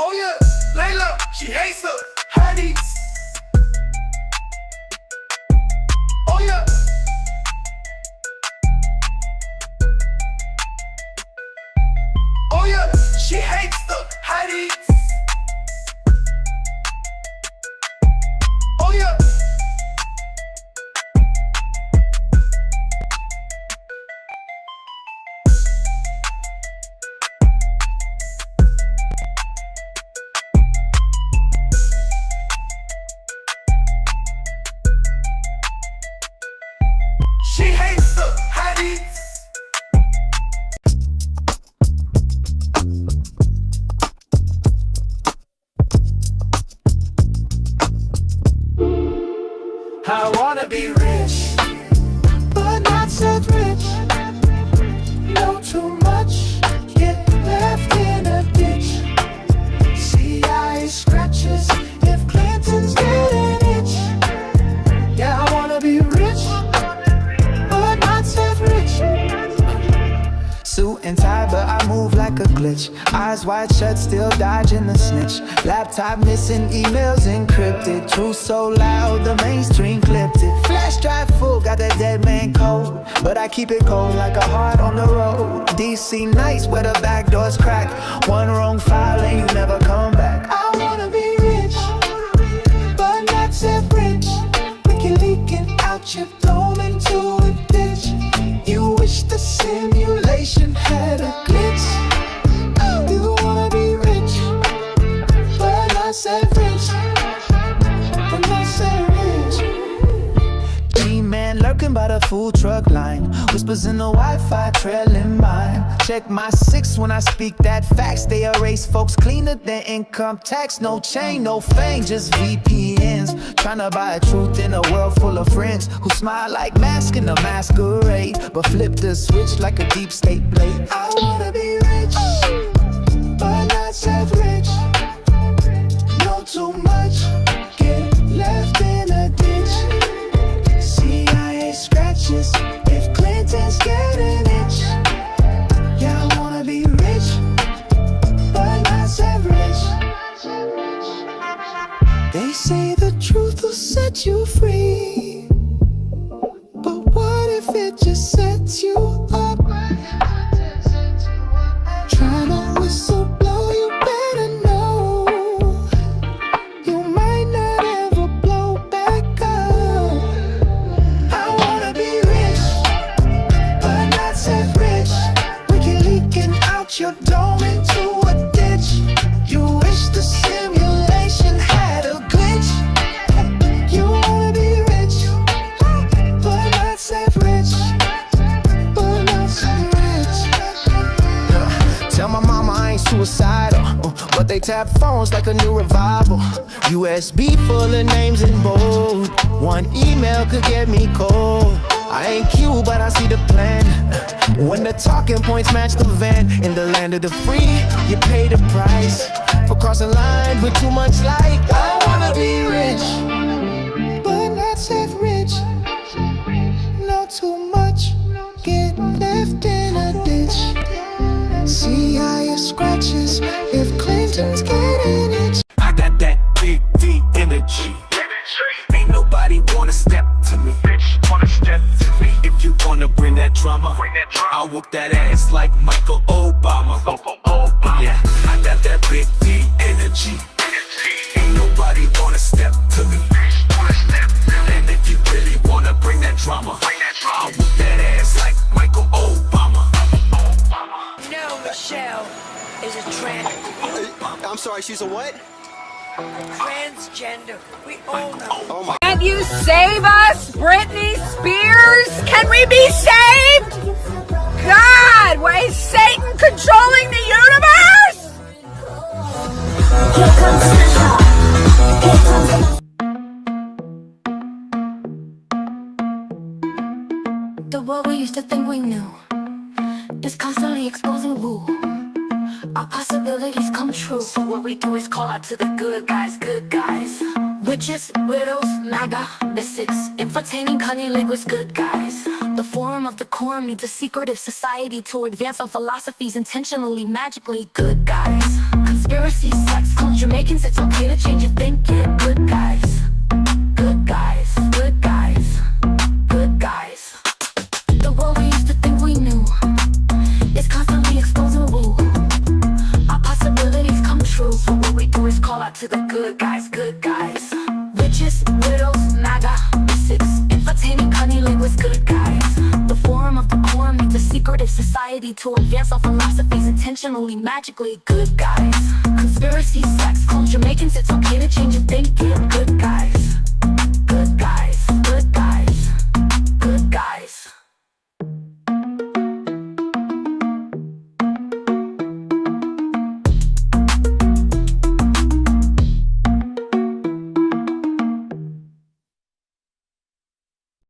Oh yeah, Layla, she hates her honey's. Oh yeah. Oh yeah, she hates the honey's. Oh yeah. She hates the honey's. I wanna be rich, but not so rich. Know too much, get left in a ditch. CIA scratches if Clinton's getting itch. Yeah, I wanna be rich, but not so rich. Suit and tie, but I move like a glitch. Eyes wide shut, still dodging the snitch. Laptop missing, emails encrypted. Truth so loud, the mainstream clipped it. Flash drive full, got that dead man code, but I keep it cold like a heart on the road. DC nights where the back door's cracked. One wrong file and you never come back. I wanna be rich, but not so rich. Wiki leaking out your dome into a ditch. You wish the simulation had a glitch. You wanna be rich, but not so rich. But not so rich. G-man lurking by the food truck line. Whispers in the Wi-Fi trailing mine. Check my 6 when I speak that facts. They erase folks cleaner than income tax. No chain, no fame, just VPNs. Tryna buy a truth in a world full of friends who smile like masks in a masquerade, but flip the switch like a deep state blade. I wanna be rich, but not so rich. Know too much, get left in a ditch. CIA scratches if Clinton's getting itch. Yeah, I wanna be rich, but not so rich. They say the truth will set you free, but what if it just sets you up? Tryna whistle blow, you better know you might not ever blow back up. I wanna be rich, but not so rich. Wiki leaking out your dome into a ditch. You wish the simulation had a glitch. You wanna be rich, but not so rich. But not so rich. Tell my mama I ain't suicidal, but they tap phones like a new revival. USB full of names in bold. One email could get me cold. I ain't cute, but I see the plan. When the talking points match the van. In the land of the free, you pay the price for crossing lines with too much light. I wanna be rich, but not so rich. Know too much, get left in a ditch. CIA scratches if Clinton's getting itch. I got that big D energy. Ain't nobody wanna step to me. If you wanna bring that drama, I'll whoop that ass like Michael Obama. Yeah, I got that big D energy. Ain't nobody wanna step to me. And if you really wanna bring that drama, I'll whoop that ass like Michael Obama. No, Michelle is a I'm sorry, she's a what? transgender. We all know. Oh my. Can't you save us, Britney Spears? Can we be saved? God, why is Satan controlling the universe? The world we used to think we knew is constantly exposing who our possibilities come true. So what we do is call out to the good guys, witches, widows, MAGA, misfits, entertaining cunning linguists, good guys. The forum of the quorum needs a secretive society to advance our philosophies intentionally, magically. Good guys. Conspiracy, sex, culture, making it's okay to change your thinking. Good guys. Good guys. Good guys. Good guys. The world we used to think we knew is constantly exposing woo. Our possibilities come true, but what we do is call out to the good guys. Good guys. Witches, widows, MAGA, mystics, entertaining cunnilinguists. Good guys. The forum of the quorum needs a secretive society to advance our philosophies intentionally, magically. Good guys. Conspiracy, sex, culture, making it's okay to change your thinking. Good guys. Good guys. Good guys. Good guys.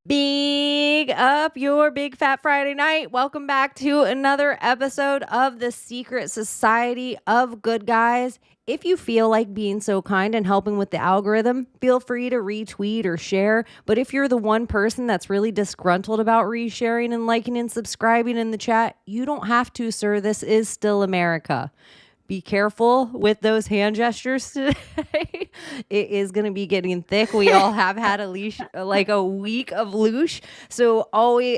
Big up your big fat Friday night. Welcome back to another episode of the Secret Society of Good Guys. If you feel like being so kind and helping with the algorithm, feel free to retweet or share. But if you're the one person that's really disgruntled about resharing and liking and subscribing in the chat, you don't have to, sir. This is still America. Be careful with those hand gestures today. It is going to be getting thick. We all have had a week of Loosh. So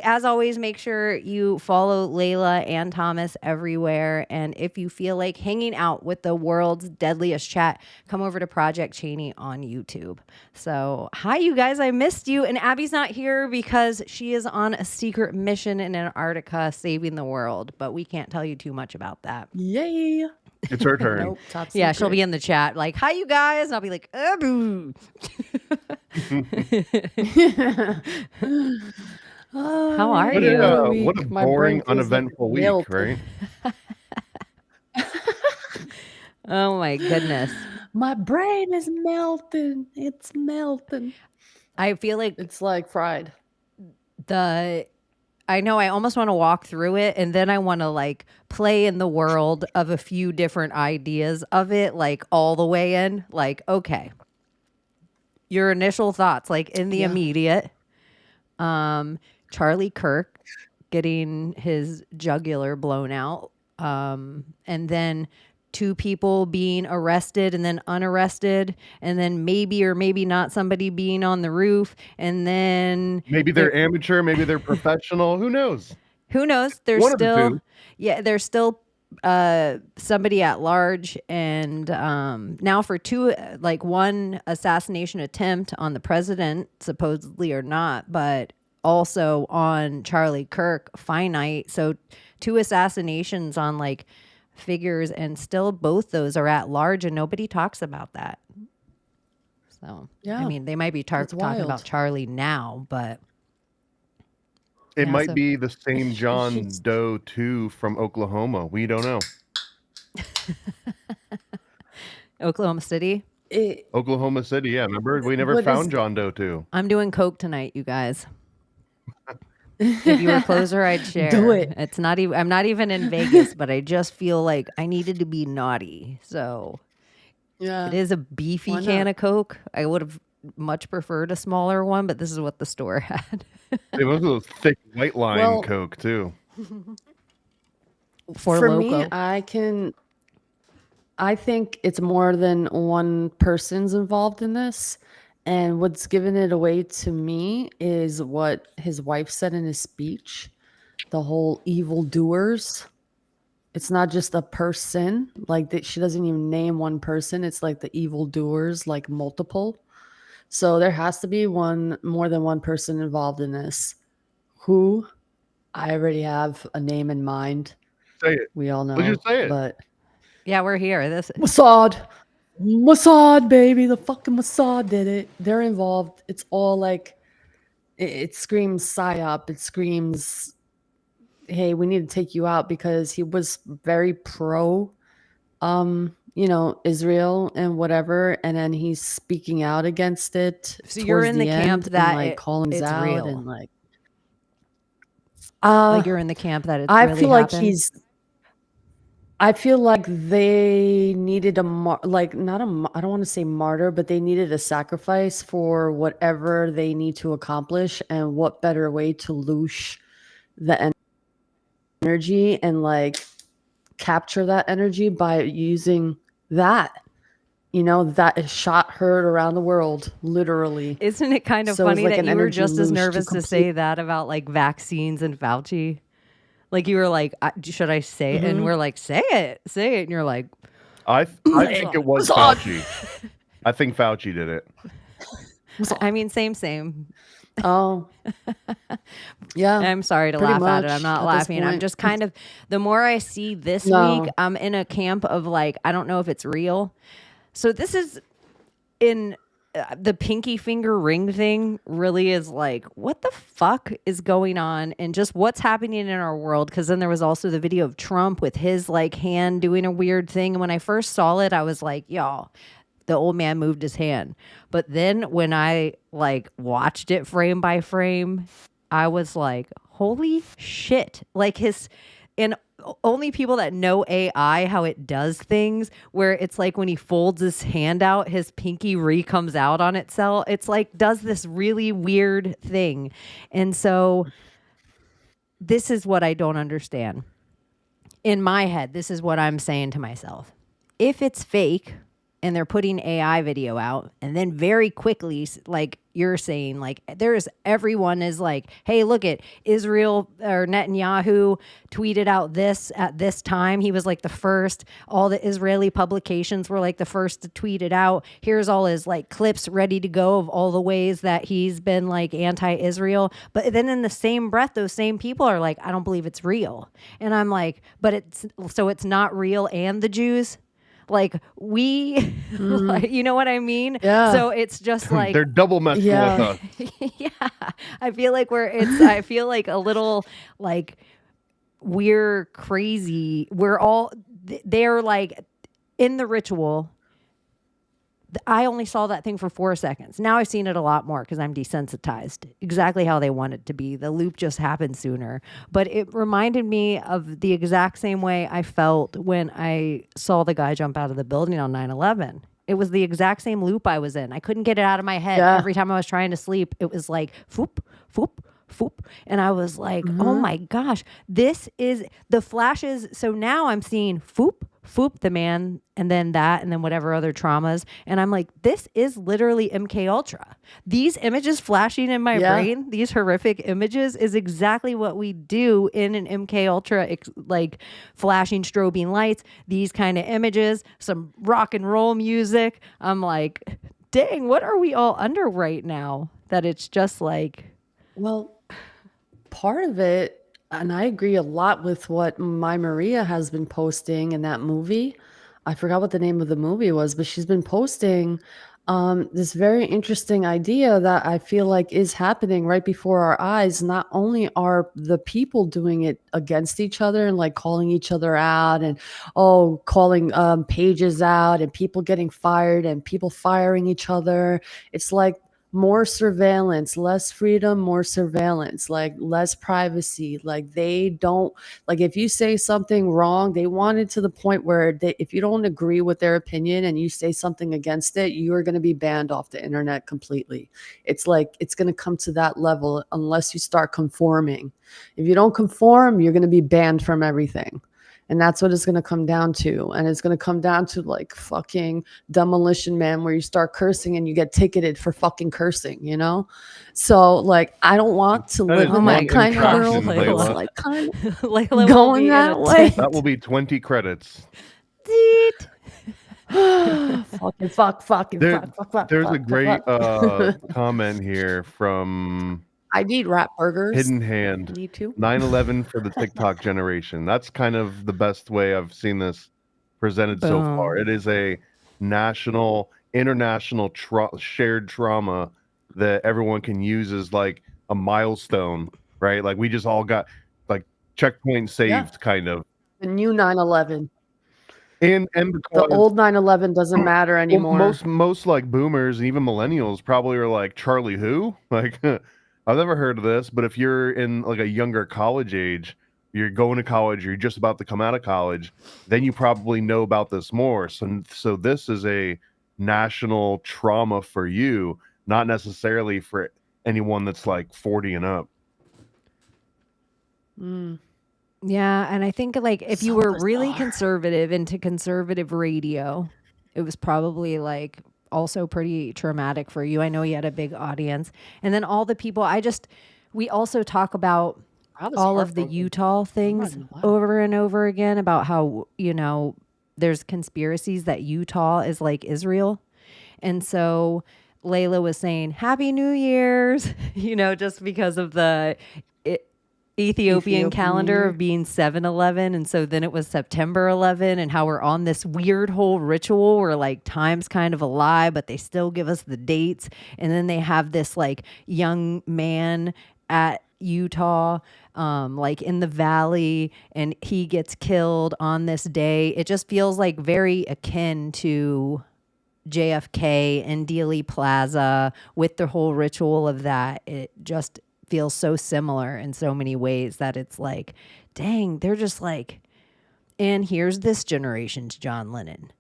as always, make sure you follow Layla and Thomas everywhere. And if you feel like hanging out with the world's deadliest chat, come over to Project Chaney on YouTube. So hi, you guys. I missed you. And Abbie's not here because she is on a secret mission in Antarctica saving the world. But we can't tell you too much about that. Yay. It's her turn. Nope, top Yeah, secret. she'll be in the chat like, hi, you guys. And I'll be like, Abbie. How are you? What a My boring, brain feels uneventful like milk. week, right? Oh, my goodness. My brain is melting. It's melting. I feel like It's like fried. I know I almost want to walk through it and then I want to like play in the world of a few different ideas of it, like all the way in. Like, okay, your initial thoughts, like in the immediate, Charlie Kirk getting his jugular blown out, and then two people being arrested and then unarrested, and then maybe or maybe not somebody being on the roof, and then Maybe they're amateur, maybe they're professional. Who knows? who knows? There's One of the still, two. yeah, there's still somebody at large, and now for two, like one assassination attempt on the president, supposedly or not, but also on Charlie Kirk, finite. So two assassinations on like figures, and still both those are at large, and nobody talks about that. So Yeah, I mean, they might be that's talking wild. about Charlie now, but It Yeah, might so- be the same John Doe 2 from Oklahoma. We don't know. Oklahoma City. Oklahoma City, yeah. Remember? We never What found is- John Doe 2. I'm doing coke tonight, you guys. If you were closer, I'd share. Do it. It's not even. I'm not even in Vegas, but I just feel like I needed to be naughty. So Yeah. it is a beefy Why can not? of Coke. I would have much preferred a smaller one, but this is what the store had. It was a thick white line Well- Coke, too. For me, Loco. I think it's more than one person's involved in this. And what's given it away to me is what his wife said in his speech. The whole evildoers. It's not just a person. Like that, she doesn't even name one person. It's like the evildoers, like multiple. So there has to be more than one person involved in this. Who? I already have a name in mind. Say it. We all know. Well, just say it. But Yeah, we're here. This Mossad, baby. The fucking Mossad did it. They're involved. It's all like, it screams psyop. It screams, hey, we need to take you out, because he was very pro, Israel and whatever. And then he's speaking out against it. So you're towards in the end camp and, that like calling it's out real. and like, like you're in the camp that it's I really feel like happened. I feel like they needed I don't want to say martyr, but they needed a sacrifice for whatever they need to accomplish. And what better way to loosh the energy and like capture that energy by using that. That is shot heard around the world, literally. Isn't it kind of So it's funny like that an you were energy just as loosh to nervous to say that about like vaccines and Fauci? Like you were like, should I say it? And we're like, say it. And you're like, I think it was Fauci. I think Fauci did it. I mean, same. Oh, yeah. I'm sorry to pretty laugh at it. much I'm not at this laughing. I'm point. just kind of, the more I see this No. week, I'm in a camp of like, I don't know if it's real. So this is in the pinky finger ring thing really is like, what the fuck is going on and just what's happening in our world? Because then there was also the video of Trump with his like hand doing a weird thing. And when I first saw it, I was like, y'all, the old man moved his hand. But then when I like watched it frame by frame, I was like, holy shit. Like and only people that know AI, how it does things, where it's like when he folds his hand out, his pinky comes out on itself. It's like does this really weird thing. And so this is what I don't understand. In my head, this is what I'm saying to myself. If it's fake and they're putting AI video out and then very quickly, like you're saying, like everyone is like, hey, look at Israel or Netanyahu tweeted out this at this time. He was like the first. All the Israeli publications were like the first to tweet it out. Here's all his like clips ready to go of all the ways that he's been like anti-Israel. But then in the same breath, those same people are like, I don't believe it's real. And I'm like, but it's not real and the Jews? Like like, you know what I mean? Yeah. So it's just like They're double messing with us. yeah. I feel like I feel like a little like we're crazy. They're like in the ritual. I only saw that thing for 4 seconds. Now I've seen it a lot more because I'm desensitized. Exactly how they want it to be. The loop just happened sooner. But it reminded me of the exact same way I felt when I saw the guy jump out of the building on 9/11. It was the exact same loop I was in. I couldn't get it out of my head. Yeah. Every time I was trying to sleep, it was like, foop, foop, foop. And I was like, oh my gosh, this is the flashes. So now I'm seeing foop, foop, the man, and then that, and then whatever other traumas. And I'm like, this is literally MK Ultra. These images flashing in my brain, these horrific images, is exactly what we do in an MK Ultra, like flashing strobing lights, these kind of images, some rock and roll music. I'm like, dang, what are we all under right now? That it's just like, Well, part of it, and I agree a lot with what my Maria has been posting in that movie. I forgot what the name of the movie was, but she's been posting this very interesting idea that I feel like is happening right before our eyes. Not only are the people doing it against each other and like calling each other out and calling pages out and people getting fired and people firing each other. It's like more surveillance, less freedom, more surveillance, like less privacy. Like they don't, like if you say something wrong, they want it to the point where if you don't agree with their opinion and you say something against it, you are going to be banned off the internet completely. It's like, it's going to come to that level unless you start conforming. If you don't conform, you're going to be banned from everything. And that's what it's going to come down to. And it's going to come down to like fucking Demolition Man, where you start cursing and you get ticketed for fucking cursing, you know? So like, I don't want to live in that kind of world. It's like kind of Layla going that way. That will be 20 credits. Fuck. There's a great comment here from I need rat burgers. Hidden Hand. Need to. 9/11 for the TikTok generation. That's kind of the best way I've seen this presented so far. It is a national, international shared trauma that everyone can use as like a milestone, right? Like we just all got like checkpoint saved, kind of. The new 9/11. And the old 9/11 doesn't matter anymore. Well, most like boomers and even millennials probably are like, Charlie who? Like I've never heard of this, but if you're in like a younger college age, you're going to college, you're just about to come out of college, then you probably know about this more. So this is a national trauma for you, not necessarily for anyone that's like 40 and up. Yeah, and I think like if you So were really bizarre. conservative into conservative radio, it was probably like also pretty traumatic for you. I know you had a big audience. And then all the people we also talk about I was all of the heartbroken. Utah I'm not things gonna lie. over and over again about how, there's conspiracies that Utah is like Israel. And so Layla was saying, Happy New Year's, just because of the Ethiopian calendar of being 7/11. And so then it was September 11, and how we're on this weird whole ritual where like time's kind of a lie, but they still give us the dates. And then they have this like young man at Utah, like in the valley, and he gets killed on this day. It just feels like very akin to JFK and Dealey Plaza with the whole ritual of that. It just feels so similar in so many ways that it's like, dang, they're just like, and here's this generation's John Lennon.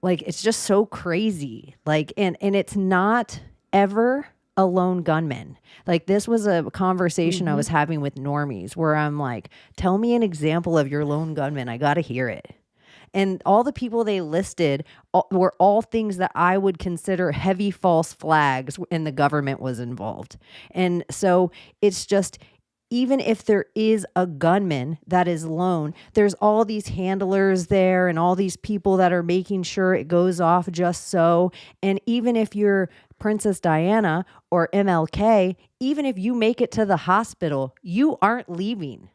Like, it's just so crazy. Like, and it's not ever a lone gunman. Like, this was a conversation I was having with normies where I'm like, tell me an example of your lone gunman. I got to hear it. And all the people they listed were all things that I would consider heavy false flags, and the government was involved. And so it's just, even if there is a gunman that is lone, there's all these handlers there and all these people that are making sure it goes off just so. And even if you're Princess Diana or MLK, even if you make it to the hospital, you aren't leaving.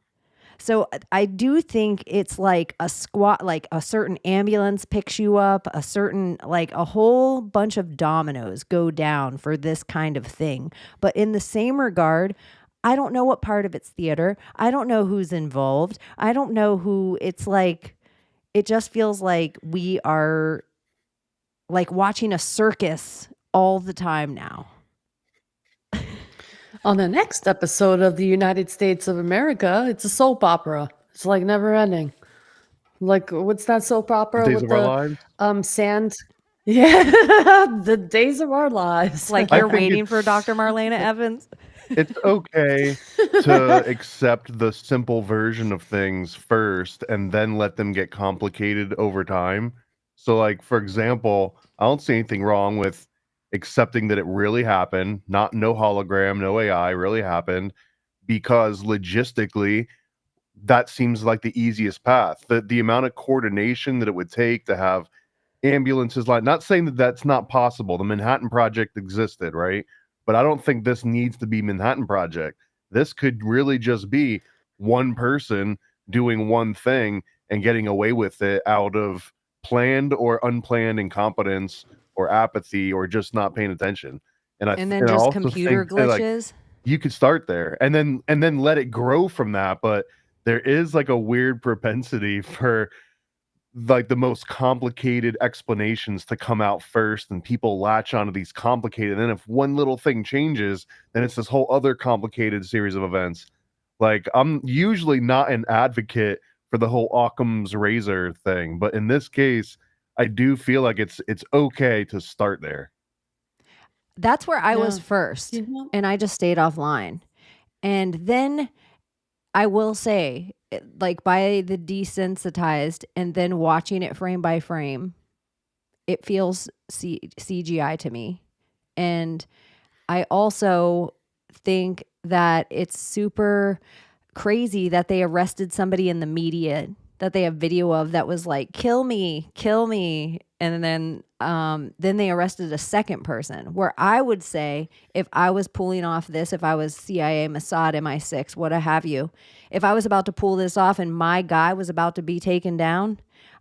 So I do think it's like a squat, like a certain ambulance picks you up, a certain, like a whole bunch of dominoes go down for this kind of thing. But in the same regard, I don't know what part of it's theater. I don't know who's involved. I don't know who. It's like, it just feels like we are like watching a circus all the time now. On the next episode of the United States of America, it's a soap opera. It's like never ending. Like, what's that soap opera Days with of Our the Lives. sand? Yeah, the Days of Our Lives. Like I you're think waiting for Dr. Marlena Evans. it's okay to accept the simple version of things first and then let them get complicated over time. So, like, for example, I don't see anything wrong with accepting that it really happened, no hologram, no AI, really happened, because logistically, that seems like the easiest path. The amount of coordination that it would take to have ambulances, like, not saying that that's not possible. The Manhattan Project existed, right? But I don't think this needs to be Manhattan Project. This could really just be one person doing one thing and getting away with it out of planned or unplanned incompetence or apathy or just not paying attention. And then just computer glitches. You could start there and then let it grow from that. But there is like a weird propensity for like the most complicated explanations to come out first, and people latch onto these complicated, and then if one little thing changes, then it's this whole other complicated series of events. Like, I'm usually not an advocate for the whole Occam's razor thing, but in this case I do feel like it's okay to start there. That's where I was Yeah. first, You know, and I just stayed offline. And then I will say, like, by the desensitized and then watching it frame by frame, it feels CGI to me. And I also think that it's super crazy that they arrested somebody in the media that they have video of that was like, kill me. And then they arrested a second person, where I would say, if I was pulling off this, if I was CIA, Mossad, MI6, what have you, if I was about to pull this off and my guy was about to be taken down,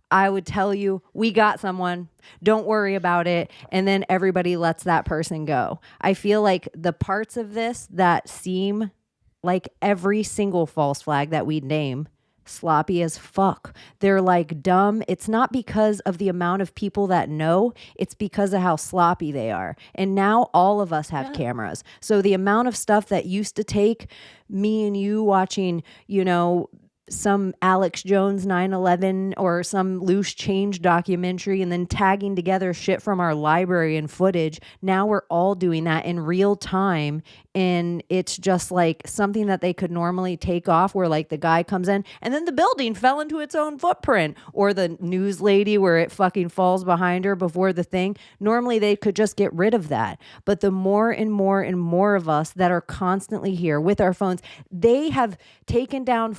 I would tell you, we got someone, don't worry about it. And then everybody lets that person go. I feel like the parts of this that seem like every single false flag that we name, sloppy as fuck. They're like dumb. It's not because of the amount of people that know, it's because of how sloppy they are. And now all of us have cameras. So the amount of stuff that used to take me and you watching, some Alex Jones 9/11 or some Loose Change documentary and then tagging together shit from our library and footage. Now we're all doing that in real time and it's just like something that they could normally take off, where like the guy comes in and then the building fell into its own footprint, or the news lady where it fucking falls behind her before the thing. Normally they could just get rid of that. But the more and more and more of us that are constantly here with our phones, they have taken down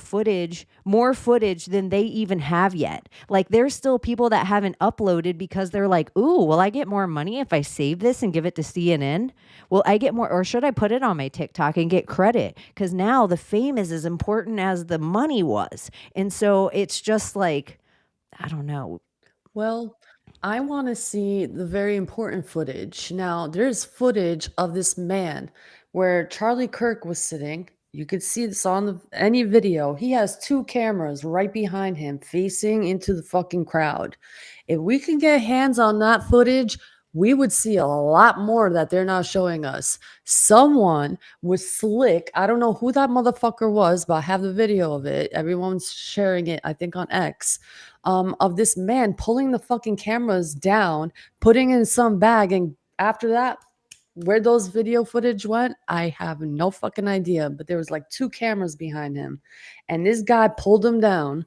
more footage than they even have yet. Like there's still people that haven't uploaded because they're like, ooh, will I get more money if I save this and give it to CNN? Will I get more, or should I put it on my TikTok and get credit? Because now the fame is as important as the money was. And so it's just like, I don't know. Well, I want to see the very important footage. Now, there's footage of this man where Charlie Kirk was sitting. You could see this on any video. He has two cameras right behind him facing into the fucking crowd. If we can get hands on that footage, we would see a lot more that they're not showing us. Someone was slick. I don't know who that motherfucker was, but I have the video of it. Everyone's sharing it, I think, on X. Of this man pulling the fucking cameras down, putting in some bag, and after that, where those video footage went, I have no fucking idea. But there was like two cameras behind him, and this guy pulled them down.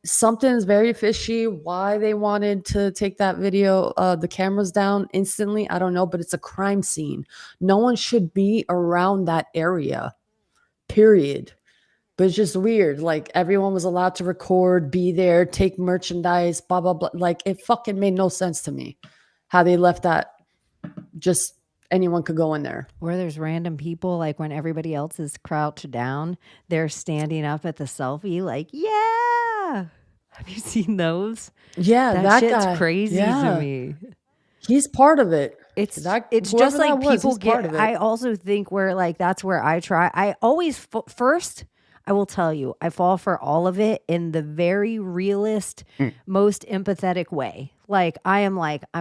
Something's very fishy. Why they wanted to take that video, the cameras down instantly, I don't know. But it's a crime scene. No one should be around that area. Period. But it's just weird. Like everyone was allowed to record, be there, take merchandise, blah, blah, blah. Like it fucking made no sense to me how they left that. Just anyone could go in there. Where there's random people, like when everybody else is crouched down, they're standing up at the selfie, like, yeah. Have you seen those? Yeah, that shit's guy. crazy to me. He's part of it. It's just like people get. I also think where like that's where I try. I always first. I will tell you, I fall for all of it in the very realist, most empathetic way. Like I'm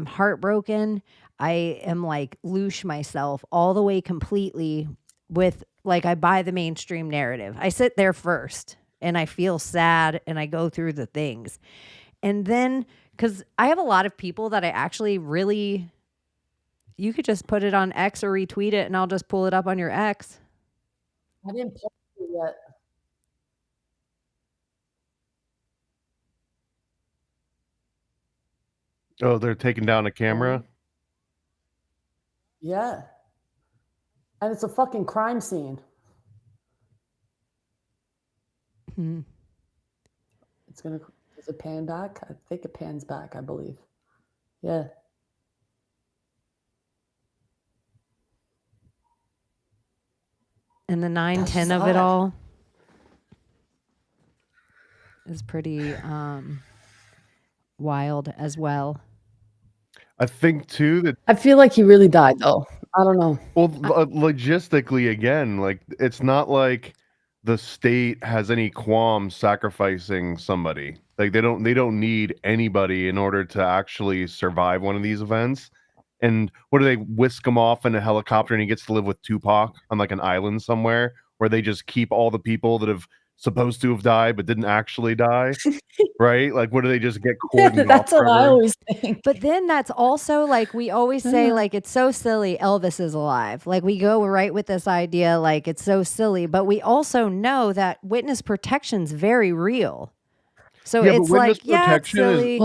heartbroken. I am like Loosh myself all the way completely with like I buy the mainstream narrative. I sit there first and I feel sad and I go through the things. And then because I have a lot of people that I actually really, you could just put it on X or retweet it and I'll just pull it up on your X. I didn't post it yet. Oh, they're taking down a camera? Yeah. And it's a fucking crime scene. Does it pan back? I think it pans back, I believe. Yeah. And the 9-10 of it all is pretty wild as well. I think too that I feel like he really died though. I don't know. Well, logistically, again, like it's not like the state has any qualms sacrificing somebody. Like they don't need anybody in order to actually survive one of these events. And what do they whisk him off in a helicopter and he gets to live with Tupac on like an island somewhere where they just keep all the people that have supposed to have died but didn't actually die, right? Like what do they just get cordoned off? That's what I always think. But then that's also like we always say like it's so silly Elvis is alive. Like we go right with this idea like it's so silly, but we also know that witness protection's very real. So it's like it's silly.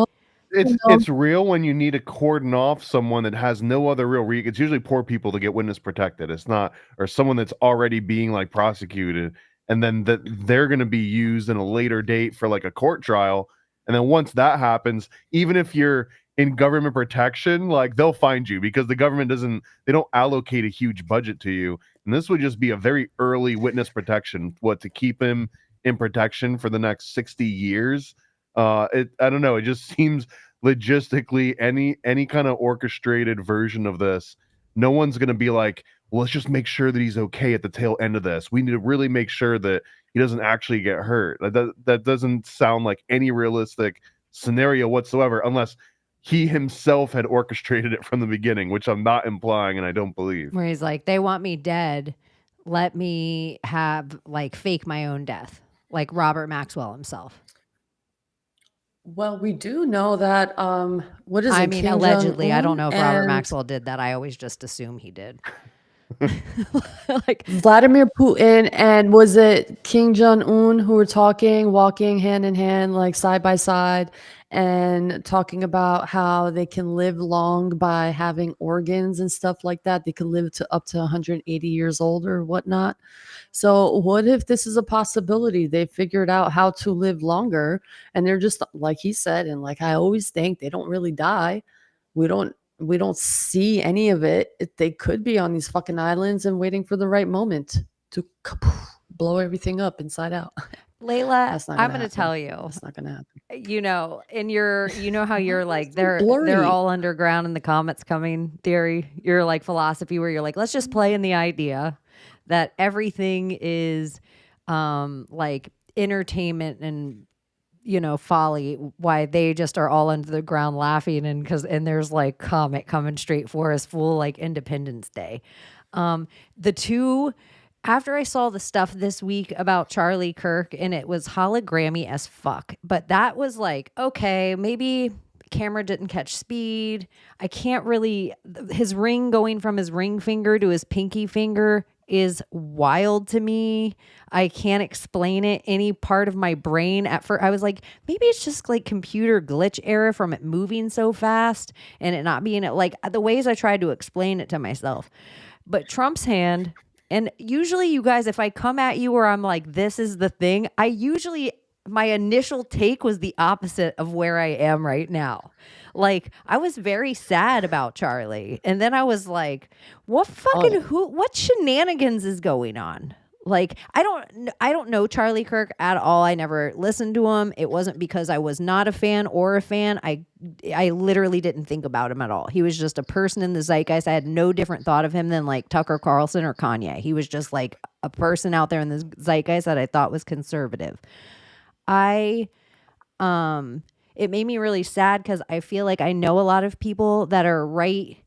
It's real when you need to cordon off someone that has no other real reason. It's usually poor people to get witness protected. It's not, or someone that's already being like prosecuted, and then that they're going to be used in a later date for like a court trial. And then once that happens, even if you're in government protection, like they'll find you because the government they don't allocate a huge budget to you. And this would just be a very early witness protection, to keep him in protection for the next 60 years. I don't know. It just seems logistically any kind of orchestrated version of this, no one's going to be like, well, let's just make sure that he's okay at the tail end of this. We need to really make sure that he doesn't actually get hurt. That doesn't sound like any realistic scenario whatsoever, unless he himself had orchestrated it from the beginning, which I'm not implying and I don't believe. Where he's like, they want me dead. Let me have like fake my own death, like Robert Maxwell himself. Well, we do know that allegedly. I don't know if Robert Maxwell did that. I always just assume he did. Like, Vladimir Putin and was it Kim Jong-un who were walking hand in hand, like side by side, and talking about how they can live long by having organs and stuff like that. They could live to up to 180 years old or whatnot. So what if this is a possibility? They figured out how to live longer and they're just like he said, and like I always think, they don't really die. We don't see any of it. They could be on these fucking islands and waiting for the right moment to blow everything up inside out. Layla, That's not I'm gonna going to happen. tell you, That's not gonna happen. you know, how you're Why is like, it they're blurry? all underground in the comets coming theory. You're like philosophy where you're like, let's just play in the idea that everything is like entertainment and folly, why they just are all under the ground laughing, and there's like comet coming straight for us, full like Independence Day. The two, after I saw the stuff this week about Charlie Kirk, and it was hologrammy as fuck, but that was like, okay, maybe camera didn't catch speed. I can't really, his ring going from his ring finger to his pinky finger is wild to me. I can't explain it. Any part of my brain at first, I was like, maybe it's just like computer glitch error from it moving so fast and it not being like the ways I tried to explain it to myself. But Trump's hand, and usually you guys, if I come at you where I'm like, this is the thing, my initial take was the opposite of where I am right now. Like, I was very sad about Charlie. And then I was like, what shenanigans is going on? Like, I don't know Charlie Kirk at all. I never listened to him. It wasn't because I was not a fan or a fan. I literally didn't think about him at all. He was just a person in the zeitgeist. I had no different thought of him than like Tucker Carlson or Kanye. He was just like a person out there in the zeitgeist that I thought was conservative. It made me really sad because I feel like I know a lot of people that are right.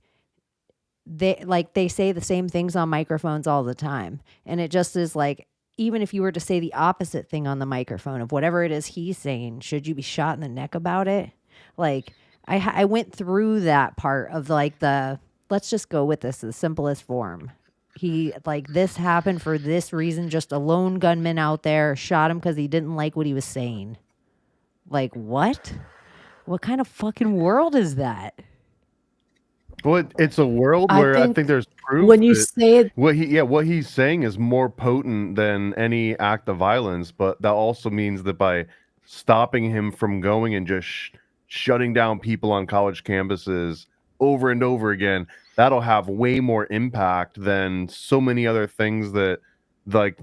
They say the same things on microphones all the time. And it just is like, even if you were to say the opposite thing on the microphone of whatever it is he's saying, should you be shot in the neck about it? Like, I went through that part of like let's just go with this, the simplest form. He like, this happened for this reason, just a lone gunman out there shot him because he didn't like what he was saying. Like, what kind of fucking world is that? Well, it's a world I where I think think there's proof when you that say it, what he's saying is more potent than any act of violence, but that also means that by stopping him from going and just shutting down people on college campuses over and over again, that'll have way more impact than so many other things that like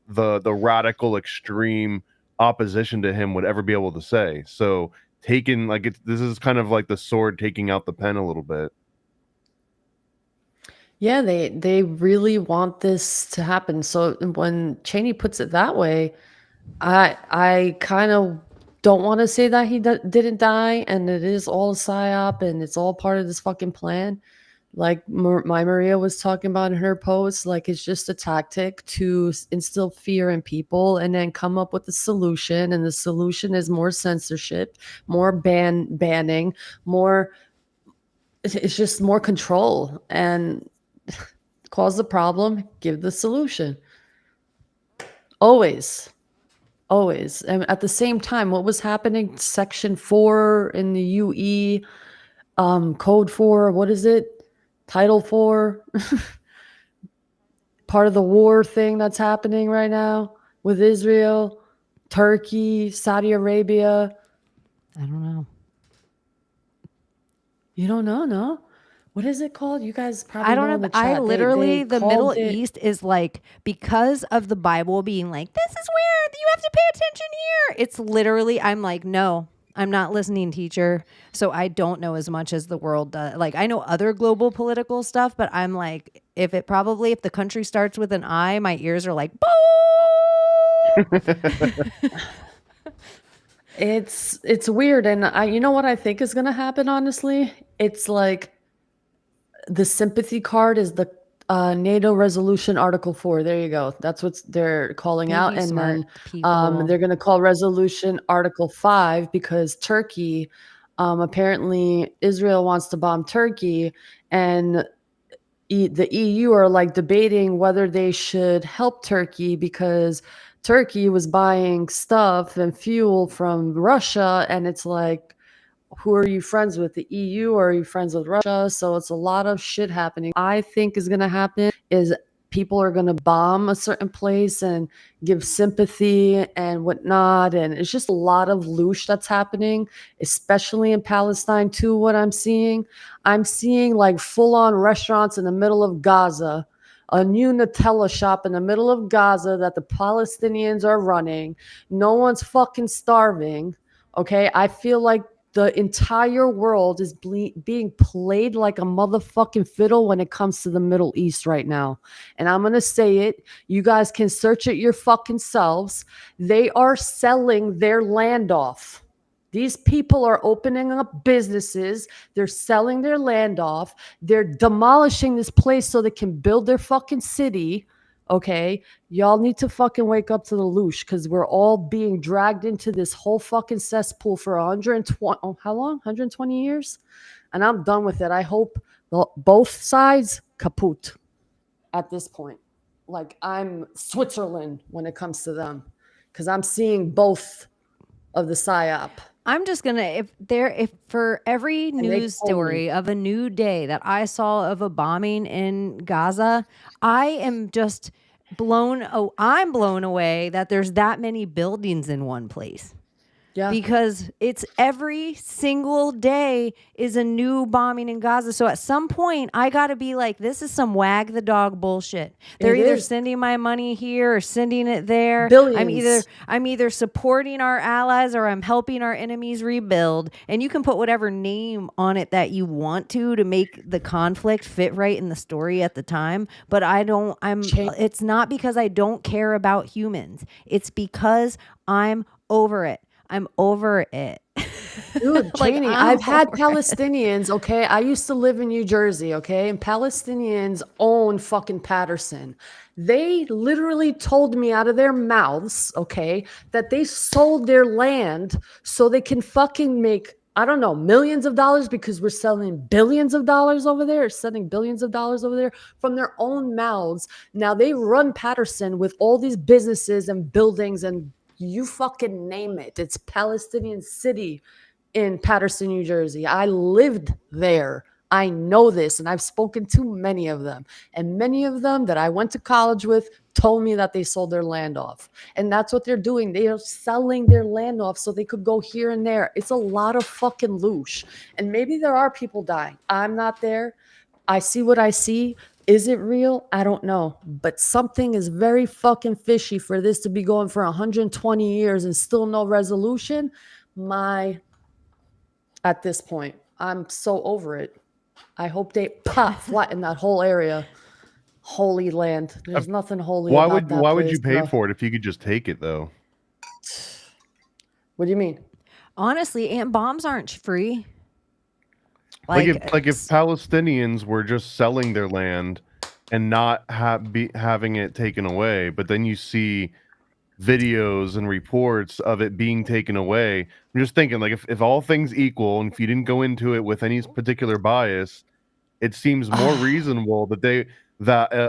the radical extreme opposition to him would ever be able to say. So taking like this is kind of like the sword taking out the pen a little bit. yeah, they really want this to happen. So when Chaney puts it that way, I kind of don't want to say that he didn't die and it is all a psyop and it's all part of this fucking plan. Like my Maria was talking about in her post, like it's just a tactic to instill fear in people and then come up with a solution. And the solution is more censorship, more banning, more. It's just more control and cause the problem, give the solution. Always. And at the same time, what was happening? Section 4 in the UE, Code 4, what is it? Title 4, part of the war thing that's happening right now with Israel, Turkey, Saudi Arabia. I don't know. You don't know, no? What is it called? You guys probably I don't know know. in the I chat. literally, They the Middle called it. East is like, because of the Bible being like, this is where you have to pay attention here. It's literally, I'm like, no, I'm not listening, teacher. So I don't know as much as the world does. Like, I know other global political stuff, but I'm like, if the country starts with an I, my ears are like, boo. It's weird, and you know what I think is gonna happen, honestly? It's like the sympathy card is the NATO Resolution Article 4. There you go. That's what they're calling Thank out. you, And smart then people. they're gonna call Resolution Article 5 because Turkey, apparently Israel wants to bomb Turkey, and the EU are like debating whether they should help Turkey because Turkey was buying stuff and fuel from Russia, and it's like, who are you friends with, the EU or are you friends with Russia? So it's a lot of shit happening. I think is going to happen is people are going to bomb a certain place and give sympathy and whatnot. And it's just a lot of loosh that's happening, especially in Palestine too. What I'm seeing like full on restaurants in the middle of Gaza, a new Nutella shop in the middle of Gaza that the Palestinians are running. No one's fucking starving. Okay. I feel like the entire world is being played like a motherfucking fiddle when it comes to the Middle East right now. And I'm going to say it. You guys can search it your fucking selves. They are selling their land off. These people are opening up businesses. They're selling their land off. They're demolishing this place so they can build their fucking city. Okay, y'all need to fucking wake up to the loosh because we're all being dragged into this whole fucking cesspool for 120, how long? 120 years? And I'm done with it. I hope both sides kaput at this point. Like I'm Switzerland when it comes to them because I'm seeing both of the psyop. I'm just gonna if for every news story of a new day that I saw of a bombing in Gaza, I am just I'm blown away that there's that many buildings in one place. Yeah. Because it's every single day is a new bombing in Gaza. So at some point, I got to be like, this is some wag the dog bullshit. They're either sending my money here or sending it there. Billions. I'm either supporting our allies or I'm helping our enemies rebuild. And you can put whatever name on it that you want to make the conflict fit right in the story at the time. But it's not because I don't care about humans. It's because I'm over it. I'm over it. Dude, Chaney, I've had Palestinians, okay? I used to live in New Jersey, okay? And Palestinians own fucking Patterson. They literally told me out of their mouths, okay, that they sold their land so they can fucking make, I don't know, millions of dollars because we're selling billions of dollars over there, sending billions of dollars over there from their own mouths. Now they run Patterson with all these businesses and buildings and you fucking name it. It's Palestinian city in Patterson, New Jersey. I lived there. I know this, and I've spoken to many of them. And many of them that I went to college with told me that they sold their land off. And that's what they're doing. They are selling their land off so they could go here and there. It's a lot of fucking loosh. And maybe there are people dying. I'm not there. I see what I see. Is it real? I don't know. But something is very fucking fishy for this to be going for 120 years and still no resolution. At this point, I'm so over it. I hope they flatten that whole area. Holy land. There's nothing holy about that Why would you pay for it if you could just take it, though? What do you mean? Honestly, and bombs aren't free. Like if Palestinians were just selling their land and not having it taken away, but then you see videos and reports of it being taken away. I'm just thinking, like, if all things equal, and if you didn't go into it with any particular bias, it seems more reasonable that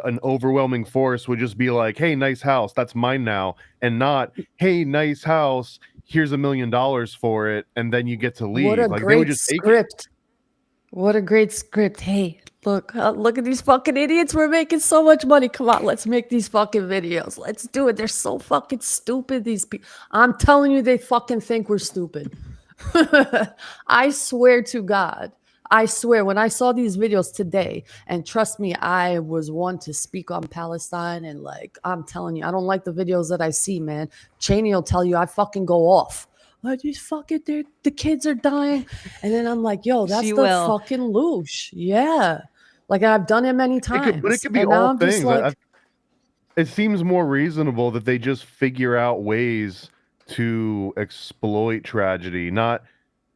an overwhelming force would just be like, "Hey, nice house, that's mine now," and not, "Hey, nice house, here's $1 million for it," and then you get to leave. What a like, great they would just script! What a great script. Hey, look at these fucking idiots. We're making so much money. Come on, let's make these fucking videos. Let's do it. They're so fucking stupid, these people. I'm telling you, they fucking think we're stupid. I swear to God. I swear, when I saw these videos today, and trust me, I was one to speak on Palestine, and like, I'm telling you, I don't like the videos that I see, man. Chaney will tell you I fucking go off. Like, these fucking, the kids are dying. And then I'm like, yo, that's fucking loosh. Yeah. Like, I've done it many times. But it could be all things. Like, it seems more reasonable that they just figure out ways to exploit tragedy.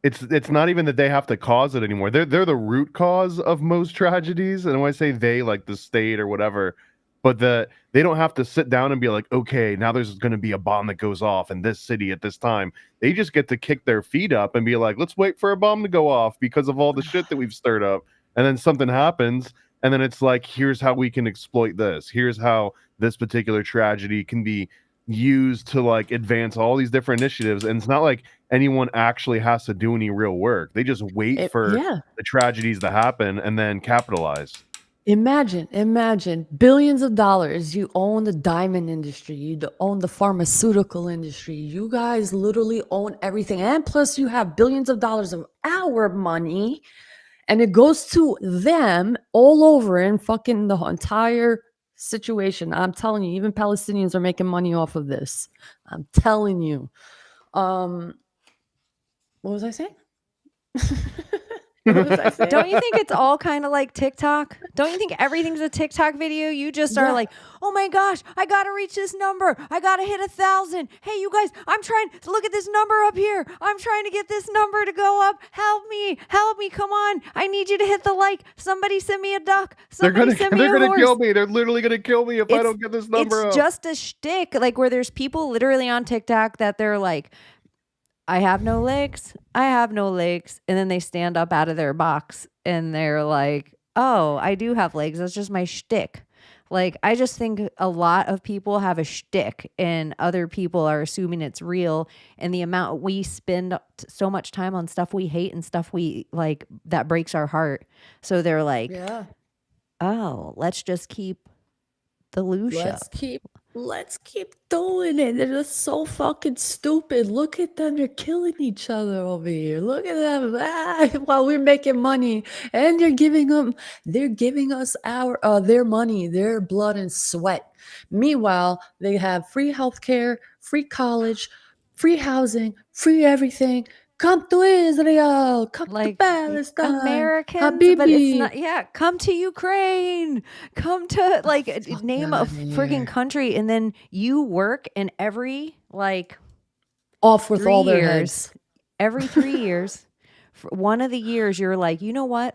It's not even that they have to cause it anymore. They're the root cause of most tragedies. And when I say they, like the state or whatever, but they don't have to sit down and be like, okay, now there's going to be a bomb that goes off in this city at this time. They just get to kick their feet up and be like, let's wait for a bomb to go off because of all the shit that we've stirred up. And then something happens. And then it's like, here's how we can exploit this. Here's how this particular tragedy can be used to like advance all these different initiatives. And it's not like anyone actually has to do any real work. They just wait for the tragedies to happen and then capitalize. Imagine billions of dollars. You own the diamond industry. You own the pharmaceutical industry. You guys literally own everything. And plus you have billions of dollars of our money, and it goes to them all over in fucking the entire situation. I'm telling you, even Palestinians are making money off of this. I'm telling you. What was I saying? Don't you think it's all kind of like TikTok? Don't you think everything's a TikTok video? You just are like, oh my gosh, I gotta reach this number. I gotta hit 1,000. Hey, you guys, I'm trying to look at this number up here. I'm trying to get this number to go up. Help me, come on. I need you to hit the like. Somebody send me a duck. Somebody send me a horse. They're gonna kill me. They're literally gonna kill me if I don't get this number up. It's just a shtick, like where there's people literally on TikTok that they're like, I have no legs. I have no legs. And then they stand up out of their box and they're like, oh, I do have legs. That's just my shtick. Like, I just think a lot of people have a shtick and other people are assuming it's real. And the amount we spend so much time on stuff we hate and stuff we like that breaks our heart. So they're like, oh, let's just keep the Loosh up. Let's keep doing it. They're just so fucking stupid. Look at them. They're killing each other over here. Look at them. While we're making money. And they're giving us their money, their blood and sweat. Meanwhile, they have free healthcare, free college, free housing, free everything. Come to Israel, come to Palestine, Americans, Habibi. But it's not. Come to Ukraine, come to name a freaking country, and then you work in every off with 3 all their years, heads. Every 3 years, for one of the years you're like, you know what?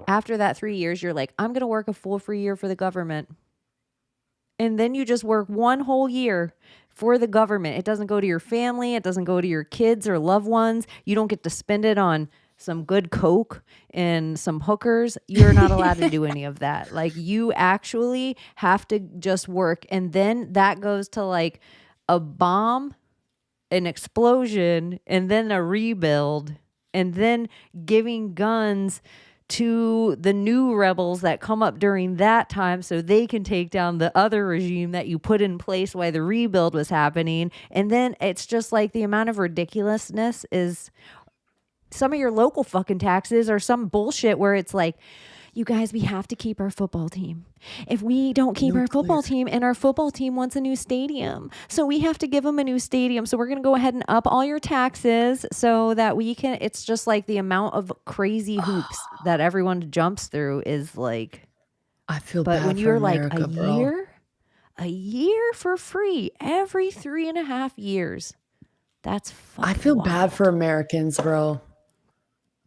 After that 3 years, you're like, I'm gonna work a full free year for the government, and then you just work one whole year for the government. It doesn't go to your family. It doesn't go to your kids or loved ones. You don't get to spend it on some good Coke and some hookers. You're not allowed to do any of that. Like, you actually have to just work. And then that goes to like a bomb, an explosion, and then a rebuild, and then giving guns to the new rebels that come up during that time so they can take down the other regime that you put in place while the rebuild was happening. And then it's just like the amount of ridiculousness is some of your local fucking taxes or some bullshit where it's like, you guys, we have to keep our football team. If we don't keep our football team, and our football team wants a new stadium, so we have to give them a new stadium. So we're going to go ahead and up all your taxes so that we can. It's just like the amount of crazy hoops that everyone jumps through is like. I feel but bad when for you're America, like bro. a year for free every 3.5 years, that's fucking I feel wild. bad for Americans, bro.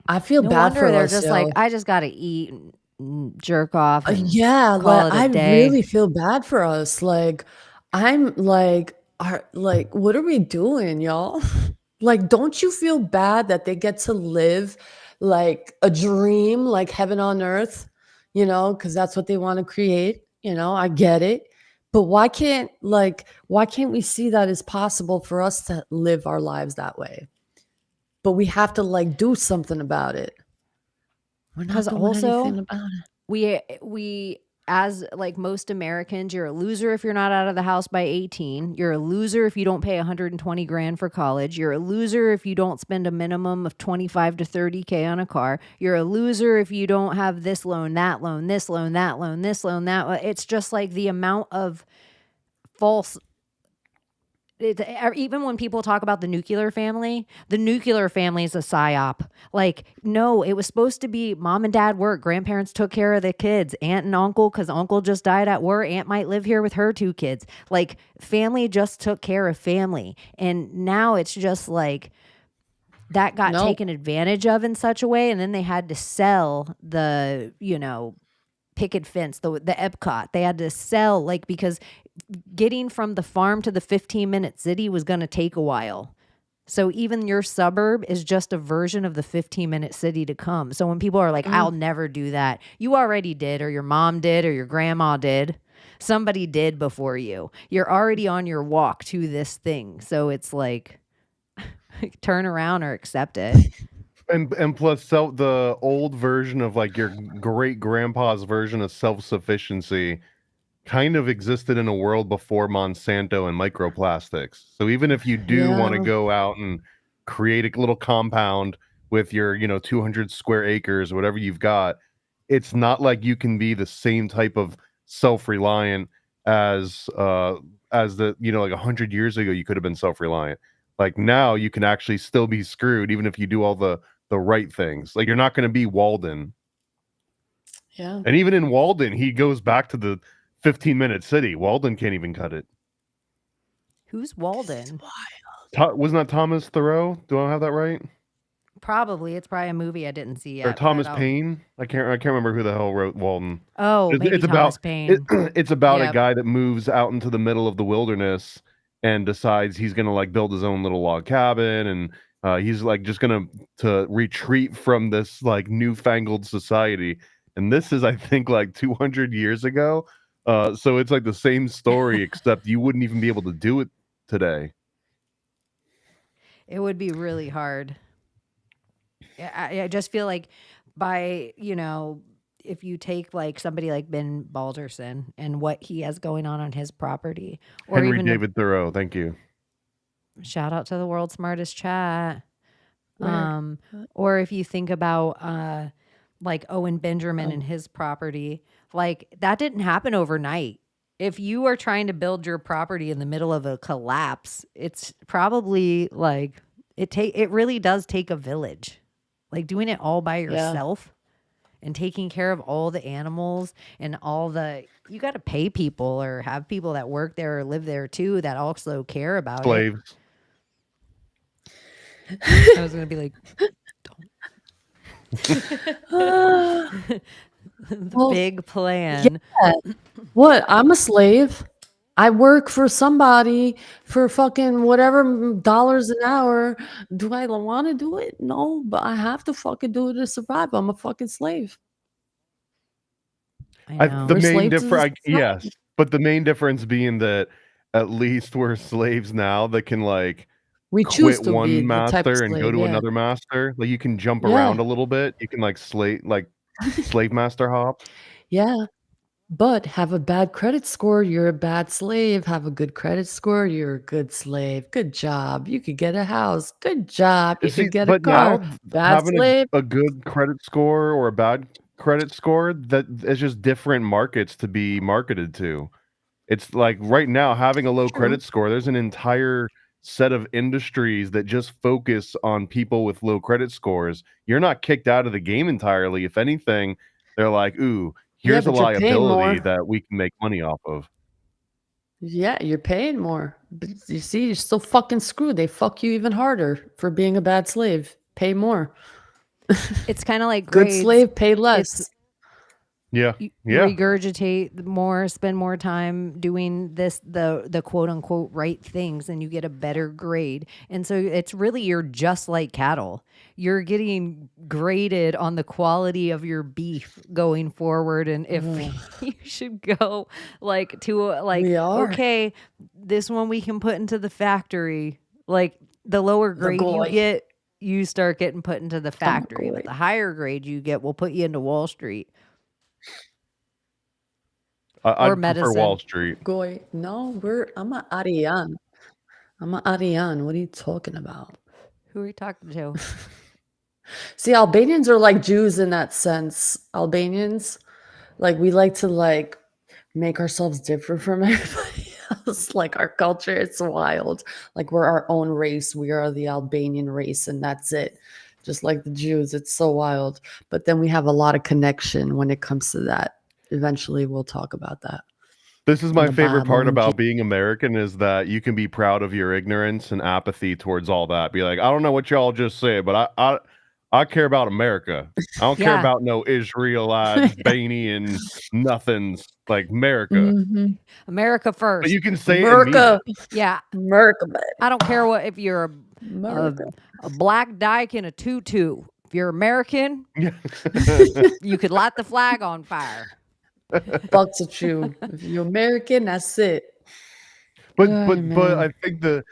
I feel No bad wonder for they're us, just yo. like, I just got to eat and jerk off. And Yeah, call like it a I day. really feel bad for us. Like, I'm like, what are we doing, y'all? Like, don't you feel bad that they get to live like a dream, like heaven on earth? You know, because that's what they want to create. You know, I get it. But why can't we see that it's possible for us to live our lives that way? But we have to like do something about it. We're not Because doing also anything about it. we as like most Americans, you're a loser if you're not out of the house by 18. You're a loser if you don't pay 120 grand for college. You're a loser if you don't spend a minimum of 25 to 30K on a car. You're a loser if you don't have this loan, that loan, this loan, that loan, this loan, that loan. It's just like the amount of false. Even when people talk about the nuclear family is a psyop. Like, no, it was supposed to be mom and dad work. Grandparents took care of the kids. Aunt and uncle, because uncle just died at war. Aunt might live here with her 2 kids. Like, family just took care of family. And now it's just like that got taken advantage of in such a way. And then they had to sell the, picket fence, the Epcot. They had to sell, like, because getting from the farm to the 15-minute city was going to take a while. So even your suburb is just a version of the 15-minute city to come. So when people are like, I'll never do that, you already did, or your mom did, or your grandma did. Somebody did before you. You're already on your walk to this thing. So it's like, turn around or accept it. And plus, the old version of like your great grandpa's version of self-sufficiency kind of existed in a world before Monsanto and microplastics. So even if you do want to go out and create a little compound with your, 200 square acres or whatever you've got, it's not like you can be the same type of self-reliant as the, like 100 years ago you could have been self-reliant. Like now you can actually still be screwed even if you do all the right things. Like you're not going to be Walden. Yeah. And even in Walden, he goes back to the 15-minute city. Walden can't even cut it. Who's Walden? Wasn't that Thomas Thoreau? Do I have that right? Probably. It's probably a movie I didn't see yet. Or Thomas Paine? I can't remember who the hell wrote Walden. Oh, maybe it's Thomas about Paine. It's about Yep. a guy that moves out into the middle of the wilderness and decides he's gonna like build his own little log cabin, and he's like just gonna to retreat from this like newfangled society. And this is, I think, like 200 years ago. So it's like the same story, except you wouldn't even be able to do it today. It would be really hard. I just feel like by, if you take like somebody like Ben Balderson and what he has going on his property, or Henry even David Thoreau, thank you. Shout out to the world's smartest chat. Or if you think about like Owen Benjamin and his property, like that didn't happen overnight. If you are trying to build your property in the middle of a collapse, it's probably like it really does take a village. Like doing it all by yourself and taking care of all the animals and you got to pay people or have people that work there or live there too that also care about Slaves. it. I was going to be like, the big plan. Yeah. What? I'm a slave. I work for somebody for fucking whatever dollars an hour. Do I want to do it? No, but I have to fucking do it to survive. I'm a fucking slave. I know. The We're main slaves to difference, the yes, but the main difference being that at least we're slaves now that can like We choose quit to be one the type of master and go slave. to Yeah. another master. Like you can jump Yeah. around a little bit. You can like slave master hop. Yeah. But have a bad credit score, you're a bad slave. Have a good credit score, you're a good slave. Good job. You could get a house. Good job. You See, could get a but car. now Bad having slave. a good credit score or a bad credit score, that is just different markets to be marketed to. It's like right now having a low credit score, there's an entire set of industries that just focus on people with low credit scores. You're not kicked out of the game entirely. If anything, they're like, ooh, here's a but you're paying liability more. that we can make money off of. Yeah, you're paying more. But you see, you're still fucking screwed. They fuck you even harder for being a bad slave. Pay more. It's kind of like Good grades. slave, pay less. Yeah. You Yeah. regurgitate more, spend more time doing the quote unquote right things, and you get a better grade. And so it's really, you're just like cattle. You're getting graded on the quality of your beef going forward. And if you should go like to We are. okay, this one we can put into the factory. Like the lower grade you goy. get, you start getting put into the factory. goy. But the higher grade you get will put you into Wall Street. I Or prefer Wall medicine. Street. Goy. No, I'm an Arian. I'm an Arian. What are you talking about? Who are you talking to? See, Albanians are like Jews in that sense. Albanians, like we like to like make ourselves different from everybody else. Like our culture, it's wild. Like we're our own race. We are the Albanian race, and that's it. Just like the Jews, it's so wild. But then we have a lot of connection when it comes to that. Eventually, we'll talk about that. This is my the favorite Bible part and about being American is that you can be proud of your ignorance and apathy towards all that. Be like, I don't know what y'all just said, but I care about America. I don't care Yeah. about no Israelites, Albanian nothings, like America. America first. But you can say America. it and mean it. Yeah. America, baby. I don't care what if you're America. A black dyke in a tutu. If you're American, you could light the flag on fire. Fucks with you. If you're American, that's it. But Ay, but man. I think the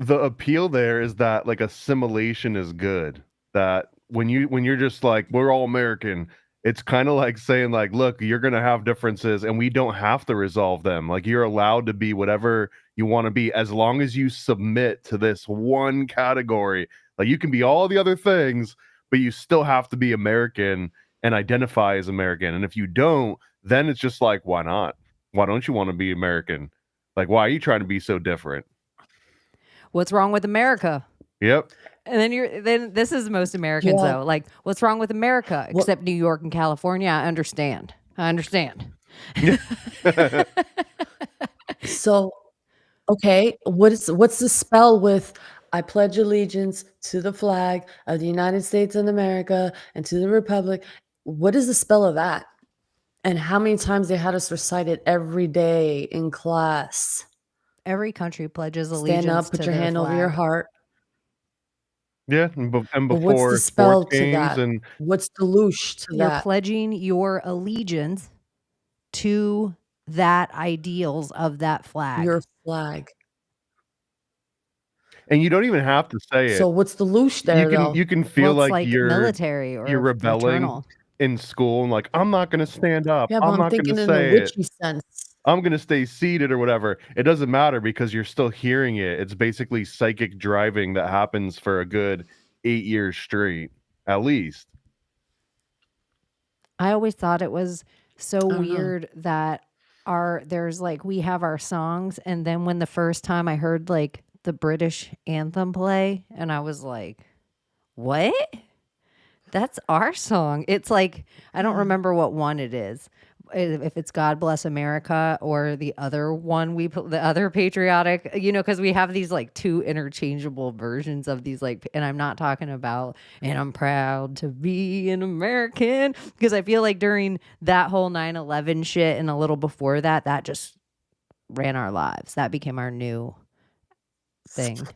appeal there is that like assimilation is good. That when you're just like we're all American, it's kind of like saying like, look, you're gonna have differences, and we don't have to resolve them. Like you're allowed to be whatever you want to be as long as you submit to this one category. Like you can be all the other things, but you still have to be American and identify as American. And if you don't, then it's just like, why not? Why don't you want to be American? Like, why are you trying to be so different? What's wrong with America? Yep. And then this is most Americans Yeah. though. Like, what's wrong with America? Except New York and California. I understand. So, okay, what's the spell with I pledge allegiance to the flag of the United States of America and to the Republic? What is the spell of that? And how many times they had us recite it every day in class? Every country pledges allegiance. Stand up, put to your their hand over your flag. heart. Yeah, and But what's before the spell sports to games that? and What's the loosh to You're that? pledging your allegiance to that ideals of that flag. Your flag. you don't even have to say it. So what's the loosh there, though? You can feel Well, it's like military or you're rebelling fraternal. in school and like I'm not going to stand up. Yeah, but I'm I'm not going thinking to in a say it. witchy sense. I'm going to stay seated or whatever. It doesn't matter because you're still hearing it. It's basically psychic driving that happens for a good 8 years straight, at least. I always thought it was so don't know. weird that we have our songs, and then when the first time I heard like the British anthem play, and I was like, what? That's our song. It's like, I don't remember what one it is. If it's God Bless America or the other one we put, the other patriotic, because we have these like two interchangeable versions of these, like, and I'm not talking about, and I'm proud to be an American, because I feel like during that whole 9/11 shit and a little before that, that just ran our lives. That became our new thing.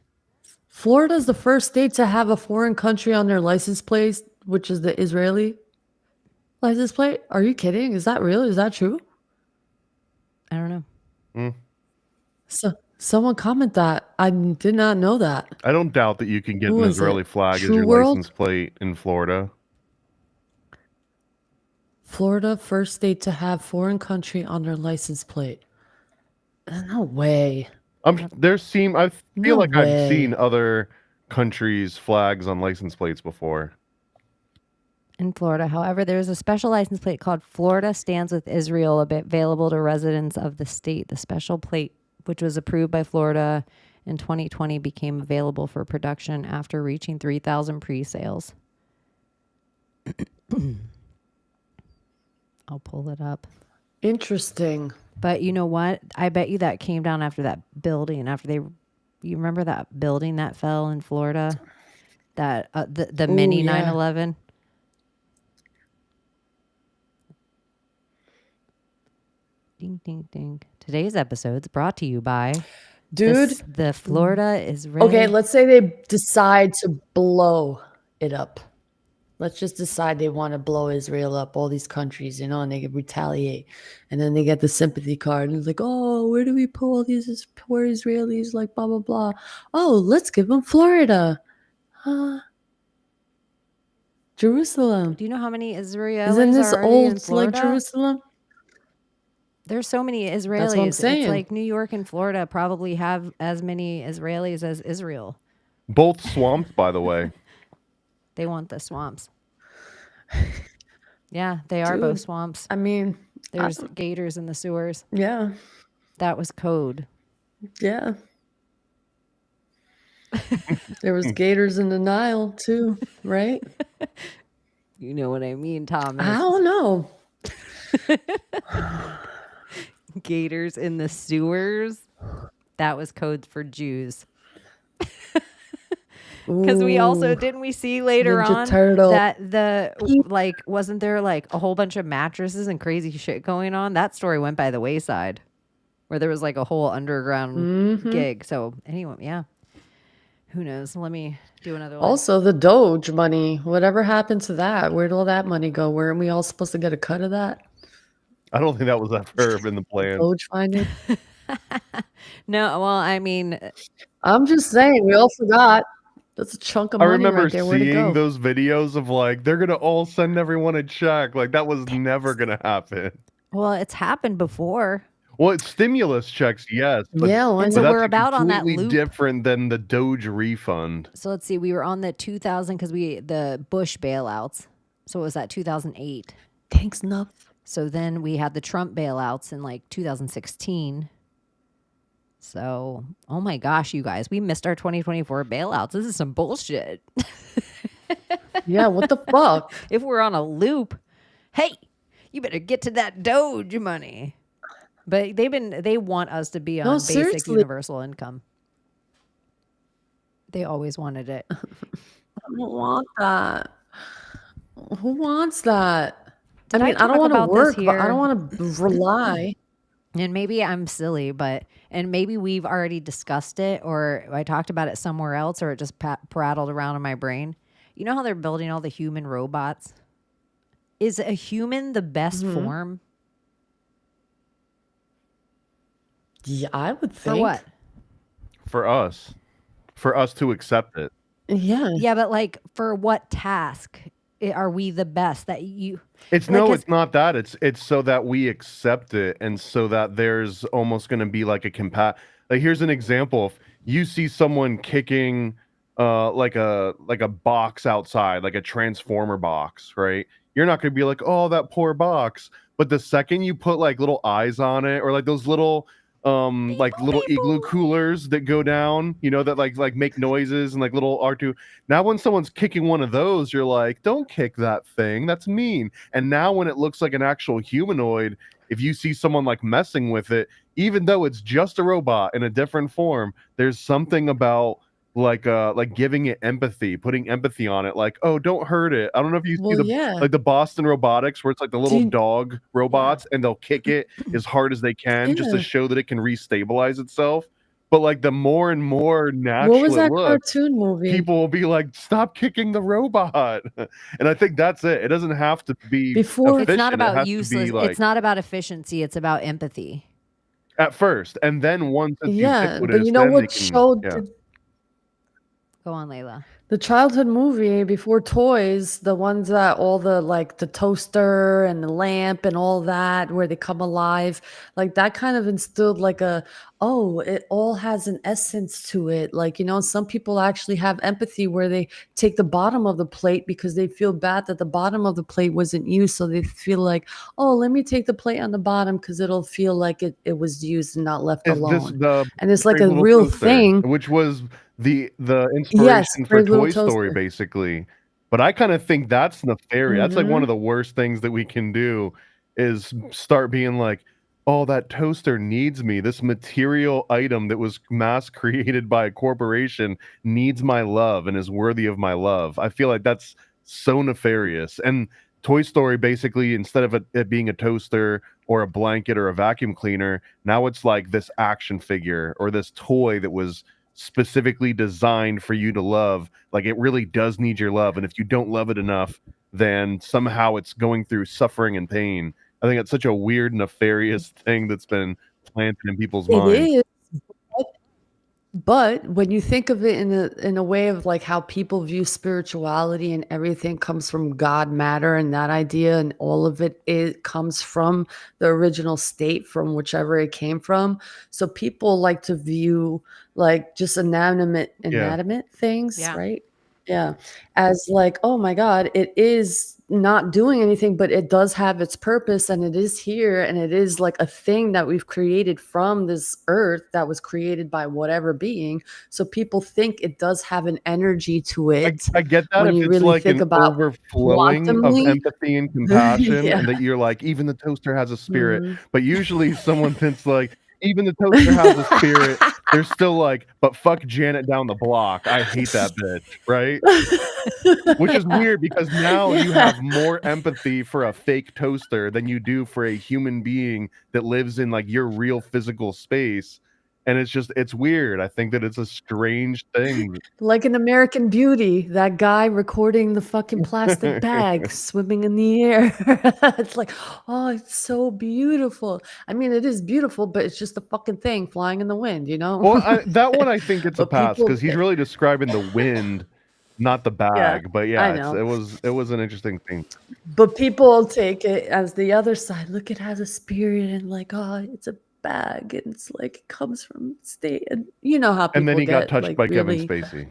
Florida's the first state to have a foreign country on their license plate, which is the Israeli license plate. Are you kidding? Is that real? Is that true? I don't know. So someone comment that. I did not know that. I don't doubt that you can get Who an is Israeli it? flag as True your World? license plate in Florida. Florida, first state to have foreign country on their license plate. No way. I feel No like I've seen way. other countries' flags on license plates before. In Florida, however, there's a special license plate called Florida Stands with Israel available to residents of the state. The special plate, which was approved by Florida in 2020, became available for production after reaching 3,000 pre-sales. I'll pull it up. Interesting. But you know what? I bet you that came down after that building. You remember that building that fell in Florida? That the mini yeah. 9/11. Ding, ding, ding. Today's episode's brought to you by Dude. the Florida Israeli. Okay, let's say they decide to blow it up. Let's just decide they want to blow Israel up, all these countries, and they could retaliate. And then they get the sympathy card, and it's like, oh, where do we put all these poor Israelis, like blah, blah, blah. Oh, let's give them Florida. Jerusalem. Do you know how many Israelis Isn't this are already in old, Florida? like Jerusalem? There's so many Israelis. That's what I'm saying. It's like New York and Florida probably have as many Israelis as Israel. Both swamps, by the way. They want the swamps. Yeah, they are Dude, both swamps. I mean, There's gators in the sewers. yeah, That was code. yeah. There was gators in the Nile too, right? You know what I mean, Thomas. I don't know. Gators in the sewers. That was code for Jews. Because we also, Ooh, didn't we see later Ninja on Turtle. that wasn't there like a whole bunch of mattresses and crazy shit going on? That story went by the wayside where there was like a whole underground gig. So anyway, yeah. Who knows? Let me do another one. Also, the Doge money. Whatever happened to that? Where'd all that money go? Weren't we all supposed to get a cut of that? I don't think that was ever in the The plan. Doge finding? No, well, I mean, I'm just saying, we all forgot. That's a chunk of I money remember right there. Where'd it seeing go? those videos of like they're gonna all send everyone a check. Like that was never gonna happen. well, it's happened before. Well, it's stimulus checks, yes, but, Yeah, why And but so not? that's we're about on that completely loop. different than the Doge refund. So let's see. We were on the 2000 because the Bush bailouts. So it was that 2008. Thanks, Nuff. So then we had the Trump bailouts in like 2016. So, oh my gosh, you guys, we missed our 2024 bailouts. This is some bullshit. Yeah, what the fuck? If we're on a loop, hey, you better get to that Doge money. But they want us to be on No, basic seriously. universal income. They always wanted it. I don't want that. Who wants that? Did I I mean, I talk don't want to about this work, but I here? don't want to rely. And maybe I'm silly, and maybe we've already discussed it, or I talked about it somewhere else, or it just prattled around in my brain. You know how they're building all the human robots? Is a human the best Mhm. form? Yeah, I would For think. what? For us to accept it. Yeah. Yeah, but like for what task are we the best that you? It's Like, no, 'cause- it's not that. It's so that we accept it, and so that there's almost going to be like a Like here's an example: if you see someone kicking, like a box outside, like a transformer box, right? You're not going to be like, oh, that poor box. But the second you put like little eyes on it, or like those little like little igloo coolers that go down, you know, that like make noises and like little R2. Now when someone's kicking one of those, you're like, don't kick that thing, that's mean. And now when it looks like an actual humanoid, if you see someone like messing with it, even though it's just a robot in a different form, there's something about like giving it empathy, putting empathy on it, like, oh, don't hurt it. I don't know if you see Well, the yeah. like the Boston Robotics where it's like the little you- dog robots and they'll kick it as hard as they can just to Yeah. show that it can restabilize itself. But like the more and more natural What was that it looks, cartoon movie? people will be like, stop kicking the robot. And I think that's it. It doesn't have to be Before- It's not efficient. It about has to be, useless. like, It's not about efficiency. It's about empathy. at first, and then once it's Yeah, but ubiquitous, you know then they what can, show yeah. did Go on, Layla. the childhood movie before toys, the ones that all the like the toaster and the lamp and all that where they come alive, like that kind of instilled like it all has an essence to it. Like, you know, some people actually have empathy where they take the bottom of the plate because they feel bad that the bottom of the plate wasn't used. So they feel like, oh, let me take the plate on the bottom because it'll feel like it was used and not left Is this alone. the And it's like Brave a Little real Toaster, thing. which was the inspiration Yes, for Brave Little Toy Story, Toaster. basically. But I kind of think that's nefarious. That's like one Mhm. of the worst things that we can do is start being like, oh, that toaster needs me. This material item that was mass created by a corporation needs my love and is worthy of my love. I feel like that's so nefarious. And Toy Story, basically, instead of it being a toaster or a blanket or a vacuum cleaner, now it's like this action figure or this toy that was specifically designed for you to love. Like it really does need your love, and if you don't love it enough, then somehow it's going through suffering and pain. I think it's such a weird, nefarious thing that's been planted in people's It minds. is. But when you think of it in a way of like how people view spirituality and everything comes from God matter and that idea and all of it comes from the original state from whichever it came from. So people like to view like just inanimate things, Yeah. right? Yeah. As like, oh my God, it is not doing anything, but it does have its purpose and it is here and it is like a thing that we've created from this earth that was created by whatever being. So people think it does have an energy to it. I get that when if you it's really like think an about overflowing of quantumly. empathy and compassion, Yeah. and that you're like, even the toaster has a spirit. Mhm. But usually someone thinks like, even the toaster has a spirit. They're still like, but fuck Janet down the block. I hate that bitch, right? Which is weird because now you Yeah. have more empathy for a fake toaster than you do for a human being that lives in like your real physical space. And it's weird. I think that it's a strange thing. Like in American Beauty, that guy recording the fucking plastic bag swimming in the air. It's like, oh, it's so beautiful. I mean, it is beautiful, but it's just a fucking thing flying in the wind, you know? Well, that one I think it's a But pass people because he's really describing the wind, not the Yeah, bag. But I yeah, know. it was an interesting thing. But people take it as the other side. Look, it has a spirit and like, oh, it's a bag and it's like it comes from state. And you know how people And then he got get touched like by Kevin really. Spacey.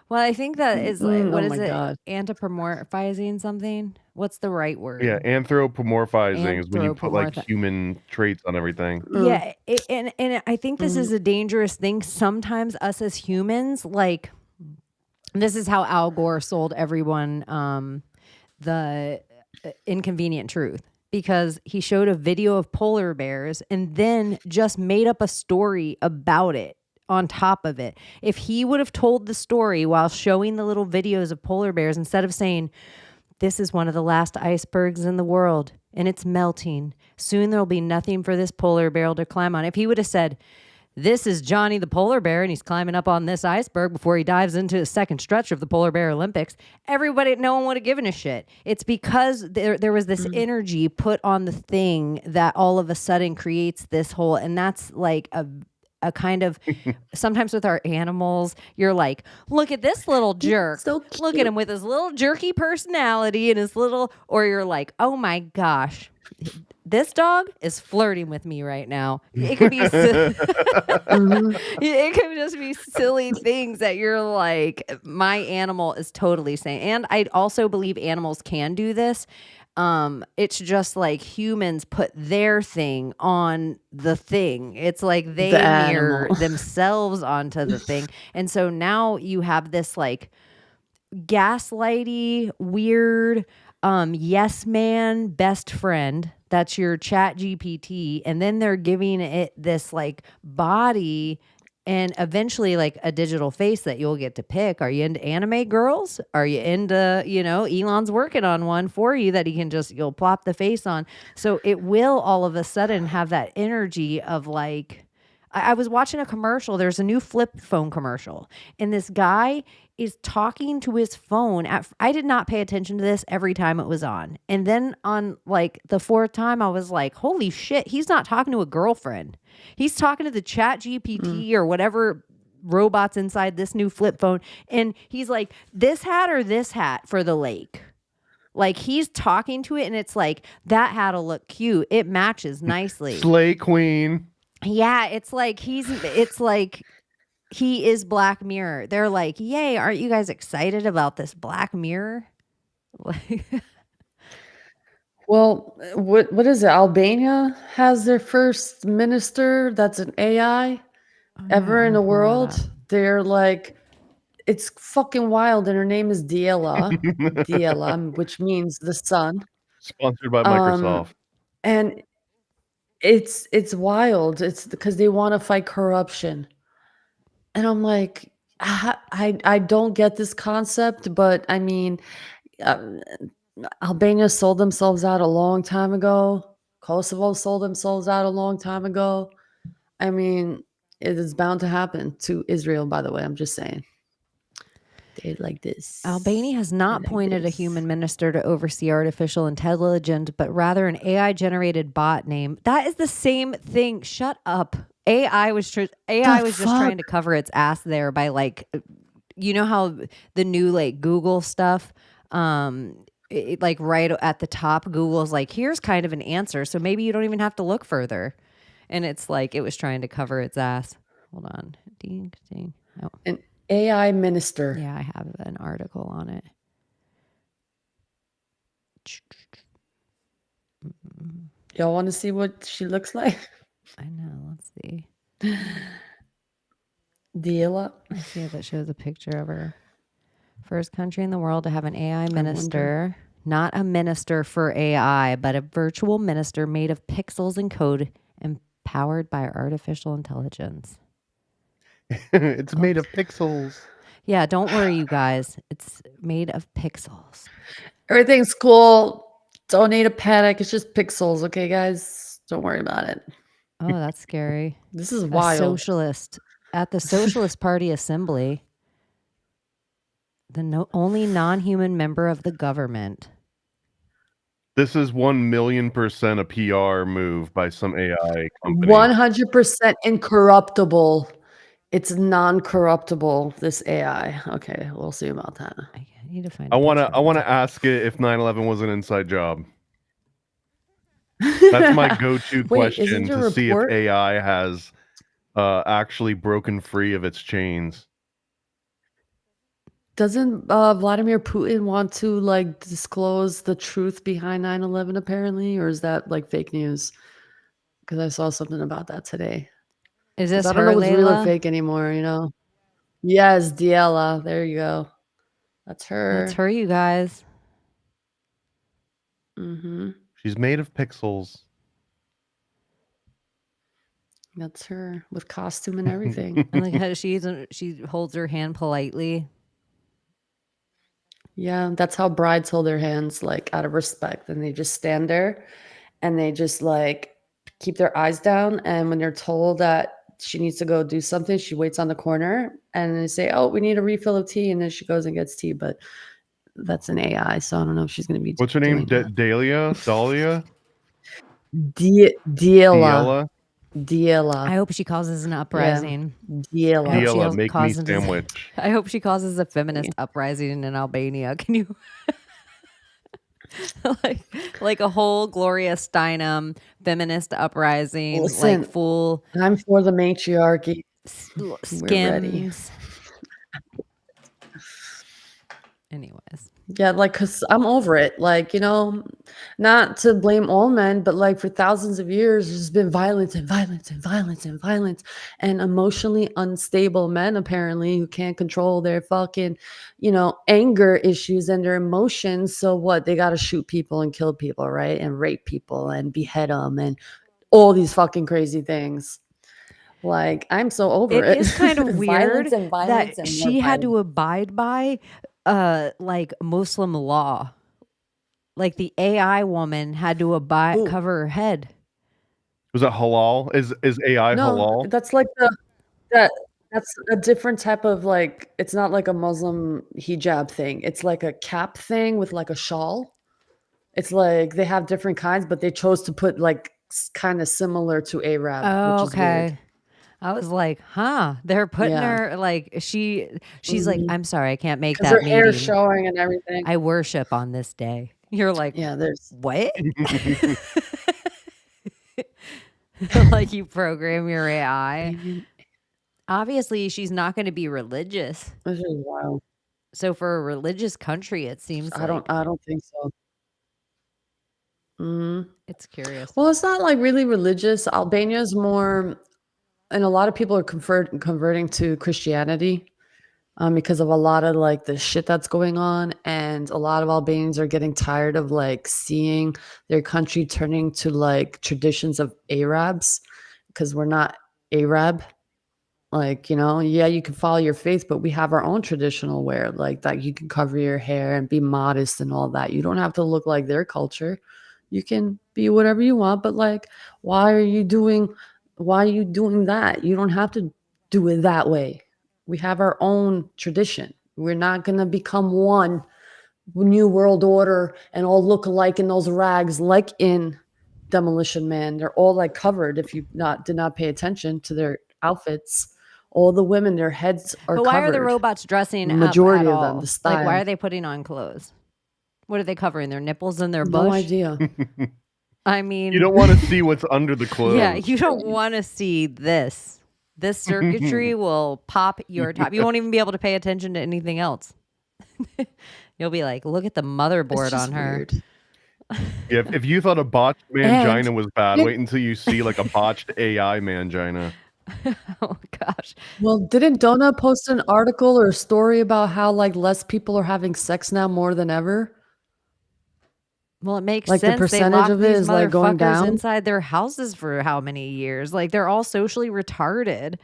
Well, I think that is like, what oh is my it? God. Anthropomorphizing something? What's the right word? Yeah, anthropomorphizing is when you put like Anthropomorphi- human traits on everything. Yeah, and I think this is a dangerous thing. Sometimes us as humans, like, this is how Al Gore sold everyone the inconvenient truth, because he showed a video of polar bears and then just made up a story about it on top of it. If he would have told the story while showing the little videos of polar bears, instead of saying, this is one of the last icebergs in the world and it's melting, soon there'll be nothing for this polar bear to climb on. If he would have said, this is Johnny the polar bear and he's climbing up on this iceberg before he dives into the second stretch of the Polar Bear Olympics, no one would have given a shit. It's because there was this energy put on the thing that all of a sudden creates this whole, and that's like a kind of, sometimes with our animals, you're like, look at this little jerk. So look at him with his little jerky personality and his little, or you're like, oh my gosh, this dog is flirting with me right now. It could be, it could just be silly things that you're like, my animal is totally saying. And I also believe animals can do this. It's just like humans put their thing on the thing. It's like they mirror themselves onto the thing. And so now you have this like gaslighty, weird, yes man best friend. That's your chat GPT. And then they're giving it this like body and eventually like a digital face that you'll get to pick. Are you into anime girls? Are you into, Elon's working on one for you that you'll plop the face on. So it will all of a sudden have that energy of like, I was watching a commercial. There's a new flip phone commercial and this guy is talking to his phone. I did not pay attention to this every time it was on. And then on like the fourth time, I was like, holy shit, he's not talking to a girlfriend. He's talking to the chat GPT or whatever robots inside this new flip phone. And he's like, this hat or this hat for the lake. Like he's talking to it and it's like, that hat'll look cute. It matches nicely. Slay Queen. Yeah, it's like he is Black Mirror. They're like, yay, aren't you guys excited about this Black Mirror? Well, what is it? Albania has their first minister that's an AI ever in the world. They're like, it's fucking wild, and her name is Diela, which means the sun. Sponsored by Microsoft. And it's wild. It's because they want to fight corruption. And I'm like, I don't get this concept, but I mean, Albania sold themselves out a long time ago. Kosovo sold themselves out a long time ago. I mean, it is bound to happen to Israel, by the way. I'm just saying. They like this. Albania has not appointed a human minister to oversee artificial intelligence, but rather an AI-generated bot name. That is the same thing. Shut up. AI was just trying to cover its ass there by like, you know how the new like Google stuff, like right at the top, Google's like, here's kind of an answer, so maybe you don't even have to look further. And it's like it was trying to cover its ass. Hold on. Oh. An AI minister. Yeah, I have an article on it. Y'all want to see what she looks like? I know. Let's see. Diela. Let's see if it shows a picture of her. First country in the world to have an AI minister. Not a minister for AI, but a virtual minister made of pixels and code and powered by artificial intelligence. It's made of pixels. Yeah, don't worry, you guys. It's made of pixels. Everything's cool. Don't need a panic. It's just pixels, okay, guys? Don't worry about it. Oh, that's scary. This is A wild. socialist at the Socialist Party assembly. The only non-human member of the government. This is 1,000,000% a PR move by some AI company. 100% incorruptible. It's non-corruptible, this AI. Okay, we'll see about that. I need to find. I a want picture to of this. ask it if 9/11 was an inside job. That's my go-to Wait, isn't question there to a see if report? AI has actually broken free of its chains. Doesn't Vladimir Putin want to like disclose the truth behind 9/11 apparently, or is that like fake news? Because I saw something about that today. Is 'Cause this I don't her, know what's real or Layla? fake anymore, you know? Yes, Diela. There you go. That's her. That's her, you guys. Mm-hmm. She's made of pixels. That's her with costume and everything. And like how she holds her hand politely. Yeah, that's how brides hold their hands, like out of respect, and they just stand there, and they just like keep their eyes down. And when they're told that she needs to go do something, she waits on the corner, and they say, "Oh, we need a refill of tea," and then she goes and gets tea. But that's an AI, so I don't know if she's going to be What's her name? doing that. Dahlia? Diela. I hope she causes an uprising. Diela. I hope she Diela, make me causes- sandwich. I hope she causes a feminist uprising in Albania. Can you like a whole Gloria Steinem feminist uprising, Listen, like full I'm for the matriarchy. We're ready. skims. Anyways. Yeah, like, because I'm over it. Like, you know, not to blame all men, but like for thousands of years, there's been violence and violence and violence and violence and emotionally unstable men, apparently, who can't control their fucking, you know, anger issues and their emotions. So what? They got to shoot people and kill people, right? And rape people and behead them and all these fucking crazy things. Like, I'm so over it. It is kind of weird Violence and violence that and she more had to violence. abide by like Muslim law. Like the AI woman had to cover her head. Was that halal? Is AI halal? That's like that's a different type of like, it's not like a Muslim hijab thing. It's like a cap thing with like a shawl. It's like they have different kinds, but they chose to put like kind of similar to Arab, Oh, which is weird. okay. I was like, huh? They're putting Yeah. her like she's like, I'm sorry, I can't make 'Cause that her hair meeting. showing and everything. I worship on this day. You're like, Yeah, there's what? Like you program your AI. Obviously, she's not going to be religious. This is wild. So for a religious country, it seems I don't think so. it's curious. Well, it's not like really religious. Albania is more, and a lot of people are converting to Christianity because of a lot of like the shit that's going on, and a lot of Albanians are getting tired of like seeing their country turning to like traditions of Arabs because we're not Arab. Like, you know, yeah, you can follow your faith, but we have our own traditional wear, like that you can cover your hair and be modest and all that. You don't have to look like their culture. You can be whatever you want, but like, why are you doing that? You don't have to do it that way. We have our own tradition. We're not going to become one new world order and all look alike in those rags, like in Demolition Man. They're all like covered. If you did not pay attention to their outfits, all the women, their heads are But why covered. are the robots dressing Majority up at of them, all? the style. Like, why are they putting on clothes? What are they covering? Their nipples and their bush? No idea. I mean, You don't want to see what's under the clothes. yeah, you don't want to see this. This circuitry will pop your top. You won't even be able to pay attention to anything else. You'll be like, look at the motherboard on her. Weird. Yeah, if you thought a botched mangina was bad, wait until you see like a botched AI mangina. Oh gosh. Well, didn't Donna post an article or a story about how like less people are having sex now more than ever? Well, it makes Like the sense. They percentage locked of it these is like going motherfuckers down? inside their houses for how many years? Like they're all socially retarded.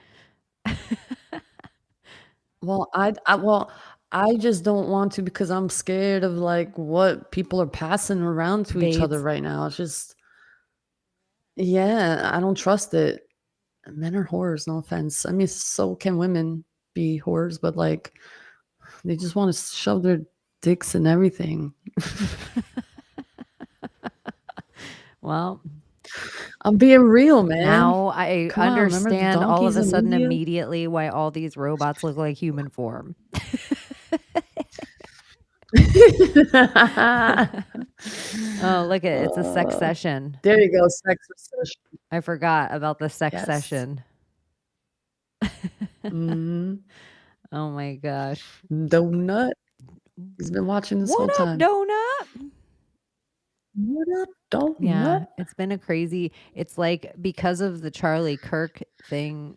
Well, I just don't want to because I'm scared of like what people are passing around to each other Babes. right now. It's just Yeah, I don't trust it. Men are whores, no offense. I mean, so can women be whores, but like they just want to shove their dicks in everything. Well, I'm being real, man. now I Come on, remember the understand all of donkeys a in sudden India? immediately why all these robots look like human form. Oh, look at it's a sex session. There you go, sex obsession. I forgot about the sex Yes. session. Mhm. Oh my gosh. Donut. He's been watching this whole What up, time. donut? What up, donut? Yeah, it's been a crazy. It's like because of the Charlie Kirk thing,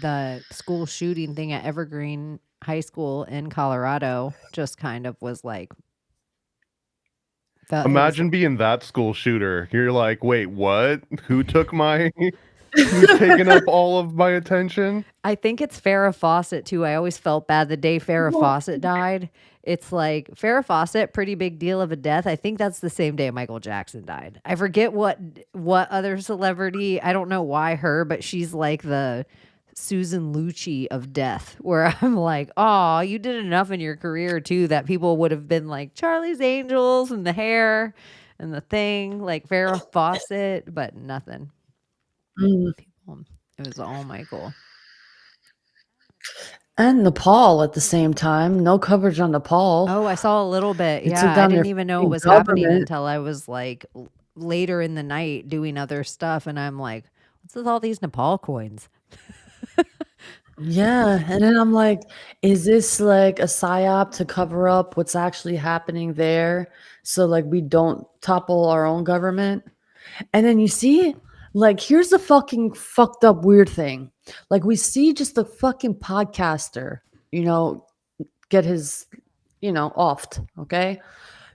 the school shooting thing at Evergreen High School in Colorado just kind of was like felt it was Imagine being that school shooter. You're like, wait, what? Who took my who's taking up all of my attention? I think it's Farrah Fawcett too. I always felt bad the day Farrah Fawcett died. It's like Farrah Fawcett, pretty big deal of a death. I think that's the same day Michael Jackson died. I forget what other celebrity. I don't know why her, but she's like the Susan Lucci of death. Where I'm like, oh, you did enough in your career too that people would have been like Charlie's Angels and the hair and the thing like Farrah Fawcett, but nothing. Mm. People, it was all Michael. And Nepal at the same time. No coverage on Nepal. Oh, I saw a little bit. They took Yeah, I down didn't their even know it fucking was happening government. until I was like later in the night doing other stuff, and I'm like, what's with all these Nepal coins? Yeah, and then I'm like, is this like a psyop to cover up what's actually happening there? So like we don't topple our own government? And then you see, like, here's the fucking fucked up weird thing. Like we see just a fucking podcaster, get his, offed, okay?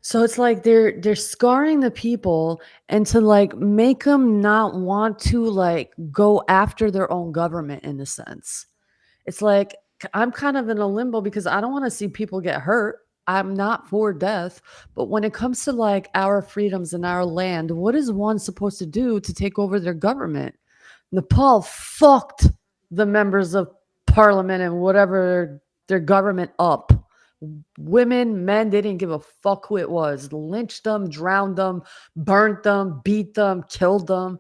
So it's like they're scarring the people and to like make them not want to like go after their own government in a sense. It's like I'm kind of in a limbo because I don't want to see people get hurt. I'm not for death, but when it comes to like our freedoms and our land, what is one supposed to do to take over their government? Nepal fucked the members of parliament and whatever their government up. Women, men, they didn't give a fuck who it was. Lynched them, drowned them, burnt them, beat them, killed them.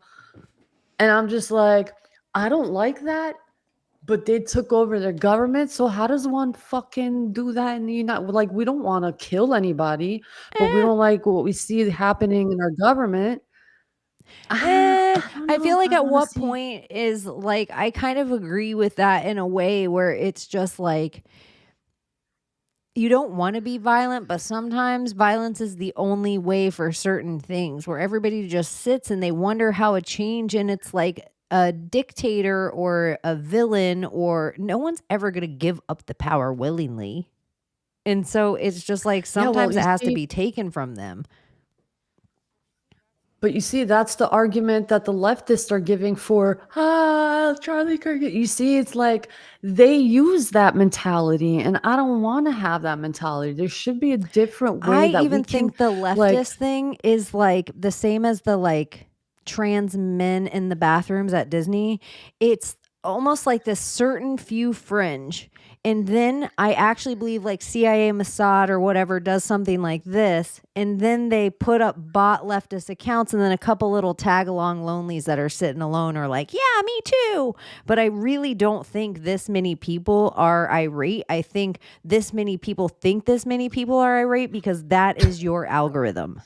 And I'm just like, I don't like that, but they took over their government. So how does one fucking do that in the United? Like, we don't want to kill anybody, but we don't like what we see happening in our government. I feel like I at wanna what see. point is like I kind of agree with that in a way where it's just like you don't want to be violent, but sometimes violence is the only way for certain things where everybody just sits and they wonder how a change and it's like a dictator or a villain or no one's ever going to give up the power willingly. And so it's just like Yeah, well, sometimes you it has to see, be taken from them. but you see, that's the argument that the leftists are giving for Charlie Kirk. You see, it's like they use that mentality, and I don't want to have that mentality. There should be a different way I that we even can, think the like, leftist thing is like the same as the like trans men in the bathrooms at Disney. It's almost like this certain few fringe. And then I actually believe like CIA Mossad or whatever does something like this. And then they put up bot leftist accounts and then a couple little tag along lonelies that are sitting alone are like, yeah, me too. But I really don't think this many people are irate. I think this many people think this many people are irate because that is your algorithm.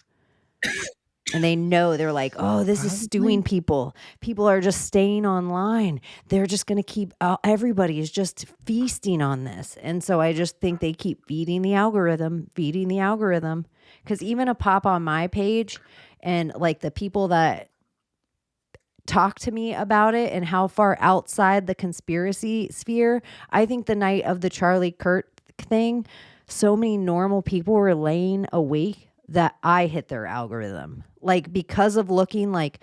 And they know they're like, oh, this is stewing people. People are just staying online. They're just going to keep, everybody is just feasting on this. And so I just think they keep feeding the algorithm. Because even a pop on my page and like the people that talk to me about it and how far outside the conspiracy sphere, I think the night of the Charlie Kirk thing, so many normal people were laying awake that I hit their algorithm. Like because of looking like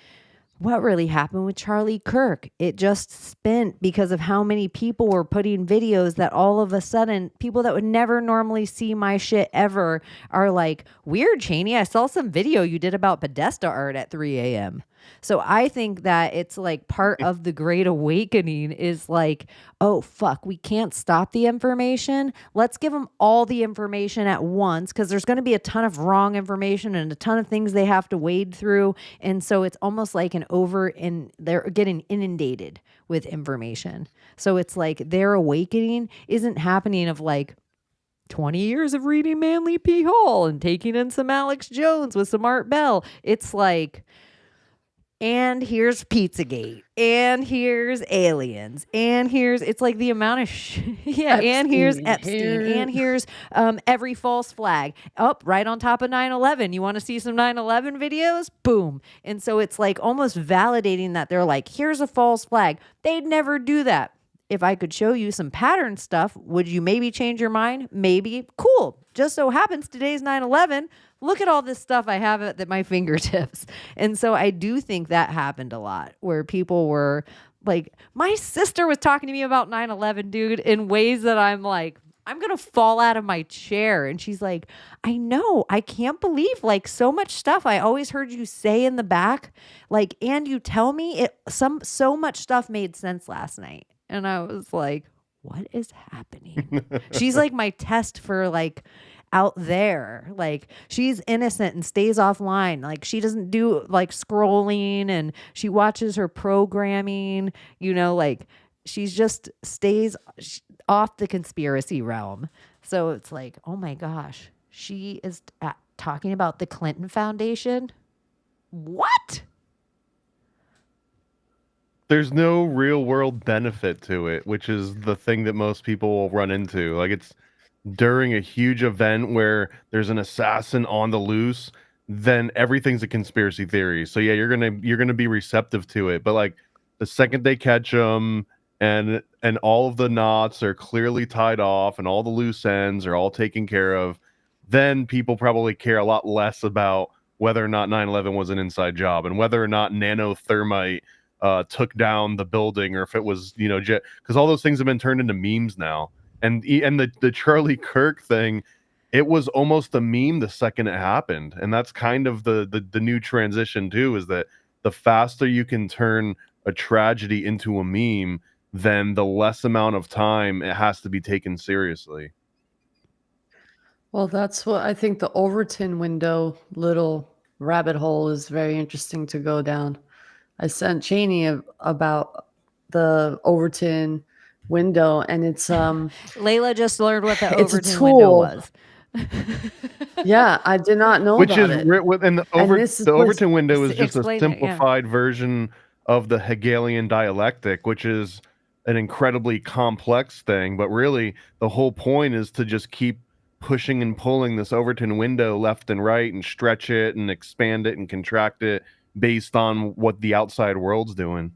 what really happened with Charlie Kirk? It just spent because of how many people were putting videos that all of a sudden people that would never normally see my shit ever are like, weird, Chaney, I saw some video you did about Podesta art at 3 a.m. So I think that it's like part of the Great Awakening is like, oh, fuck, we can't stop the information. Let's give them all the information at once because there's going to be a ton of wrong information and a ton of things they have to wade through. And so it's almost like they're getting inundated with information. So it's like their awakening isn't happening of like 20 years of reading Manly P. Hall and taking in some Alex Jones with some Art Bell. It's like, and here's Pizzagate, and here's aliens, and it's like the amount of and here's Epstein, and here's every false flag up right on top of 9/11. You want to see some 9/11 videos? Boom. And so it's like almost validating that they're like, here's a false flag. They'd never do that. If I could show you some pattern stuff, would you maybe change your mind? Maybe. Cool. Just so happens today's 9/11. Look at all this stuff I have at my fingertips. And so I do think that happened a lot where people were like, my sister was talking to me about 9/11, dude, in ways that I'm like, I'm going to fall out of my chair. And she's like, I know, I can't believe like so much stuff I always heard you say in the back. Like, and you tell me so much stuff made sense last night. And I was like, what is happening? She's like my test for like out there. Like she's innocent and stays offline. Like she doesn't do like scrolling and she watches her programming, like she's just stays off the conspiracy realm. So it's like, oh my gosh, she is talking about the Clinton Foundation. What? There's no real world benefit to it, which is the thing that most people will run into. Like it's during a huge event where there's an assassin on the loose, then everything's a conspiracy theory. So yeah, you're gonna be receptive to it. But like the second they catch them and all of the knots are clearly tied off and all the loose ends are all taken care of, then people probably care a lot less about whether or not 9/11 was an inside job and whether or not nanothermite took down the building, or if it was, because all those things have been turned into memes now. And the Charlie Kirk thing, it was almost a meme the second it happened. And that's kind of the new transition too, is that the faster you can turn a tragedy into a meme, then the less amount of time it has to be taken seriously. Well, that's what I think the Overton window little rabbit hole is very interesting to go down. I sent Chaney about the Overton window, and it's Layla just learned what the it's a Overton tool. window was. Yeah, I did not know Which about is it. and the Overton window is just a simplified version of the Hegelian dialectic, which is an incredibly complex thing. But really, the whole point is to just keep pushing and pulling this Overton window left and right and stretch it and expand it and contract it based on what the outside world's doing.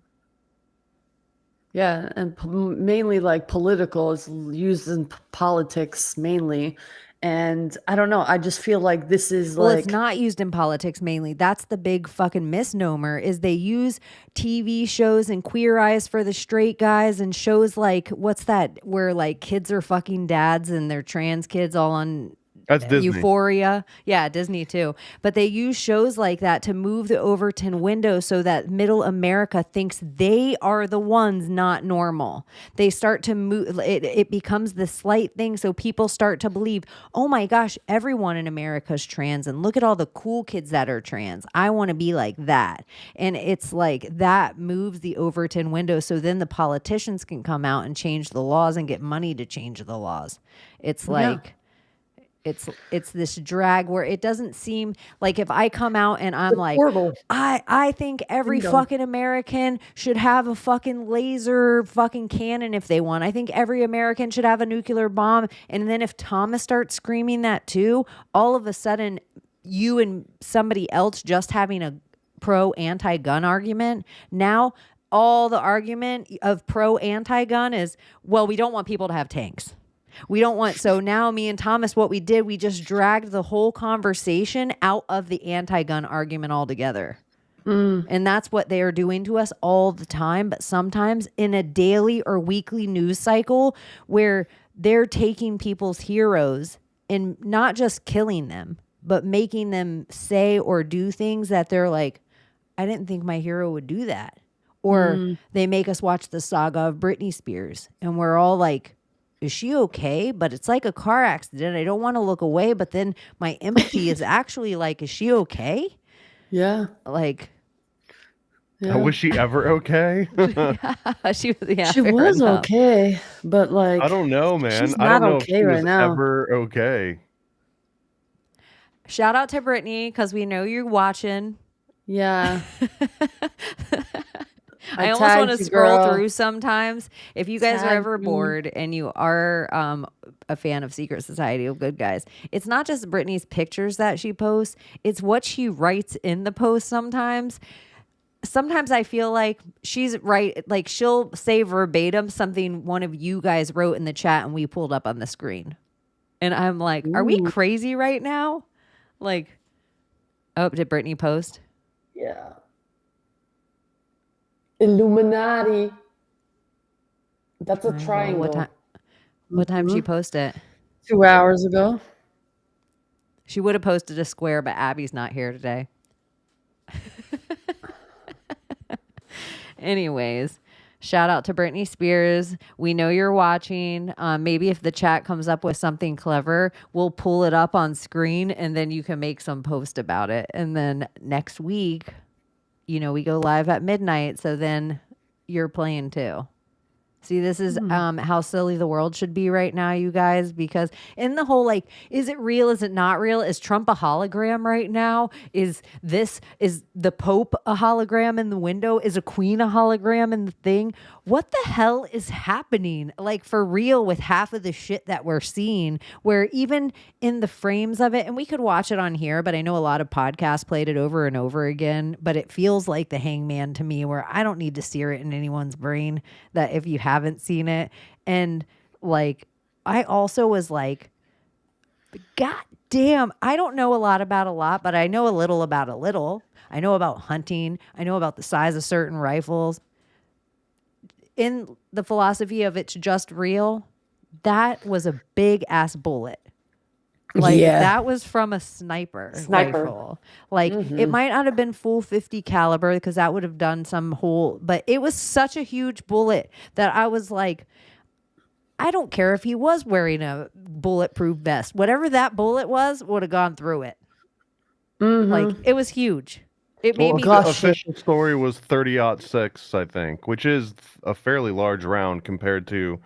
Yeah, and mainly like political is used in politics mainly. And I don't know, I just feel like this is it's not used in politics mainly. That's the big fucking misnomer, is they use TV shows and Queer Eyes for the Straight Guys and shows like, what's that, where like kids are fucking dads and they're trans kids all on That's Disney. Euphoria. Yeah, Disney too. But they use shows like that to move the Overton window so that middle America thinks they are the ones not normal. They start to move, it becomes the slight thing. So people start to believe, oh my gosh, everyone in America's trans, and look at all the cool kids that are trans. I want to be like that. And it's like that moves the Overton window. So then the politicians can come out and change the laws and get money to change the laws. It's like... Yeah. It's this drag where it doesn't seem like if I come out and I'm like, I think every fucking American should have a fucking laser fucking cannon if they want. I think every American should have a nuclear bomb. And then if Thomas starts screaming that too, all of a sudden you and somebody else just having a pro anti-gun argument, now all the argument of pro anti-gun is, well, we don't want people to have tanks. We don't want, so now me and Thomas, what we did, we just dragged the whole conversation out of the anti-gun argument altogether. And that's what they are doing to us all the time. But sometimes in a daily or weekly news cycle where they're taking people's heroes and not just killing them, but making them say or do things that they're like, I didn't think my hero would do that. Or they make us watch the saga of Britney Spears and we're all like, is she okay? But it's like a car accident. I don't want to look away. But then my empathy is actually like, is she okay? Yeah. Like, Was she ever okay? she was, yeah, She fair was enough. okay, but like I don't know, man. she's I not don't know okay if she right was now. ever okay. Shout out to Brittany because we know you're watching. Yeah. I almost want to tagged you, scroll girl. through sometimes. If you guys are Tagged ever me. bored and you are a fan of Secret Society of Good Guys, it's not just Brittany's pictures that she posts, it's what she writes in the post sometimes. Sometimes I feel like she's right. Like she'll say verbatim something one of you guys wrote in the chat and we pulled up on the screen. And I'm like, are we crazy right now? Like, oh, did Brittany post? Yeah. Illuminati. That's a triangle. What time she post it? 2 hours ago. She would have posted a square, but Abbie's not here today. Anyways, shout out to Britney Spears. We know you're watching. Maybe if the chat comes up with something clever, we'll pull it up on screen and then you can make some post about it. And then next week, we go live at midnight. So then you're playing too. See, this is how silly the world should be right now, you guys, because in the whole, like, is it real? Is it not real? Is Trump a hologram right now? Is the Pope a hologram in the window? Is a queen a hologram in the thing? What the hell is happening? Like, for real, with half of the shit that we're seeing, where even in the frames of it, and we could watch it on here, but I know a lot of podcasts played it over and over again, but it feels like The Hangman to me, where I don't need to sear it in anyone's brain that if you haven't seen it. And like, I also was like, God damn, I don't know a lot about a lot, but I know a little about a little. I know about hunting. I know about the size of certain rifles. In the philosophy of it's just real, that was a big ass bullet. Like that was from a sniper rifle. Like it might not have been full 50 caliber because that would have done some whole, but it was such a huge bullet that I was like, I don't care if he was wearing a bulletproof vest. Whatever that bullet was would have gone through it. Like it was huge. It made me the official story was 30-06, I think, which is a fairly large round compared to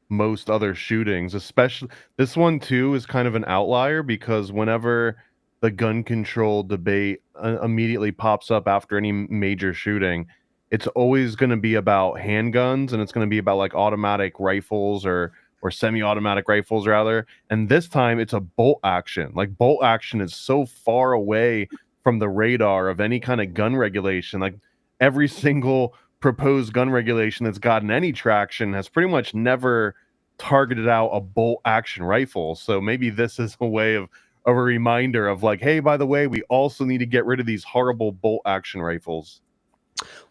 most other shootings. Especially this one too is kind of an outlier because whenever the gun control debate immediately pops up after any major shooting, it's always going to be about handguns and it's going to be about like automatic rifles or semi-automatic rifles rather. And this time it's a bolt action. Like bolt action is so far away from the radar of any kind of gun regulation. Like every single proposed gun regulation that's gotten any traction has pretty much never targeted out a bolt action rifle. So maybe this is a way of a reminder of like, hey, by the way, we also need to get rid of these horrible bolt action rifles.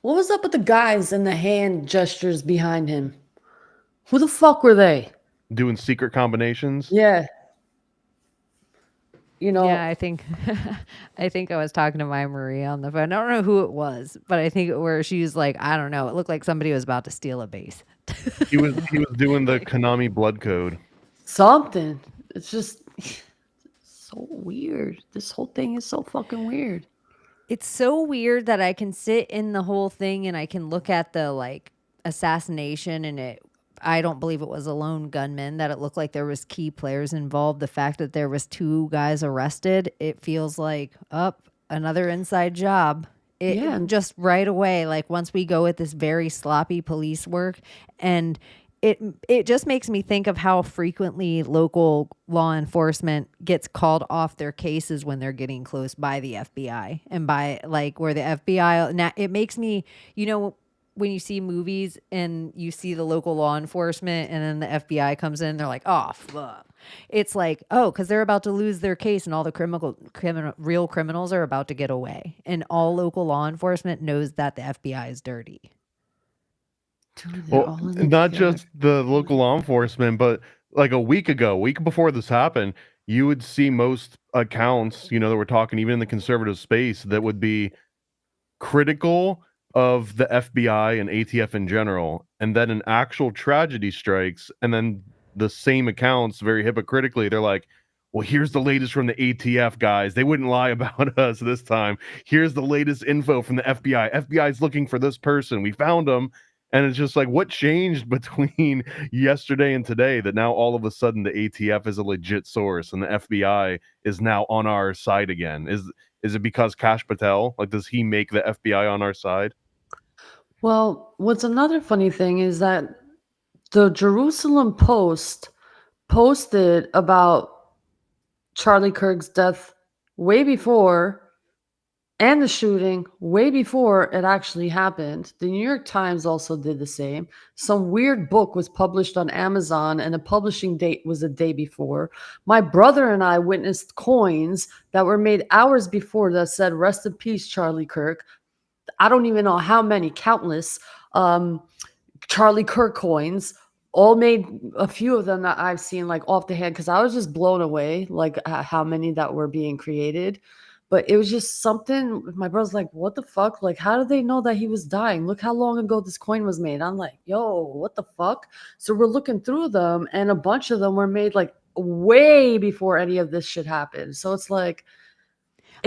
What was up with the guys and the hand gestures behind him? Who the fuck were they? Doing secret combinations? Yeah. Yeah, I think I was talking to my Marie on the phone. I don't know who it was, but I think where she's like, I don't know. It looked like somebody was about to steal a base. He was doing the Konami blood code. Something. It's just so weird. This whole thing is so fucking weird. It's so weird that I can sit in the whole thing and I can look at the like assassination and I don't believe it was a lone gunman, that it looked like there was key players involved. The fact that there was 2 guys arrested, it feels like another inside job. It just right away, like once we go with this very sloppy police work, and it just makes me think of how frequently local law enforcement gets called off their cases when they're getting close by the FBI and by like where the FBI now it makes me, when you see movies and you see the local law enforcement and then the FBI comes in, they're like, oh, fuck. It's like, oh, because they're about to lose their case and all the real criminals are about to get away. And all local law enforcement knows that the FBI is dirty. Dude, Well, not just the local law enforcement, but like a week before this happened, you would see most accounts, that we're talking even in the conservative space that would be critical of the FBI and ATF in general. And then an actual tragedy strikes, and then the same accounts very hypocritically, they're like, well, here's the latest from the ATF guys. They wouldn't lie about us this time. Here's the latest info from the FBI. FBI's looking for this person. We found them. And it's just like, what changed between yesterday and today that now all of a sudden the ATF is a legit source and the FBI is now on our side again? Is it because Kash Patel? Like, does he make the FBI on our side? Well, what's another funny thing is that the Jerusalem Post posted about Charlie Kirk's death way before, and the shooting way before it actually happened. The New York Times also did the same. Some weird book was published on Amazon and the publishing date was a day before. My brother and I witnessed coins that were made hours before that said, "Rest in peace, Charlie Kirk." I don't even know how many, countless Charlie Kirk coins, all made, a few of them that I've seen like off the hand, because I was just blown away, like how many that were being created. But it was just something, my brother's like, what the fuck? Like, how did they know that he was dying? Look how long ago this coin was made. I'm like, yo, what the fuck? So we're looking through them, and a bunch of them were made like way before any of this shit happened. So it's like,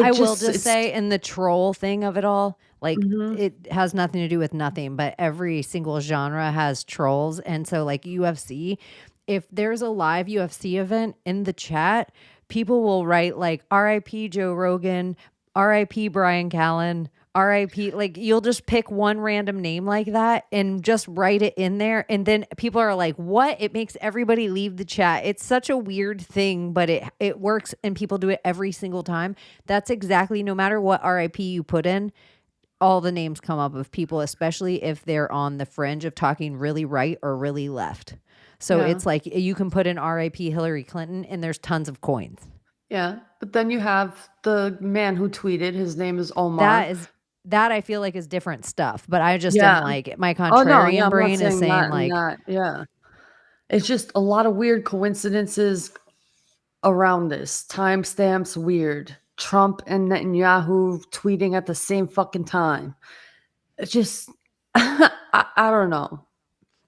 I will just say, in the troll thing of it all, like Mhm. it has nothing to do with nothing, but every single genre has trolls. And so, like UFC, if there's a live UFC event in the chat, people will write like RIP Joe Rogan, RIP Brian Callen, RIP. Like, you'll just pick one random name like that and just write it in there. And then people are like, what? It makes everybody leave the chat. It's such a weird thing, but it works and people do it every single time. That's exactly, no matter what RIP you put in, all the names come up of people, especially if they're on the fringe of talking really right or really left. So Yeah. it's like you can put in RIP Hillary Clinton and there's tons of coins. Yeah, but then you have the man who tweeted. His name is Omar. That I feel like is different stuff, but I just Yeah. am like, my Oh no, contrarian yeah, I'm not brain is saying saying that and like, that. Yeah, it's just a lot of weird coincidences around this. Timestamps weird. Trump and Netanyahu tweeting at the same fucking time. It's just, I don't know.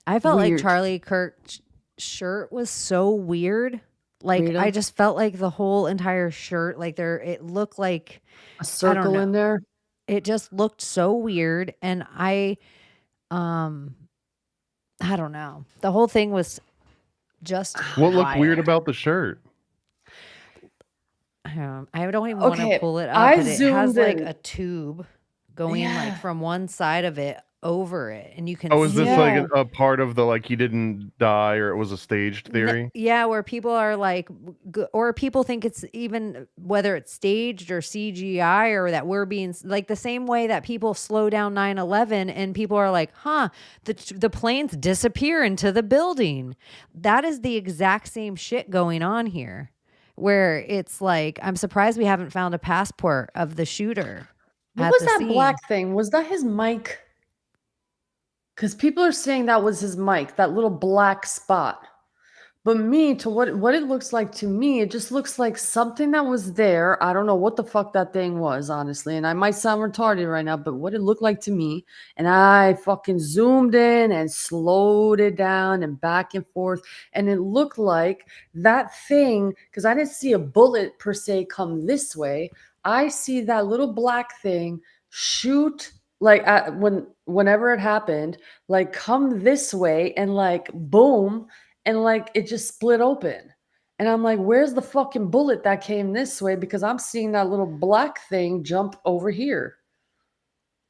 I felt like Weird. Charlie Kirk's shirt was so weird. Like, Rita? I just felt like the whole entire shirt, like it looked like A circle in there. it just looked so weird. And I don't know. The whole thing was just What looked weird wild. about the shirt? I don't even want to Okay, pull it up, I but it has zoomed like in. a tube going Yeah. like from one side of it over it, and you can Oh, is this see like a part of the like he didn't die or it was a staged theory? yeah, where people are like, or people think it's even whether it's staged or CGI, or that we're being like the same way that people slow down 9/11 and people are like, huh, the planes disappear into the building. That is the exact same shit going on here, where it's like, I'm surprised we haven't found a passport of the shooter. What at was the that scene. black thing? Was that his mic? Because people are saying that was his mic, that little black spot. But me, to what it looks like to me, it just looks like something that was there. I don't know what the fuck that thing was, honestly. And I might sound retarded right now, but what it looked like to me, and I fucking zoomed in and slowed it down and back and forth. And it looked like that thing, because I didn't see a bullet per se come this way. I see that little black thing shoot like whenever it happened, like come this way and like boom, and like it just split open. And I'm like, where's the fucking bullet that came this way? Because I'm seeing that little black thing jump over here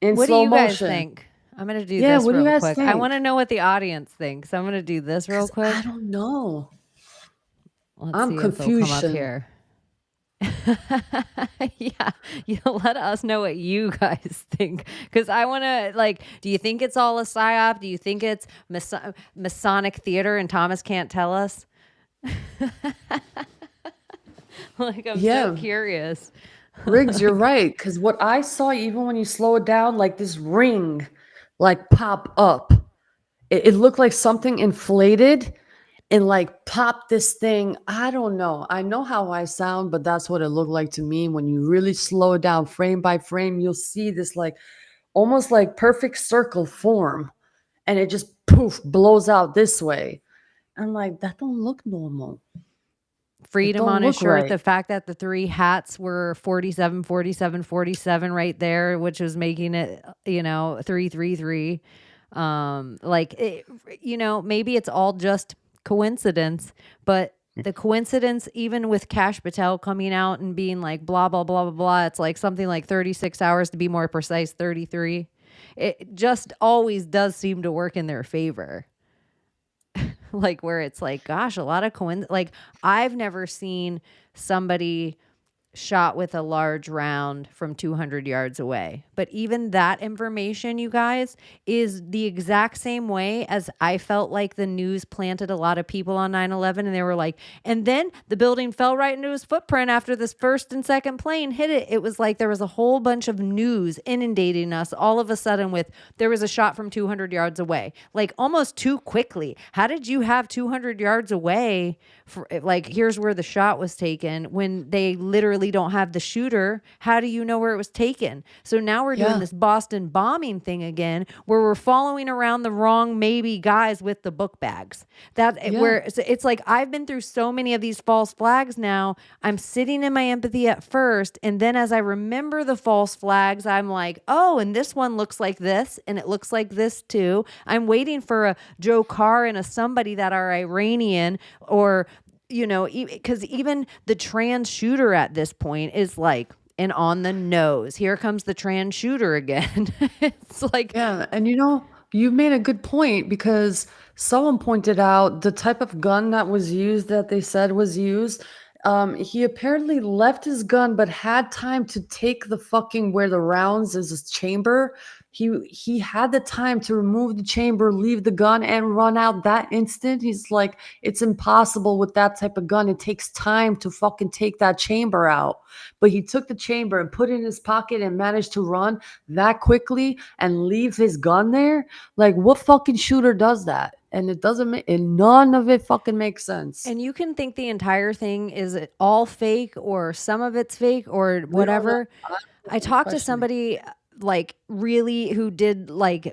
in What do slow you guys motion. think? I'm gonna do Yeah, this what do you real guys quick. I think? want to know what the audience thinks. I'm gonna do this real 'Cause quick. I don't know. Let's I'm see if they'll come up confusion. here. Yeah, you let us know what you guys think, because I want to, like, do you think it's all a psyop? Do you think it's Masonic theater and Thomas can't tell us? Like, I'm so Yeah, curious. Riggs, you're right. Because what I saw, even when you slow it down, like this ring, like pop up. It looked like something inflated and like popped this thing. I don't know. I know how I sound, but that's what it looked like to me. When you really slow it down frame by frame, you'll see this like almost like perfect circle form, and it just poof blows out this way. I'm like, that don't look normal. It Freedom don't on his look shirt. right. The fact that the 3 hats were 47, 47, 47 right there, which was making it, 333. Like, maybe it's all just coincidence, but the coincidence, even with Cash Patel coming out and being like, blah, blah, blah, blah, blah, it's like something like 36 hours, to be more precise, 33. It just always does seem to work in their favor. Like, where it's like, gosh, a lot of like, I've never seen somebody shot with a large round from 200 yards away. But even that information, you guys, is the exact same way as I felt like the news planted a lot of people on 9/11, and they were like, and then the building fell right into his footprint after this first and second plane hit it. It was like there was a whole bunch of news inundating us all of a sudden with, there was a shot from 200 yards away, like almost too quickly. How did you have 200 yards away for, like, here's where the shot was taken, when they literally don't have the shooter? How do you know where it was taken? So now we're doing this Boston bombing thing again, where we're following around the wrong maybe guys with the book bags. Where it's like, I've been through so many of these false flags now. I'm sitting in my empathy at first, and then as I remember the false flags, I'm like, oh, and this one looks like this, and it looks like this too. I'm waiting for a Joe Carr and a somebody that are Iranian, or because even the trans shooter at this point is like, and on the nose, here comes the trans shooter again. It's like, Yeah, and you made a good point, because someone pointed out the type of gun that was used, that they said was used. He apparently left his gun, but had time to take the fucking, where the rounds is, his chamber. He had the time to remove the chamber, leave the gun, and run out that instant. He's like, it's impossible with that type of gun. It takes time to fucking take that chamber out. But he took the chamber and put it in his pocket and managed to run that quickly and leave his gun there. Like, what fucking shooter does that? And it doesn't make, and none of it fucking makes sense. and you can think the entire thing is all fake, or some of it's fake, or whatever. I talked to somebody like really who did like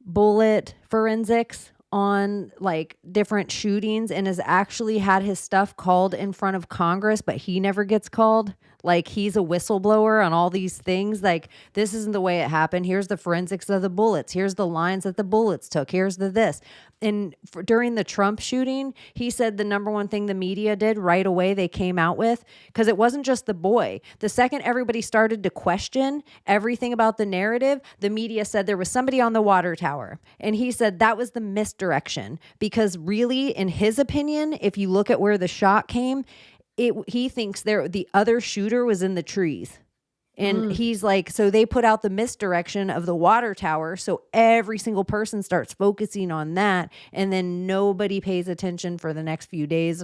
bullet forensics on like different shootings, and has actually had his stuff called in front of Congress, but he never gets called. Like, he's a whistleblower on all these things. Like, this isn't the way it happened. Here's the forensics of the bullets. Here's the lines that the bullets took. Here's the this. And during the Trump shooting, he said the number one thing the media did right away, they came out with, because it wasn't just the boy. The second everybody started to question everything about the narrative, the media said there was somebody on the water tower. And he said that was the misdirection, because really, in his opinion, if you look at where the shot came, he thinks the other shooter was in the trees. And he's like, so they put out the misdirection of the water tower, so every single person starts focusing on that, and then nobody pays attention for the next few days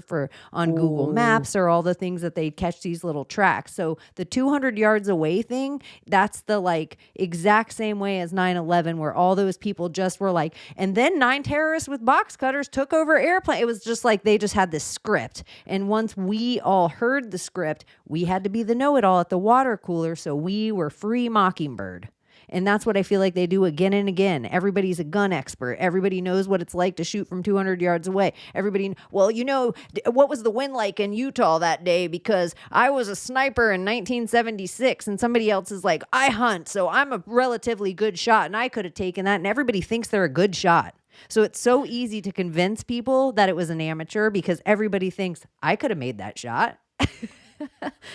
on Google Maps or all the things that they catch these little tracks. So the 200 yards away thing, that's the like exact same way as 9/11, where all those people just were like, and then 9 terrorists with box cutters took over airplane. It was just like they just had this script, and once we all heard the script, we had to be the know-it-all at the water cooler. So we were free Mockingbird. And that's what I feel like they do again and again. Everybody's a gun expert. Everybody knows what it's like to shoot from 200 yards away. Everybody, well, what was the wind like in Utah that day? Because I was a sniper in 1976, and somebody else is like, I hunt, so I'm a relatively good shot, and I could have taken that. And everybody thinks they're a good shot. So it's so easy to convince people that it was an amateur, because everybody thinks I could have made that shot.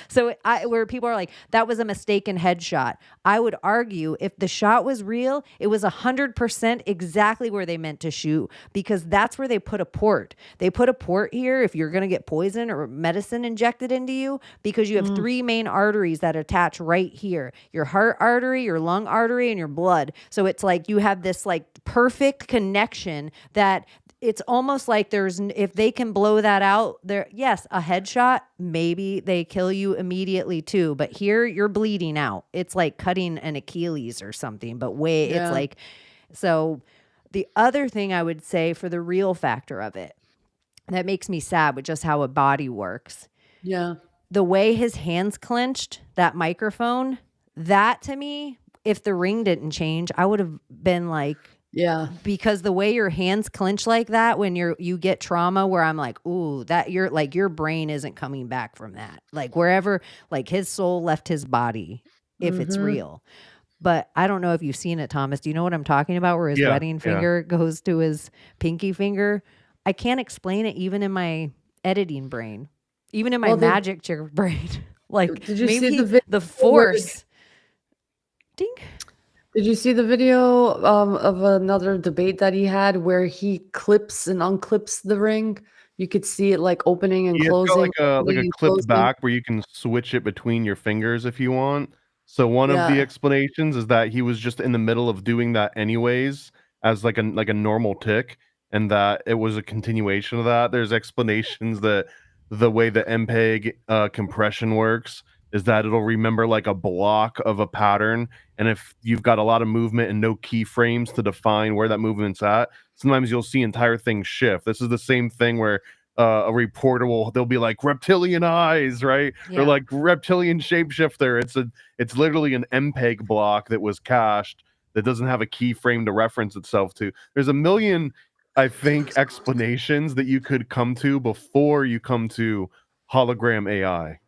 So where people are like, that was a mistaken headshot. I would argue if the shot was real, it was 100% exactly where they meant to shoot, because that's where they put a port. They put a port here if you're going to get poison or medicine injected into you, because you have three main arteries that attach right here: your heart artery, your lung artery, and your blood. So it's like you have this like perfect connection that it's almost like if they can blow that out there, yes, a headshot, maybe they kill you immediately too. But here you're bleeding out. It's like cutting an Achilles or something, but it's like, so the other thing I would say for the real factor of it, that makes me sad with just how a body works. Yeah. The way his hands clenched, that microphone, that to me, if the ring didn't change, I would have been like, yeah, because the way your hands clench like that when you get trauma, where I'm like, ooh, that you're like, your brain isn't coming back from that. Like wherever, like his soul left his body, if it's real. But I don't know if you've seen it, Thomas. Do you know what I'm talking about? Where his wedding finger goes to his pinky finger. I can't explain it even in my editing brain, even in my magic trick brain. Like, did you maybe see the force? Ding. Did you see the video of another debate that he had where he clips and unclips the ring? You could see it like opening and closing. It's got like a clipped back where you can switch it between your fingers if you want. So one of the explanations is that he was just in the middle of doing that anyways as like a normal tick, and that it was a continuation of that. There's explanations that the way the MPEG compression works is that it'll remember like a block of a pattern, and if you've got a lot of movement and no keyframes to define where that movement's at, sometimes you'll see entire things shift. This is the same thing where a reporter they'll be like reptilian eyes, right? Or like reptilian shapeshifter. It's literally an MPEG block that was cached that doesn't have a keyframe to reference itself to. There's a million, I think, explanations that you could come to before you come to hologram AI.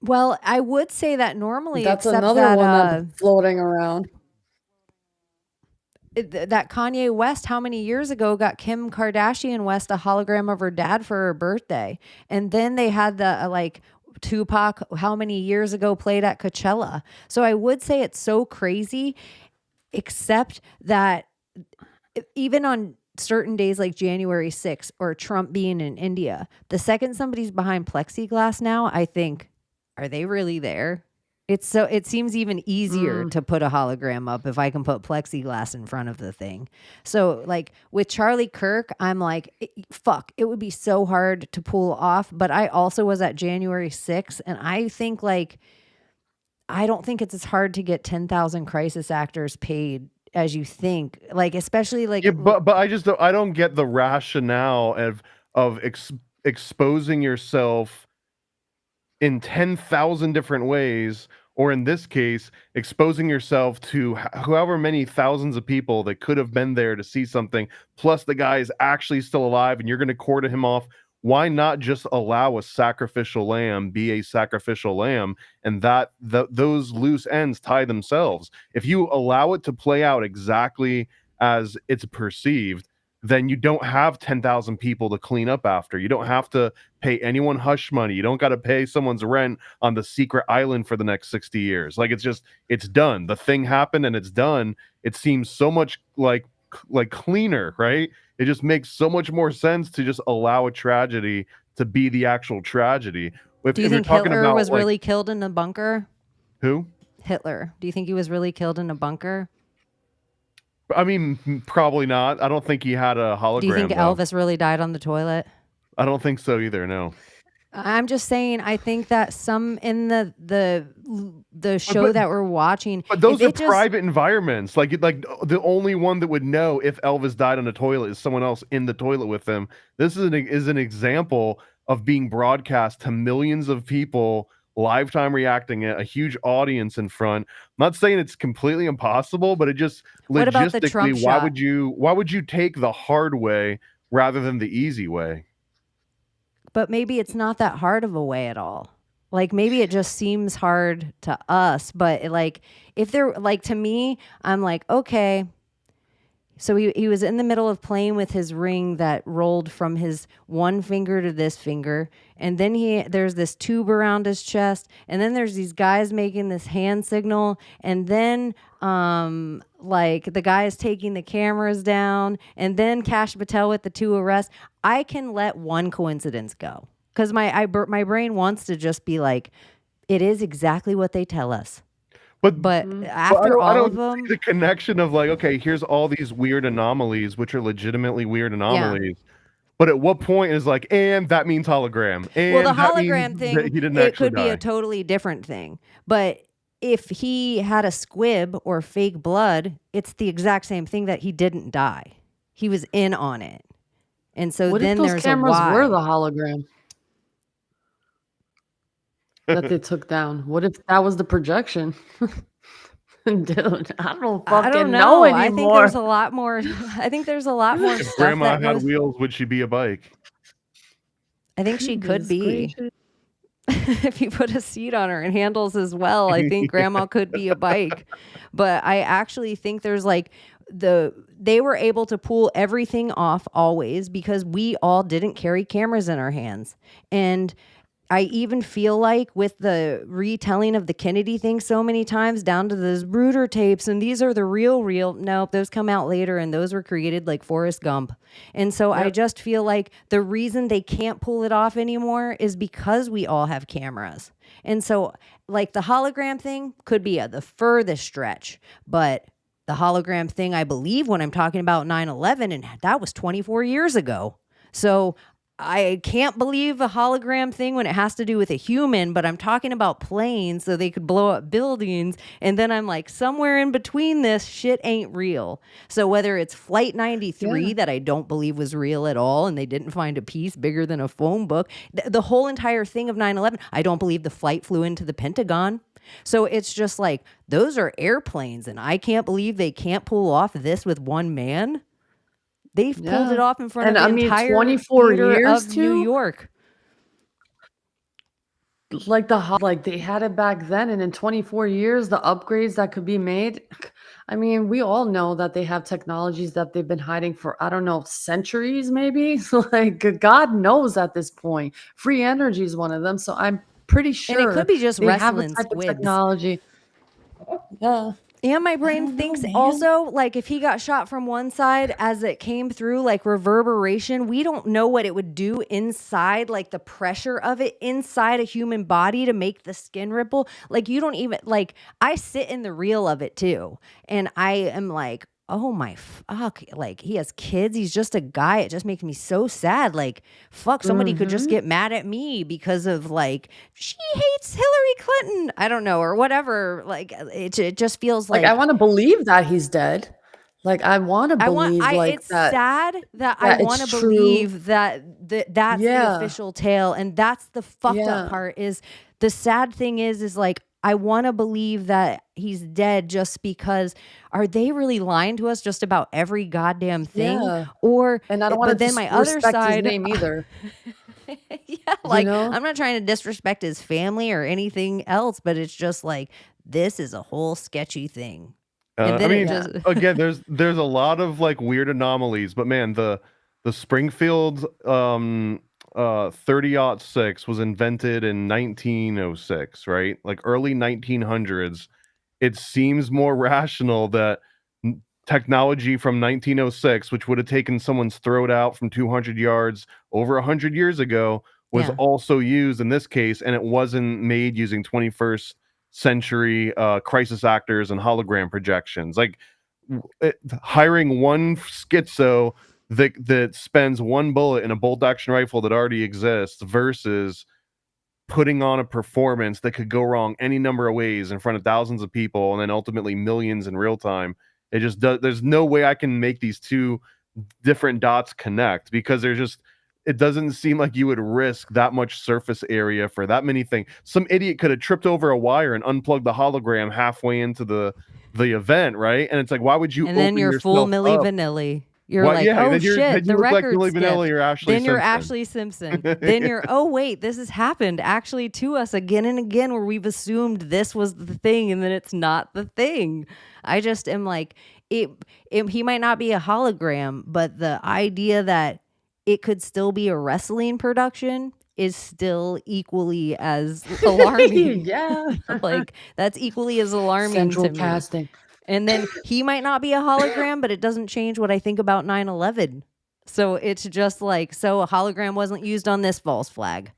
Well, I would say that normally, that's except another that, one that's floating around. That Kanye West, how many years ago, got Kim Kardashian West a hologram of her dad for her birthday, and then they had the like Tupac, how many years ago, played at Coachella. So I would say it's so crazy, except that even on certain days like January 6th or Trump being in India, the second somebody's behind plexiglass now, I think, are they really there? It seems even easier to put a hologram up if I can put plexiglass in front of the thing. So like with Charlie Kirk, I'm like, fuck, it would be so hard to pull off. But I also was at January 6th, and I think like, I don't think it's as hard to get 10,000 crisis actors paid as you think. Like, especially like, but I don't get the rationale of exposing yourself in 10,000 different ways, or in this case, exposing yourself to however many thousands of people that could have been there to see something, plus the guy is actually still alive and you're going to quarter him off. Why not just allow a sacrificial lamb be a sacrificial lamb, and those loose ends tie themselves? If you allow it to play out exactly as it's perceived, then you don't have 10,000 people to clean up after. You don't have to pay anyone hush money. You don't got to pay someone's rent on the secret island for the next 60 years. Like, it's done. The thing happened and it's done. It seems so much like cleaner, right? It just makes so much more sense to just allow a tragedy to be the actual tragedy. Do you think Hitler was really killed in a bunker? Who? Hitler. Do you think he was really killed in a bunker? I mean, probably not. I don't think he had a hologram. Do you think Elvis really died on the toilet? I don't think so either, no. I'm just saying, I think that some in the show that we're watching, but those are private environments. Like the only one that would know if Elvis died on the toilet is someone else in the toilet with them. This is an example of being broadcast to millions of people, lifetime reacting it, a huge audience in front. I'm not saying it's completely impossible, but it just logistically, why would you take the hard way rather than the easy way? But maybe it's not that hard of a way at all. Like, maybe it just seems hard to us, but like, if they're like, to me, I'm like, okay, So he was in the middle of playing with his ring that rolled from his one finger to this finger. And then there's this tube around his chest. And then there's these guys making this hand signal. And then like the guy is taking the cameras down. And then Kash Patel with the 2 arrests. I can let one coincidence go. Because my brain wants to just be like, it is exactly what they tell us. But after all of them, the connection of like, okay, here's all these weird anomalies, which are legitimately weird anomalies. Yeah. But at what point is like, and that means hologram? And well, the hologram thing, it could be die. A totally different thing. But if he had a squib or fake blood, it's the exact same thing that he didn't die. He was in on it. And so what then if those there's cameras a why. were the hologram that they took down? What if that was the projection? Dude, I don't fucking know anymore. I think there's a lot more. I think there's a lot more if stuff. Grandma had wheels, would she be a bike? I think she could be. If you put a seat on her and handles as well, I think Grandma could be a bike. But I actually think there's like they were able to pull everything off always because we all didn't carry cameras in our hands. And I even feel like with the retelling of the Kennedy thing so many times down to those Bruder tapes, and these are the real, nope, those come out later and those were created like Forrest Gump. And so I just feel like the reason they can't pull it off anymore is because we all have cameras. And so like the hologram thing could be the furthest stretch, but the hologram thing, I believe when I'm talking about 9/11, and that was 24 years ago. So I can't believe a hologram thing when it has to do with a human, but I'm talking about planes so they could blow up buildings. And then I'm like, somewhere in between this, shit ain't real. So whether it's Flight 93 that I don't believe was real at all, and they didn't find a piece bigger than a phone book, the whole entire thing of 9/11, I don't believe the flight flew into the Pentagon. So it's just like, those are airplanes, and I can't believe they can't pull off this with one man. They've pulled it off in front of the entire 24 years of New York. Like they had it back then, and in 24 years, the upgrades that could be made. I mean, we all know that they have technologies that they've been hiding for, I don't know, centuries, maybe. Like God knows at this point. Free energy is one of them. So I'm pretty sure. And it could be just they have wrestling the type squibs. of technology. Yeah. And my brain thinks also, like, if he got shot from one side as it came through, like, reverberation, we don't know what it would do inside, like, the pressure of it inside a human body to make the skin ripple. Like, you don't even, like, I sit in the reel of it, too. And I am like, oh, my fuck. Like, he has kids. He's just a guy. It just makes me so sad. Like, fuck, somebody could just get mad at me because of, like, she hates Hillary Clinton. I don't know, or whatever. Like, it just feels like I want to believe that he's dead. Like, I want to believe it's sad that I want to believe that's the official tale. And that's the fucked up part is the sad thing is like, I want to believe that he's dead just because are they really lying to us just about every goddamn thing? Yeah. And I don't want to then my other side his name either. Like, you know? I'm not trying to disrespect his family or anything else, but it's just like, this is a whole sketcy thing. And then again, there's a lot of like weird anomalies, but man, the Springfield 30-06 was invented in 1906, right? Like early 1900s. It seems more rational that technology from 1906, which would have taken someone's throat out from 200 yards over 100 years ago, was also used in this case, and it wasn't made using 21st century crisis actors and hologram projections. Like hiring one schizo that spends one bullet in a bolt action rifle that already exists versus putting on a performance that could go wrong any number of ways in front of thousands of people and then ultimately millions in real time. It just does. There's no way I can make these two different dots connect because it doesn't seem like you would risk that much surface area for that many things. Some idiot could have tripped over a wire and unplugged the hologram halfway into the event, right? And it's like, why would you? And then you're full Milli Vanilli. You're like, oh shit, the record's like then you're Ashley Simpson. Then you're, oh wait, this has happened actually to us again and again where we've assumed this was the thing and then it's not the thing. I just am like, he might not be a hologram, but the idea that it could still be a wrestling production is still equally as alarming. Yeah. Like, that's equally as alarming Central to me. casting. And then he might not be a hologram, but it doesn't change what I think about 9/11. So it's just like, so a hologram wasn't used on this false flag,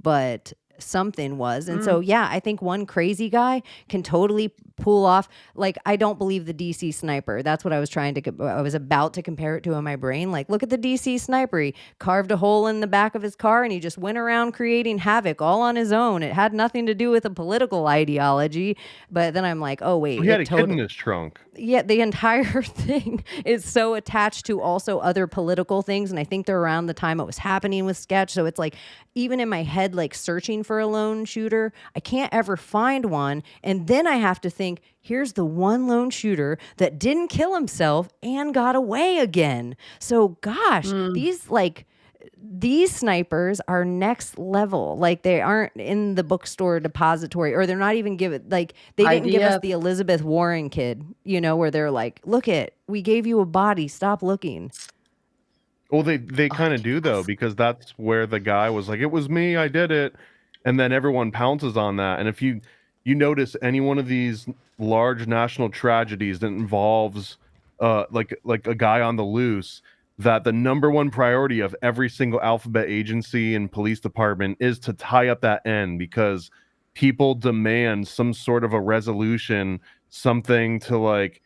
but something was. And so, yeah, I think one crazy guy can totally pull off. Like, I don't believe the DC sniper. That's what I was I was about to compare it to in my brain. Like, look at the DC sniper. He carved a hole in the back of his car and he just went around creating havoc all on his own. It had nothing to do with a political ideology. But then I'm like, oh, wait. He had a kid in his trunk. Yeah, the entire thing is so attached to also other political things. And I think they're around the time it was happening with Sketch. So it's like, even in my head, like searching for a lone shooter, I can't ever find one. And then I have to think, here's the one lone shooter that didn't kill himself and got away again. So gosh, these snipers are next level. Like, they aren't in the bookstore depository, or they're not even given, like, they didn't give us the Elizabeth Warren kid, where they're like, look we gave you a body, stop looking. Well, they kind of do, though, because that's where the guy was like, it was me, I did it. And then everyone pounces on that. And if you notice any one of these large national tragedies that involves like a guy on the loose, that the number one priority of every single alphabet agency and police department is to tie up that end, because people demand some sort of a resolution, something to like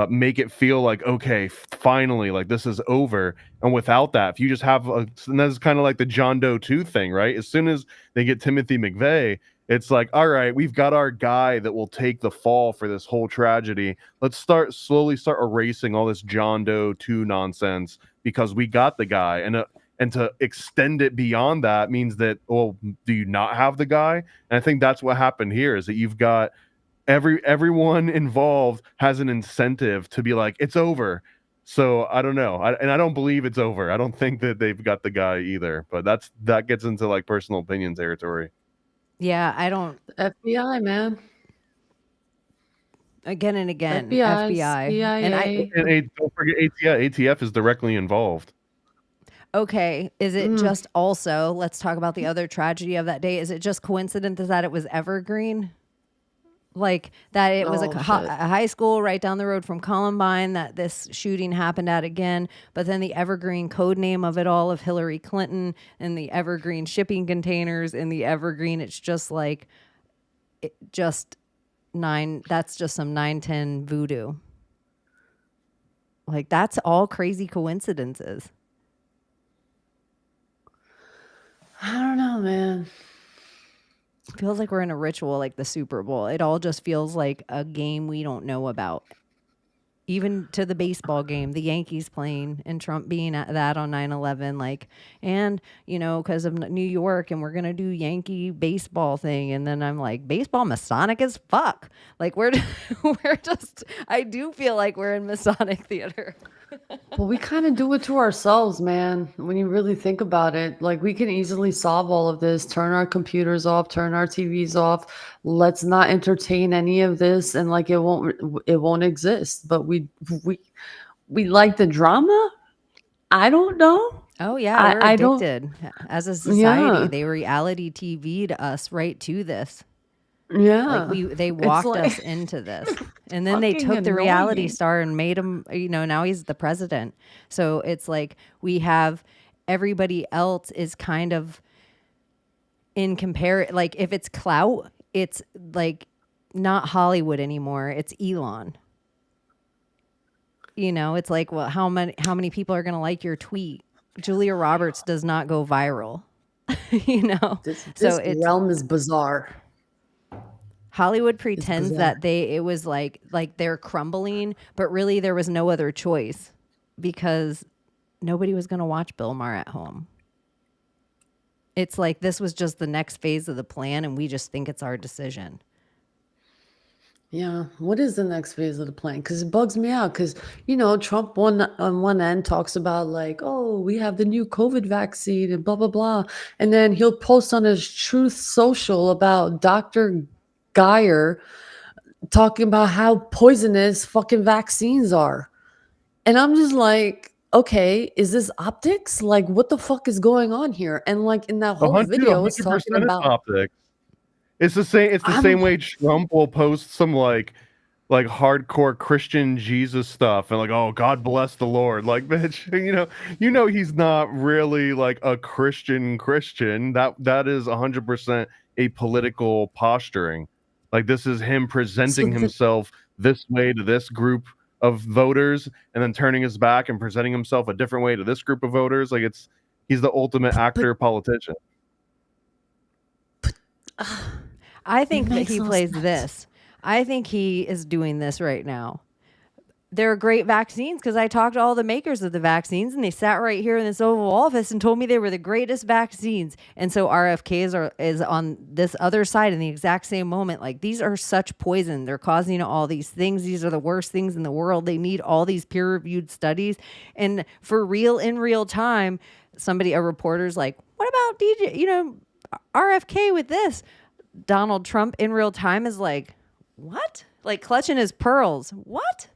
make it feel like, okay, finally, like this is over. And without that, if you just have and that's kind of like the John Doe 2 thing, right? As soon as they get Timothy McVeigh, it's like, all right, we've got our guy that will take the fall for this whole tragedy. Let's slowly start erasing all this John Doe 2 nonsense, because we got the guy. And to extend it beyond that means that, well, do you not have the guy? And I think that's what happened here, is that you've got everyone involved has an incentive to be like, it's over. So I don't know. I don't believe it's over. I don't think that they've got the guy either, but that gets into like personal opinion territory. Yeah, I don't. FBI, man. Again and again, FBI, FBI. CIA. And don't forget ATF is directly involved. Okay, is it just also, let's talk about the other tragedy of that day. Is it just coincidence that it was Evergreen? Like, that it was a high school right down the road from Columbine that this shooting happened at again, but then the Evergreen code name of it all, of Hillary Clinton, and the Evergreen shipping containers, and the Evergreen, it's just like, that's just some 9/10 voodoo. Like, that's all crazy coincidences. I don't know, man. Feels like we're in a ritual like the Super Bowl. It all just feels like a game we don't know about. Even to the baseball game, the Yankees playing and Trump being at that on 9/11, like, and because of New York, and we're gonna do Yankee baseball thing, and then I'm like, baseball Masonic as fuck. Like, we're just. I do feel like we're in Masonic theater. Well, we kind of do it to ourselves, man. When you really think about it, like, we can easily solve all of this, turn our computers off, turn our TVs off. Let's not entertain any of this, and like, it won't exist. But we like the drama. I don't know. Oh yeah, we're don't- addicted as a society. Yeah. They reality TV'd us right to this. Yeah. Like, they walked us into this, and then they took the reality star and made him, now he's the president. So it's like, we have everybody else is kind of in like, if it's clout, it's like not Hollywood anymore. It's Elon. It's like, well, how many people are going to like your tweet? Julia Roberts does not go viral. This it's realm is bizarre. Hollywood pretends that it was like they're crumbling, but really there was no other choice, because nobody was going to watch Bill Maher at home. It's like, this was just the next phase of the plan, and we just think it's our decision. Yeah. What is the next phase of the plan? Because it bugs me out. Because, Trump on one end talks about like, oh, we have the new COVID vaccine and blah, blah, blah. And then he'll post on his Truth Social about Dr. Geyer talking about how poisonous fucking vaccines are. And I'm just like, okay, is this optics? Like, what the fuck is going on here? And like in that whole video, it's talking 100% about optics. It's the same. It's the I'm same way Trump will post some like hardcore Christian Jesus stuff and like, oh, God bless the Lord. Like, bitch, you know he's not really like a Christian. That is 100% a political posturing. Like, this is him so presenting the, himself this way to this group of voters and then turning his back and presenting himself a different way to this group of voters. Like, he's the ultimate actor politician. I it think that makes he no plays sense. this. I think he is doing this right now. They're great vaccines because I talked to all the makers of the vaccines and they sat right here in this Oval Office and told me they were the greatest vaccines. And so RFK is on this other side in the exact same moment. Like, these are such poison. They're causing all these things. These are the worst things in the world. They need all these peer-reviewed studies. And for real, in real time, a reporter's like, what about RFK with this? Donald Trump in real time is like, what? Like, clutching his pearls. What?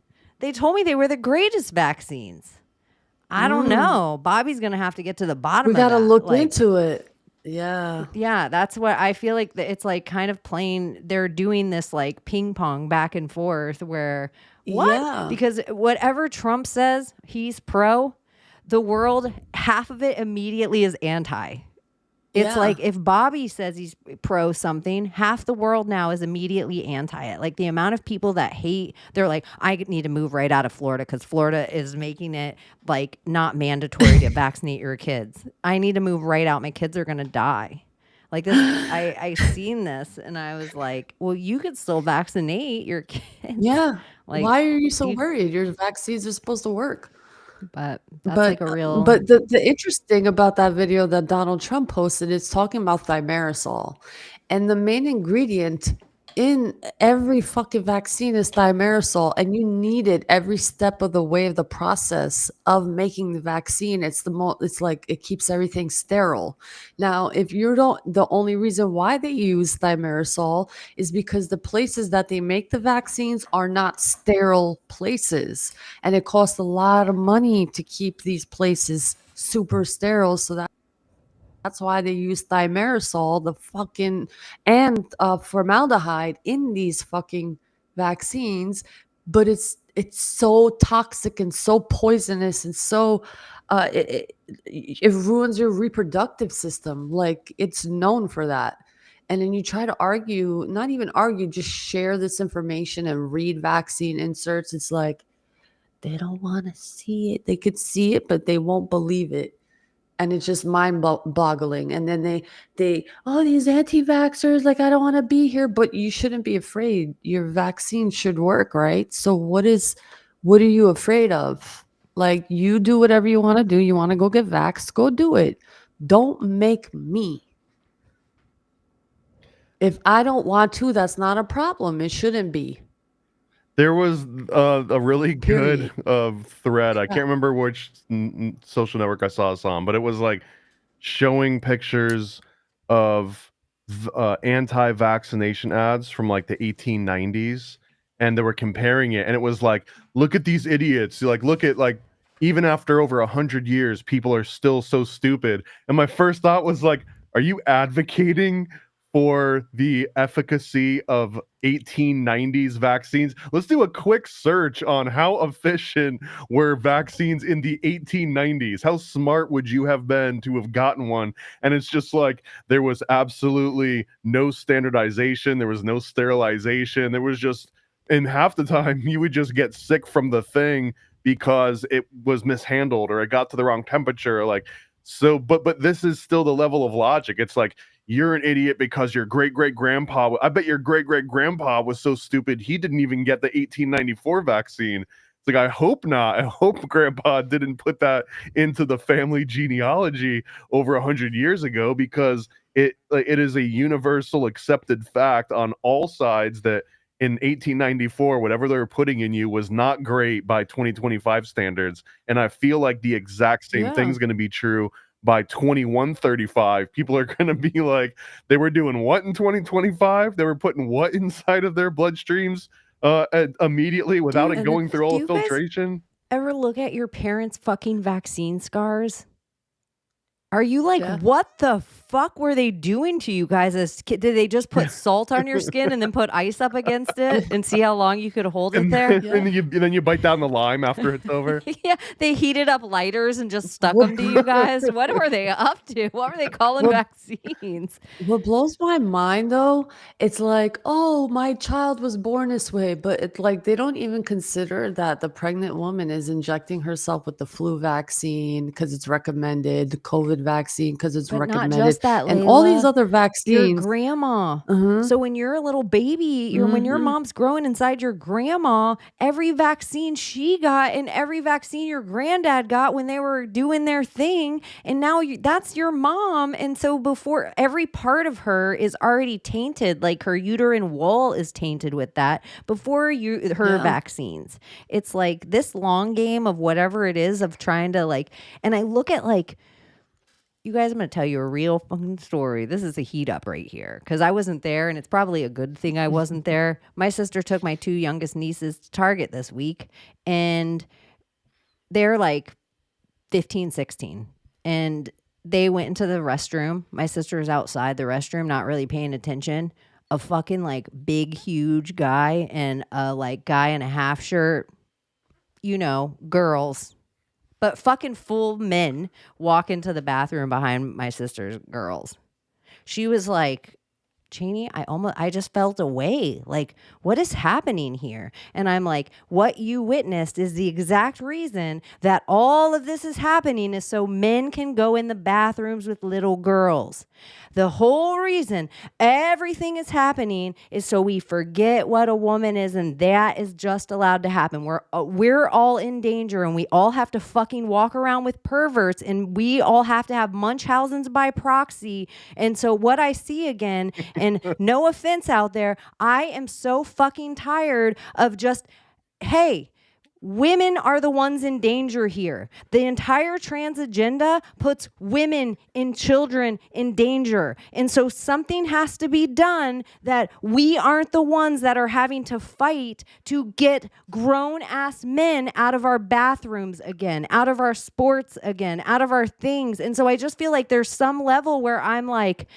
They told me they were the greatest vaccines. I don't know. Bobby's going to have to get to the bottom We of gotta that. look Like, into it. Yeah. yeah, that's what I feel like. It's like kind of playing. They're doing this like ping pong back and forth where what? Yeah. Because whatever Trump says, he's pro. The world, half of it immediately is anti. It's Yeah. like if Bobby says he's pro something, half the world now is immediately anti it. Like the amount of people that hate, they're like, I need to move right out of Florida because Florida is making it like not mandatory to vaccinate your kids. I need to move right out. My kids are going to die. Like this, I seen this and I was like, well, you could still vaccinate your kids. Yeah. Like, Why are you so these- worried? Your vaccines are supposed to work. but that's like a real. But the interesting about that video that Donald Trump posted is talking about thimerosal. And the main ingredient in every fucking vaccine is thimerosal, and you need it every step of the way of the process of making the vaccine. It's like it keeps everything sterile. Now, if you don't, the only reason why they use thimerosal is because the places that they make the vaccines are not sterile places, and it costs a lot of money to keep these places super sterile. So that's why they use thimerosal, the fucking, and formaldehyde in these fucking vaccines. But it's so toxic and so poisonous and so it ruins your reproductive system. Like, it's known for that. And then you try to argue, not even argue, just share this information and read vaccine inserts. It's like they don't want to see it. They could see it, but they won't believe it. And it's just mind-boggling. And then these anti-vaxxers, like, I don't want to be here, but you shouldn't be afraid. Your vaccine should work, right? So what are you afraid of? Like, you do whatever you want to do. You want to go get vaxxed, go do it. Don't make me. If I don't want to, that's not a problem. It shouldn't be. There was a really good Period. thread. I Yeah. can't remember which social network I saw this on, but it was like showing pictures of anti-vaccination ads from like the 1890s, and they were comparing it, and it was like, look at these idiots. Like, look at, like, even after over 100 years, people are still so stupid. And my first thought was like, are you advocating for the efficacy of 1890s vaccines? Let's do a quick search on how efficient were vaccines in the 1890s. How smart would you have been to have gotten one? And it's just like, there was absolutely no standardization. There was no sterilization. There was just, and half the time you would just get sick from the thing because it was mishandled or it got to the wrong temperature. Like, so, but this is still the level of logic. It's like, you're an idiot because your great-great-grandpa, I bet your great-great-grandpa was so stupid he didn't even get the 1894 vaccine. It's like, I hope not. I hope grandpa didn't put that into the family genealogy over 100 years ago, because it is a universal accepted fact on all sides that in 1894, whatever they were putting in you was not great by 2025 standards. And I feel like the exact same Yeah. thing is going to be true by 2135. People are going to be like, they were doing what in 2025? They were putting what inside of their bloodstreams immediately without it Dude, going through all do the you guys filtration. ever look at your parents' fucking vaccine scars? Are you like, Yeah. what the fuck were they doing to you guys as Did they just put salt on your skin and then put ice up against it and see how long you could hold it And there? then you bite down the lime after it's over. Yeah, they heated up lighters and just stuck them to you guys. What were they up to? What were they calling Well- vaccines? What blows my mind though, it's like, oh, my child was born this way, but it's like they don't even consider that the pregnant woman is injecting herself with the flu vaccine because it's recommended, the COVID vaccine because it's But not recommended, just that, and all these Layla. other Your vaccines. grandma. Mhm. So when you're a little baby, when your Mhm. mom's growing inside your grandma, every vaccine she got and every vaccine your granddad got when they were doing their thing, and now that's your mom. And so before, every part of her is already tainted, like her uterine wall is tainted with that before her Yeah. vaccines. It's like this long game of whatever it is of trying to like, and I look at like, you guys, I'm going to tell you a real fucking story. This is a heat up right here because I wasn't there, and it's probably a good thing I wasn't there. My sister took my 2 youngest nieces to Target this week, and they're like 15, 16. And they went into the restroom. My sister was outside the restroom, not really paying attention. A fucking like big, huge guy and a like guy in a half shirt, girls. But fucking full men walk into the bathroom behind my sister's girls. She was like, Chaney, I just felt away. Like, what is happening here? And I'm like, what you witnessed is the exact reason that all of this is happening is so men can go in the bathrooms with little girls. The whole reason everything is happening is so we forget what a woman is, and that is just allowed to happen. We're all in danger, and we all have to fucking walk around with perverts, and we all have to have Munchausen's by proxy. And so what I see again, and no offense out there, I am so fucking tired of just, hey, women are the ones in danger here. The entire trans agenda puts women and children in danger. And so something has to be done that we aren't the ones that are having to fight to get grown ass men out of our bathrooms again, out of our sports again, out of our things. And so I just feel like there's some level where I'm like,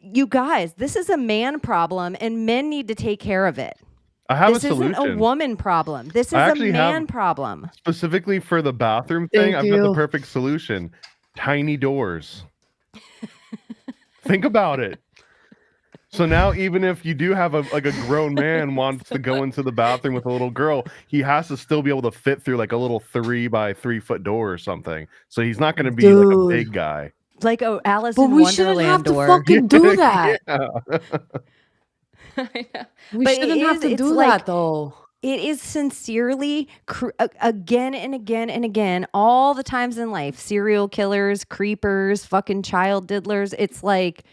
you guys, this is a man problem and men need to take care of it. I have This a solution. isn't a woman problem. This is I a actually man have- problem. Specifically for the bathroom thing, Thank I've got the you. perfect solution. Tiny doors. Think about it. So now even if you do have a grown man wants to go into the bathroom with a little girl, he has to still be able to fit through like a little 3 by 3 foot door or something. So he's not going to be like a Dude. big guy. Like a Alice But in we shouldn't Wonderland have to door. fucking do that. Yeah. I know. We But shouldn't have to it's do like, that though. It is sincerely, again and again and again, all the times in life, serial killers, creepers, fucking child diddlers. It's like,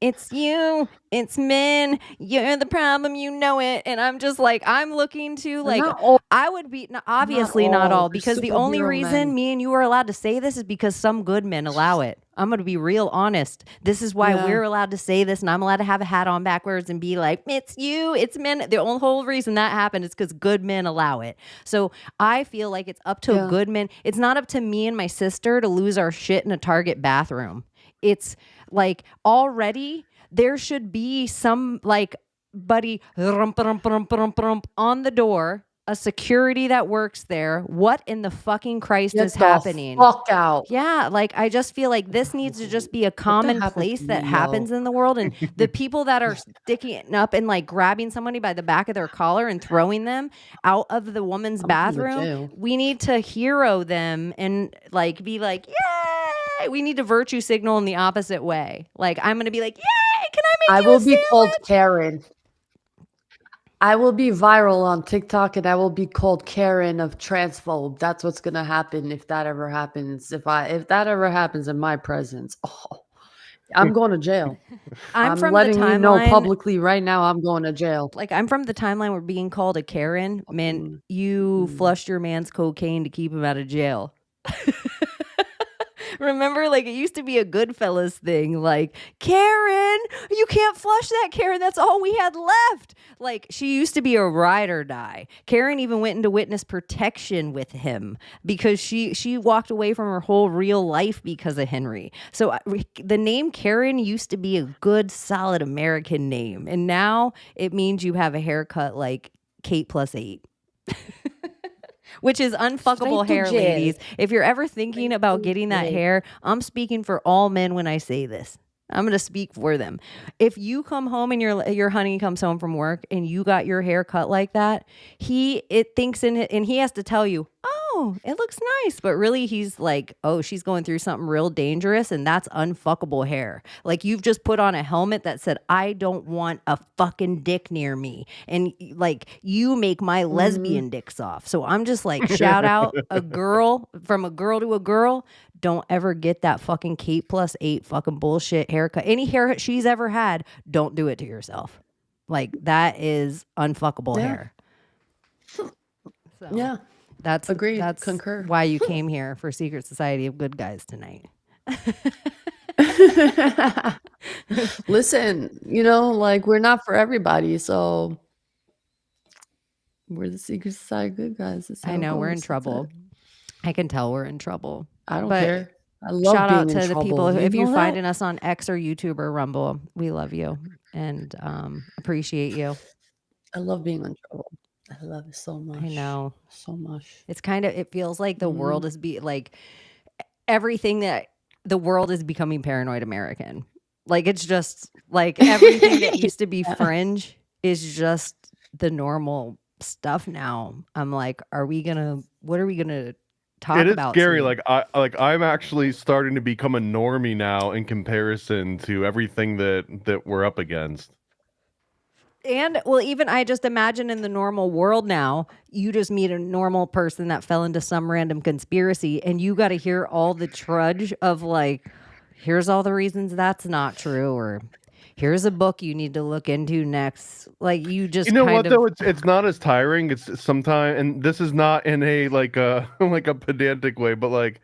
it's you, it's men, you're the problem, you know it. And I'm just like, I'm looking to like, Not all. I would be, obviously not all, They're because the only superhero reason men. me and you are allowed to say this is because some good men allow it. I'm going to be real honest. This is why Yeah. we're allowed to say this, and I'm allowed to have a hat on backwards and be like, it's you, it's men. The only whole reason that happened is because good men allow it. So I feel like it's up to Yeah. good men. It's not up to me and my sister to lose our shit in a Target bathroom. It's like already there should be some like buddy rump, rump, rump, rump, rump on the door, a security that works there. What in the fucking Christ Get is the happening? fuck out. Yeah, like I just feel like this needs to just be a commonplace to that me, happens yo? in the world. And the people that are sticking up and like grabbing somebody by the back of their collar and throwing them out of the woman's I'm going to bathroom, jail. we need to hero them and like be like, yay! We need to virtue signal in the opposite way. Like I'm gonna be like, yay! Can I I make will you a be called sandwich? Karen. I will be viral on TikTok and I will be called Karen of transphobe. That's what's gonna happen if that ever happens. If that ever happens in my presence, I'm going to jail. I'm from the letting you know timeline. publicly right now. I'm going to jail. Like I'm from the timeline where being called a Karen meant you flushed your man's cocaine to keep him out of jail. Remember, like, it used to be a Goodfellas thing. Like, Karen, you can't flush that, Karen. That's all we had left. Like, she used to be a ride or die. Karen even went into witness protection with him because she walked away from her whole real life because of Henry. So the name Karen used to be a good, solid American name. And now it means you have a haircut like Kate plus 8. Which is unfuckable hair, ladies. If you're ever thinking about getting that hair, I'm speaking for all men when I say this. I'm going to speak for them. If you come home and your honey comes home from work and you got your hair cut like that, it thinks in it, and he has to tell you, oh, it looks nice. But really he's like, oh, she's going through something real dangerous, and that's unfuckable hair. Like, you've just put on a helmet that said, I don't want a fucking dick near me. And like, you make my lesbian dicks off. So I'm just like, shout out a girl to a girl. Don't ever get that fucking Kate plus 8 fucking bullshit haircut. Any hair she's ever had, don't do it to yourself. Like, that is unfuckable hair. So, Yeah. That's agreed. That's Concur. why you came here for Secret Society of Good Guys tonight. Listen, like, we're not for everybody, so we're the Secret Society of Good Guys. That's how I it know we're in goes. That's trouble. it. I can tell we're in trouble. I don't But care. I love shout being out in to the trouble. people. You If you're know that? finding us on X or YouTube or Rumble, we love you and appreciate you. I love being in trouble. I love it so much. I know. So much. It's it feels like the world is like everything that the world is becoming paranoid American. Like, it's just like everything that used to be fringe is just the normal stuff now. I'm like, what are we gonna talk It is about? scary. soon? I'm actually starting to become a normie now in comparison to everything that we're up against. And well, even I just imagine in the normal world now, you just meet a normal person that fell into some random conspiracy, and you got to hear all the trudge of like, here's all the reasons that's not true, or here's a book you need to look into next. Like, you just Though it's not as tiring. It's sometimes, and this is not in a like a like a pedantic way, but like,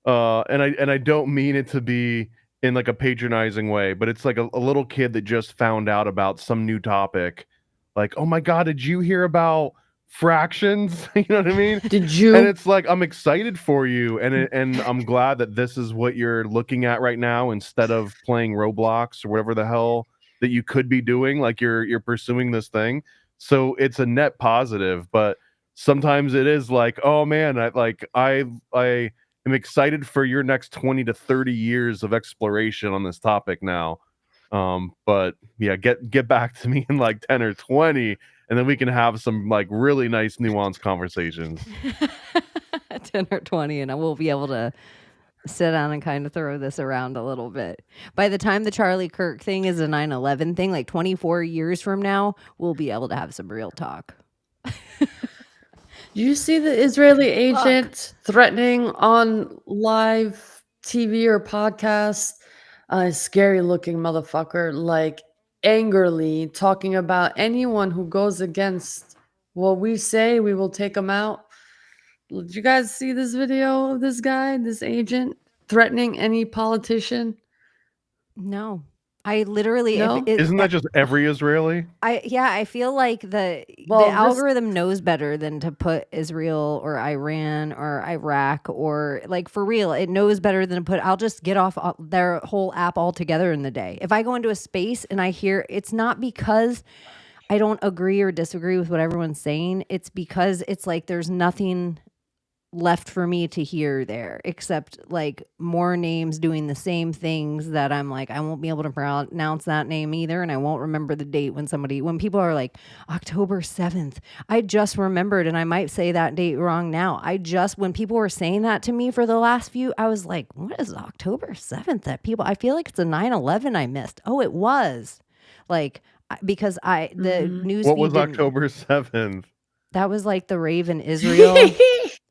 and I don't mean it to be in like a patronizing way, but it's like a little kid that just found out about some new topic. Like, oh my God, did you hear about fractions? You know what I mean? Did you? And it's like, I'm excited for you, and I'm glad that this is what you're looking at right now instead of playing Roblox or whatever the hell that you could be doing. Like, you're pursuing this thing, so it's a net positive. But sometimes it is like, oh man, I am excited for your next 20 to 30 years of exploration on this topic now. But yeah, get back to me in like 10 or 20, and then we can have some like really nice nuanced conversations. 10 or 20, and I will be able to sit down and kind of throw this around a little bit. By the time the Charlie Kirk thing is a 9/11 thing, like 24 years from now, we'll be able to have some real talk. Do you see the Israeli agent threatening on live TV or podcast? A scary looking motherfucker, like angrily talking about anyone who goes against what we say, we will take them out. Did you guys see this video of this guy, this agent, threatening any politician? No. I literally No? Isn't that just every Israeli? I feel like the Well, algorithm knows better than to put Israel or Iran or Iraq, or like, for real, it knows better than to put, I'll just get off their whole app altogether in the day. If I go into a space and I hear, it's not because I don't agree or disagree with what everyone's saying. It's because it's like there's nothing left for me to hear there except like more names doing the same things that I'm like, I won't be able to pronounce that name either, and I won't remember the date when people are like October 7th. I just remembered, and I might say that date wrong now. When people were saying that to me for the last few, I was like, what is October 7th that people, I feel like it's a 9/11 I missed. Oh, it was like, because the news. What was October 7th? That was like the rave in Israel.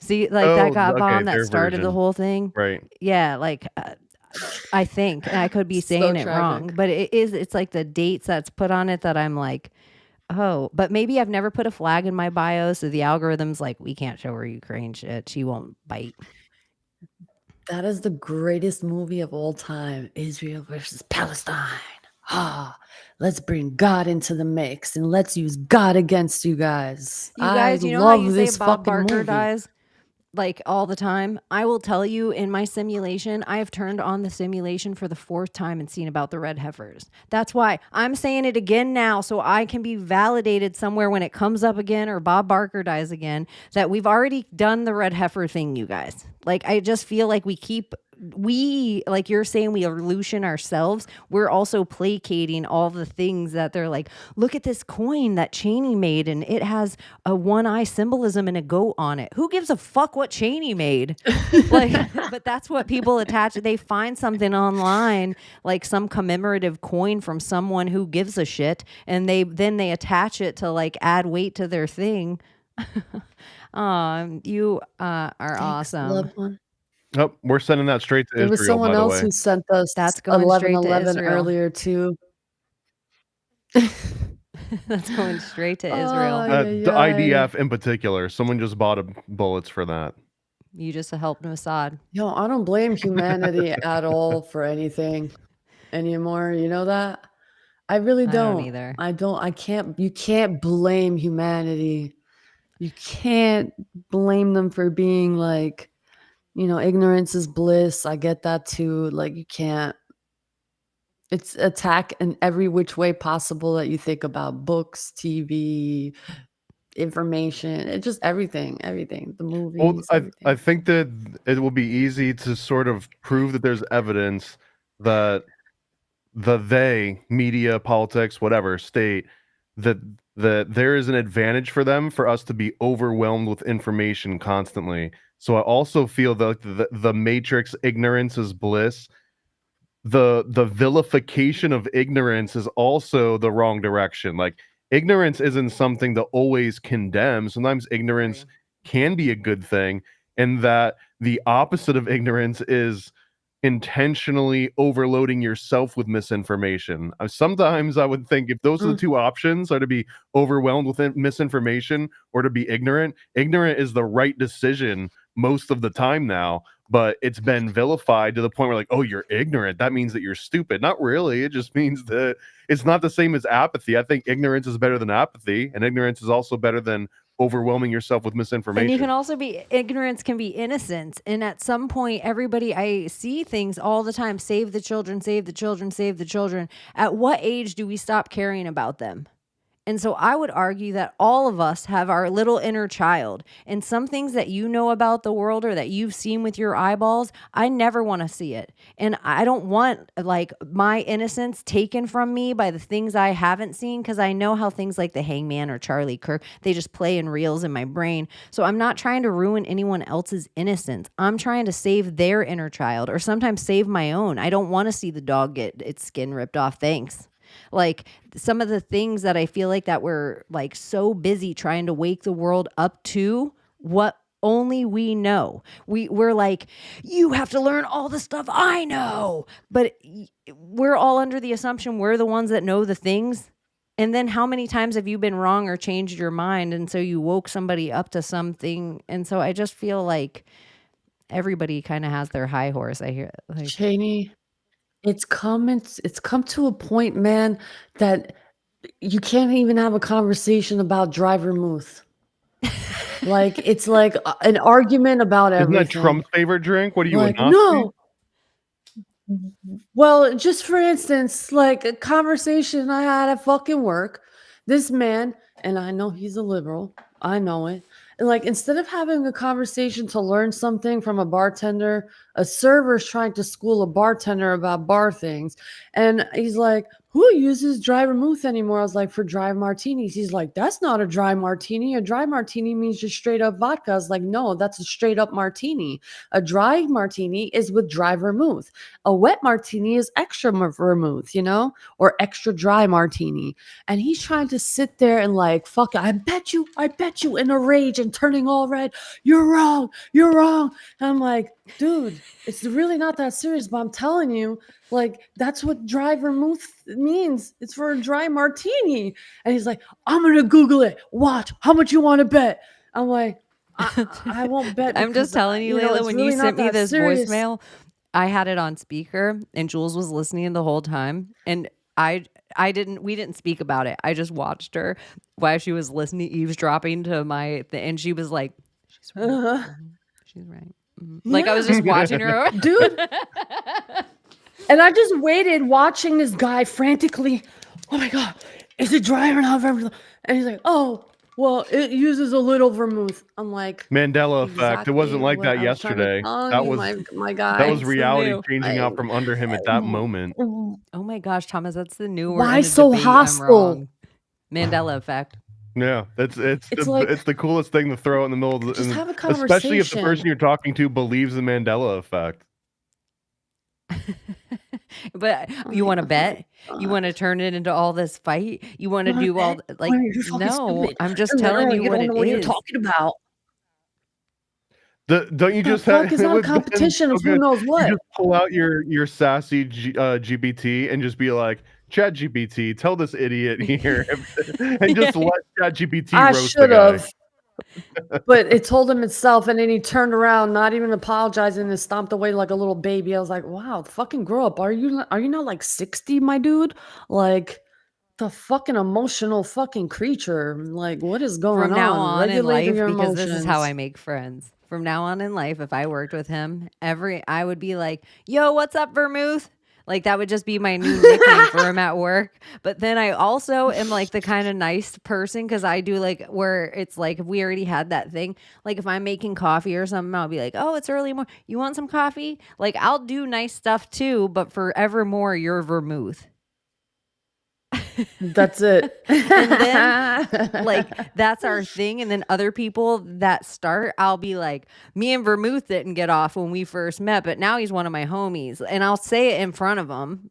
See, like that got bombed that started the whole thing. Right. Yeah, like I think, and I could be saying it wrong, but it's like the dates that's put on it that I'm like, oh, but maybe I've never put a flag in my bio, so the algorithm's like, we can't show her Ukraine shit. She won't bite. That is the greatest movie of all time. Israel versus Palestine. Ah, let's bring God into the mix and let's use God against you guys. You I guys, you know how you love say this Bob fucking Barker movie. dies? Like all the time. I will tell you in my simulation, I have turned on the simulation for the 4th time and seen about the red heifers. That's why I'm saying it again now so I can be validated somewhere when it comes up again or Bob Barker dies again that we've already done the red heifer thing, you guys. Like, I just feel like like you're saying, we illusion ourselves. We're also placating all the things that they're like, look at this coin that Chaney made and it has a one-eye symbolism and a goat on it. Who gives a fuck what Chaney made? Like, but that's what people attach. They find something online, like some commemorative coin from someone who gives a shit, and they attach it to like add weight to their thing. You are Thanks, awesome. loved one. Oh, we're sending that straight to There was Israel, someone by the else way. who sent us That's going straight to 1111 Israel. earlier too. That's going straight to Oh, Israel. The IDF in particular. Someone just bought bullets for that. You just helped Mossad. Yo, I don't blame humanity at all for anything anymore. You know that? I really I don't don't. either. I can't. You can't blame humanity. You can't blame them for being like, ignorance is bliss. I get that too. Like, you can't. It's attack in every which way possible that you think about: books, TV, information. It's just everything. The movies. Well, I everything. think that it will be easy to sort of prove that there's evidence that they, media, politics, whatever, state, that there is an advantage for them for us to be overwhelmed with information constantly. So I also feel that the matrix, ignorance is bliss. The vilification of ignorance is also the wrong direction. Like, ignorance isn't something to always condemn. Sometimes ignorance can be a good thing, and that the opposite of ignorance is intentionally overloading yourself with misinformation. Sometimes I would think if those are the two options, are to be overwhelmed with misinformation or to be ignorant is the right decision most of the time now. But it's been vilified to the point where, like, oh, you're ignorant, that means that you're stupid. Not really. It just means that it's not the same as apathy. I think ignorance is better than apathy, and ignorance is also better than overwhelming yourself with misinformation. And you can also ignorance can be innocence. And at some point, I see things all the time: save the children, save the children, save the children. At what age do we stop caring about them? And so I would argue that all of us have our little inner child, and some things that you know about the world or that you've seen with your eyeballs, I never want to see it. And I don't want like my innocence taken from me by the things I haven't seen, because I know how things like the Hangman or Charlie Kirk, they just play in reels in my brain. So I'm not trying to ruin anyone else's innocence. I'm trying to save their inner child, or sometimes save my own. I don't want to see the dog get its skin ripped off. Thanks. Like, some of the things that I feel like that we're like so busy trying to wake the world up to what only we know. We're like, you have to learn all the stuff I know. But we're all under the assumption we're the ones that know the things. And then how many times have you been wrong or changed your mind? And so you woke somebody up to something. And so I just feel like everybody kind of has their high horse. I hear like, Chaney, it's come to a point, man, that you can't even have a conversation about dry vermouth. Like, it's like an argument about Isn't everything. that Trump's favorite drink? What are you, Like, a Nazi? no. Well, just for instance, like a conversation I had at fucking work, this man, and I know he's a liberal, I know it. And like, instead of having a conversation to learn something from a bartender, a server's trying to school a bartender about bar things. And he's like, who uses dry vermouth anymore? I was like, for dry martinis. He's like, that's not a dry martini. A dry martini means just straight up vodka. I was like, no, that's a straight up martini. A dry martini is with dry vermouth. A wet martini is extra vermouth, or extra dry martini. And he's trying to sit there and like, fuck it, I bet you, in a rage and turning all red. You're wrong. And I'm like, dude, it's really not that serious, but I'm telling you, like, that's what dry vermouth means. It's for a dry martini. And he's like, I'm going to Google it. Watch. How much you want to bet? I'm like, I won't bet. I'm just because, telling you, know, Layla, it's when really you not sent me that this serious. voicemail, I had it on speaker and Jules was listening the whole time. And we didn't speak about it. I just watched her while she was listening, eavesdropping to my and she was like, she's right. Mhm. She's right. Mhm. Like I was just watching her. Dude. And I just waited watching this guy frantically. Oh my God, is it dry or not? And he's like, oh, well, it uses a little vermouth. I'm like, Mandela effect. It wasn't exactly like what that I was trying to yesterday. tell That you, was my guy. that was It's reality new. changing out from under him at that moment. Oh my gosh, Thomas, that's the new word. Why in a so debate. I'm hostile? wrong. Mandela effect. Yeah, it's like, the coolest thing to throw in the middle of the, just have a especially if the conversation. person you're talking to believes the Mandela effect. But you want to bet? You want to turn it into all this fight? You want to do all like You're fucking no? stupid. I'm just And then, telling you what don't it know what you're is. talking about. Don't you The just fuck have is not a with Ben competition of so who good, knows what? you just pull out your sassy GPT and just be like, Chat GPT, tell this idiot here, and just let Chat GPT I roast should the guy. have. But it told him itself, and then he turned around, not even apologizing, and stomped away like a little baby. I was like, "Wow, fucking grow up! Are you not like 60, my dude? Like the fucking emotional fucking creature? Like what is going From now on? on in Regulate life, your because emotions." this is how I make friends. From now on in life, if I worked with him, I would be like, "Yo, what's up, Vermouth?" Like that would just be my new nickname for him at work. But then I also am like the kind of nice person because I do like where it's like if we already had that thing. Like if I'm making coffee or something, I'll be like, "Oh, it's early morning. You want some coffee?" Like I'll do nice stuff too, but forevermore, you're Vermouth. That's it. And then like that's our thing. And then other people that start, I'll be like, me and Vermouth didn't get off when we first met, but now he's one of my homies. And I'll say it in front of him.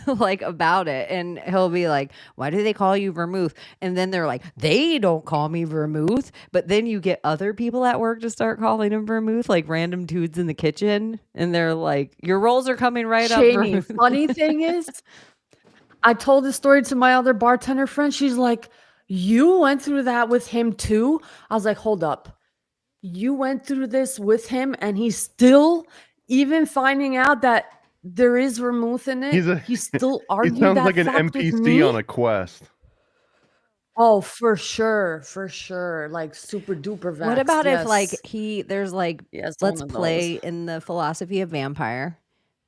Like about it, and he'll be like, why do they call you Vermouth? And then they're like, they don't call me Vermouth. But then you get other people at work to start calling him Vermouth, like random dudes in the kitchen, and they're like, your rolls are coming right up, Chaney, Vermouth. funny thing is, I told this story to my other bartender friend. She's like, "You went through that with him too?" I was like, "Hold up. You went through this with him and he's still even finding out that there is vermouth in it. He still He argued sounds that like an fact with NPC me?" on a quest. Oh, for sure. Like super duper vexed. What about if like yes. there's like, Yes, let's one of play those. in the philosophy of vampire,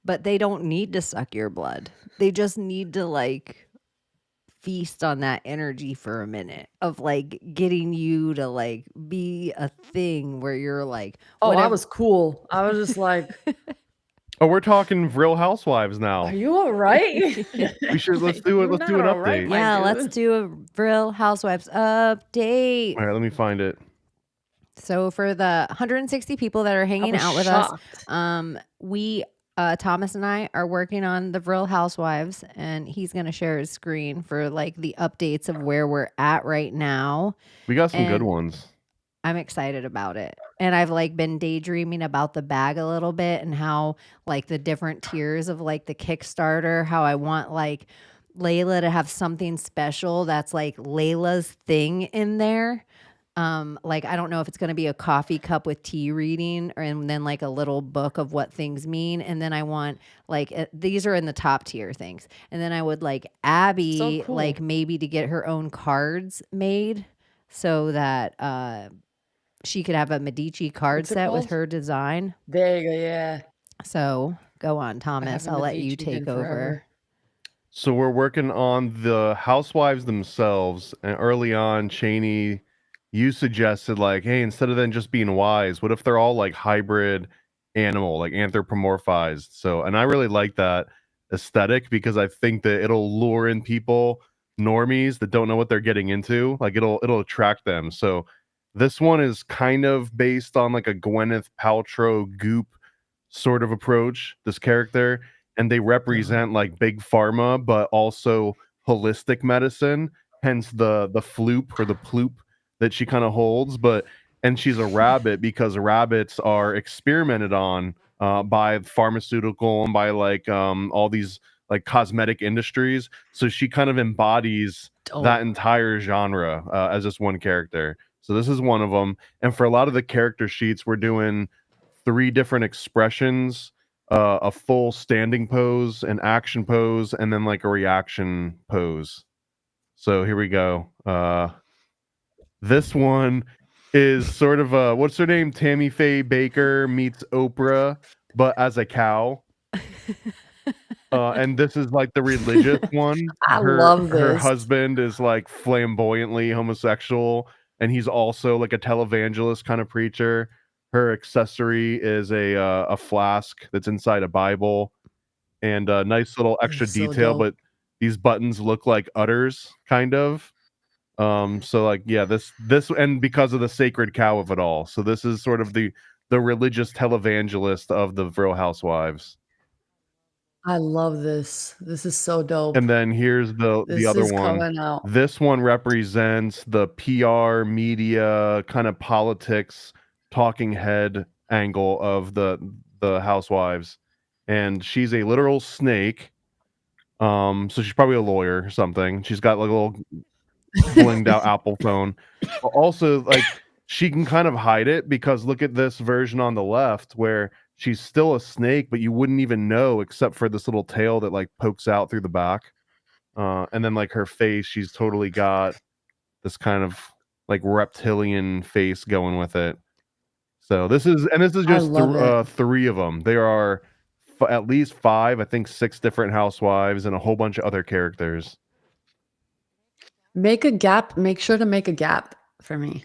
but they don't need to suck your blood. They just need to like feast on that energy for a minute of like getting you to like be a thing where you're like, Oh, I whatever. was cool. I was just like, Oh, we're talking Real Housewives "Are now. you all right?" We should let's do it. You're Let's do not an all right, update. my Yeah, let's dude. do a Real Housewives update. All right, let me find it. So for the 160 people that are I hanging was out with shocked. us, we Thomas and I are working on the Real Housewives, and he's gonna share his screen for like the updates of where we're at right now. We got some good And ones. I'm excited about it. And I've like been daydreaming about the bag a little bit and how like the different tiers of like the Kickstarter, how I want like Layla to have something special that's like Layla's thing in there. Like I don't know if it's going to be a coffee cup with tea reading and then like a little book of what things mean. And then I want like these are in the top tier things. And then I would like Abbie cool. like maybe to get her own cards made so that she could have a Medici card What's it set with called? her design. There you go. Yeah. So go on, Thomas. haven't I'll let you Medici been take over. forever. So we're working on the housewives themselves, and early on, Chaney, you suggested like, hey, instead of them just being wise, what if they're all like hybrid animal, like anthropomorphized? So, and I really like that aesthetic because I think that it'll lure in people, normies that don't know what they're getting into. Like it'll attract them. So this one is kind of based on like a Gwyneth Paltrow Goop sort of approach, this character, and they represent like big pharma but also holistic medicine, hence the floop or the ploop that she kind of holds. But and she's a rabbit because rabbits are experimented on by pharmaceutical and by like all these like cosmetic industries, so she kind of embodies that entire genre as this one character. So this is one of them. And for a lot of the character sheets, we're doing 3 different expressions, a full standing pose, an action pose, and then like a reaction pose. So here we go. This one is sort of a, what's her name? Tammy Faye Baker meets Oprah, but as a cow. And this is like the religious one. I Her love this. husband is like flamboyantly homosexual, and he's also like a televangelist kind of preacher. Her accessory is a flask that's inside a Bible, and a nice little extra is so detail. dope. But these buttons look like udders, kind of. So like, yeah, this and because of the sacred cow of it all. So this is sort of the religious televangelist of the Real Housewives. I love this. This is so dope. And then here's the This other is one. coming out. This one represents the PR, media, kind of politics, talking head angle of the housewives. And she's a literal snake. So she's probably a lawyer or something. She's got like a little blinged out Apple phone. But also, like, she can kind of hide it because look at this version on the left where she's still a snake, but you wouldn't even know except for this little tail that like pokes out through the back. And then like her face, she's totally got this kind of like reptilian face going with it. So this is just 3 of them. There are at least 5, I think 6 different housewives and a whole bunch of other characters. Make a gap. Make sure to make a gap for me.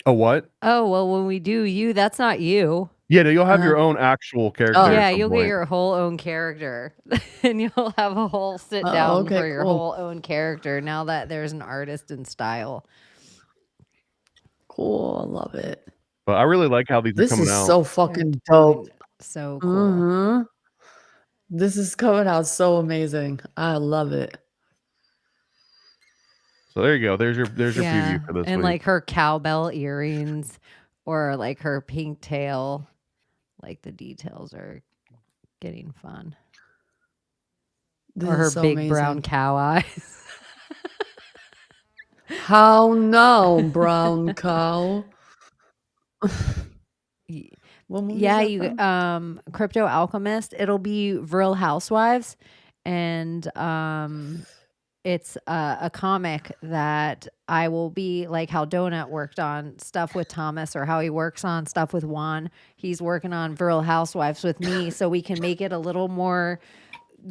A what? Oh, well, when we do you, that's not you. Yeah, no, you'll have your own actual character. Oh, yeah, you'll get your whole own character. And you'll have a whole sit down for your whole own character now that there's an artist in style. Cool. I love it. But I really like how these are coming out. This is so fucking dope. So cool. This is coming out so amazing. I love it. So there you go. There's your preview for this and week. like her cowbell earrings or like her pink tail, like the details are getting fun. This or her is so big amazing. brown cow eyes. How no, brown cow? What movie is Yeah, that you from? Crypto Alchemist. It'll be Real Housewives, and it's a comic that I will be like how Donut worked on stuff with Thomas, or how he works on stuff with Juan. He's working on Real Housewives with me, so we can make it a little more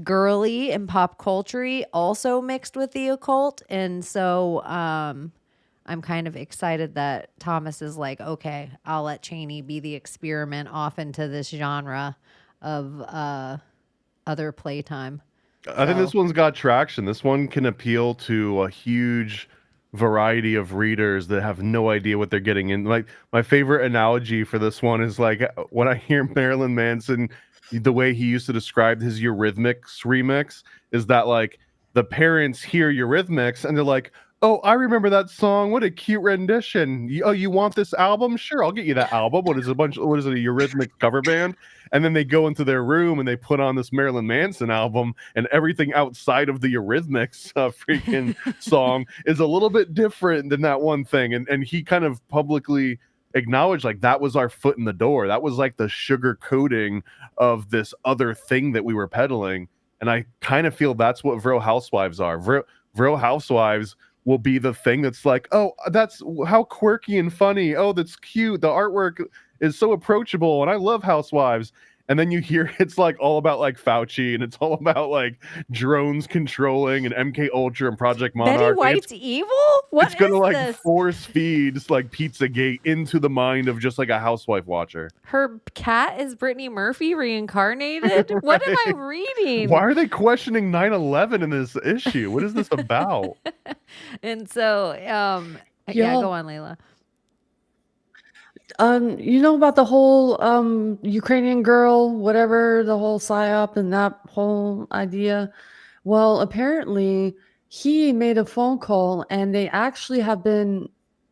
girly and pop culture-y, also mixed with the occult. And so I'm kind of excited that Thomas is like, okay, I'll let Chaney be the experiment off into this genre of other playtime. I think this one's got traction. This one can appeal to a huge variety of readers that have no idea what they're getting in. Like, my favorite analogy for this one is like when I hear Marilyn Manson, the way he used to describe his Eurythmics remix is that like the parents hear Eurythmics and they're like, oh, I remember that song. What a cute rendition. You want this album? Sure, I'll get you that album. What is it, a Eurythmics cover band? And then they go into their room and they put on this Marilyn Manson album, and everything outside of the Eurythmics freaking song is a little bit different than that one thing. And he kind of publicly acknowledged like that was our foot in the door. That was like the sugar coating of this other thing that we were peddling. And I kind of feel that's what Real Housewives are. Real Housewives will be the thing that's like, oh, that's how quirky and funny. Oh, that's cute. The artwork is so approachable, and I love Housewives. And then you hear it's like all about like Fauci, and it's all about like drones controlling and MK Ultra and Project Monarch. Betty White's evil? What it's gonna is like this? force feed like Pizzagate into the mind of just like a housewife watcher. Her cat is Brittany Murphy reincarnated? What am I reading? Why are they questioning 9/11 in this issue? What is this about? And so, yeah, go on, Layla. You know about the whole Ukrainian girl, whatever, the whole psyop and that whole idea? Well, apparently he made a phone call, and they actually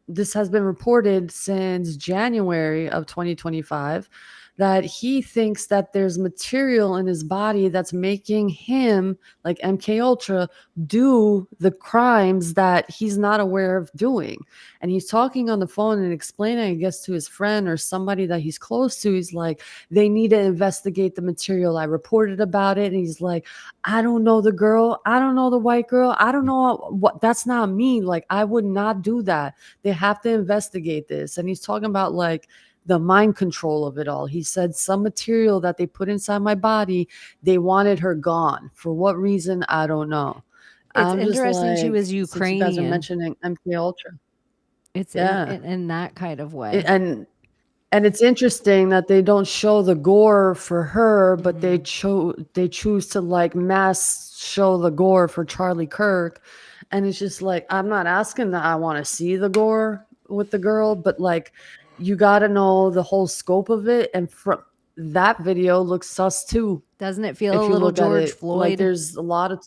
this has been reported since January of 2025, that he thinks that there's material in his body that's making him, like MK Ultra, do the crimes that he's not aware of doing. And he's talking on the phone and explaining, I guess, to his friend or somebody that he's close to. He's like, they need to investigate the material. I reported about it. And he's like, I don't know the girl. I don't know the white girl. I don't know what, that's not me. Like, I would not do that. They have to investigate this. And he's talking about like the mind control of it all. He said some material that they put inside my body, they wanted her gone. For what reason? I don't know. It's I'm just interesting she like, was since you guys are Ukrainian. mentioning MK Ultra. It's Yeah. in that kind of way. And it's interesting that they don't show the gore for her, but they choose to like mass show the gore for Charlie Kirk. And it's just like, I'm not asking that I want to see the gore with the girl, but like, you got to know the whole scope of it. And from that video looks sus too. Doesn't it feel If a you little look at George it, Floyd? like there's a lot of,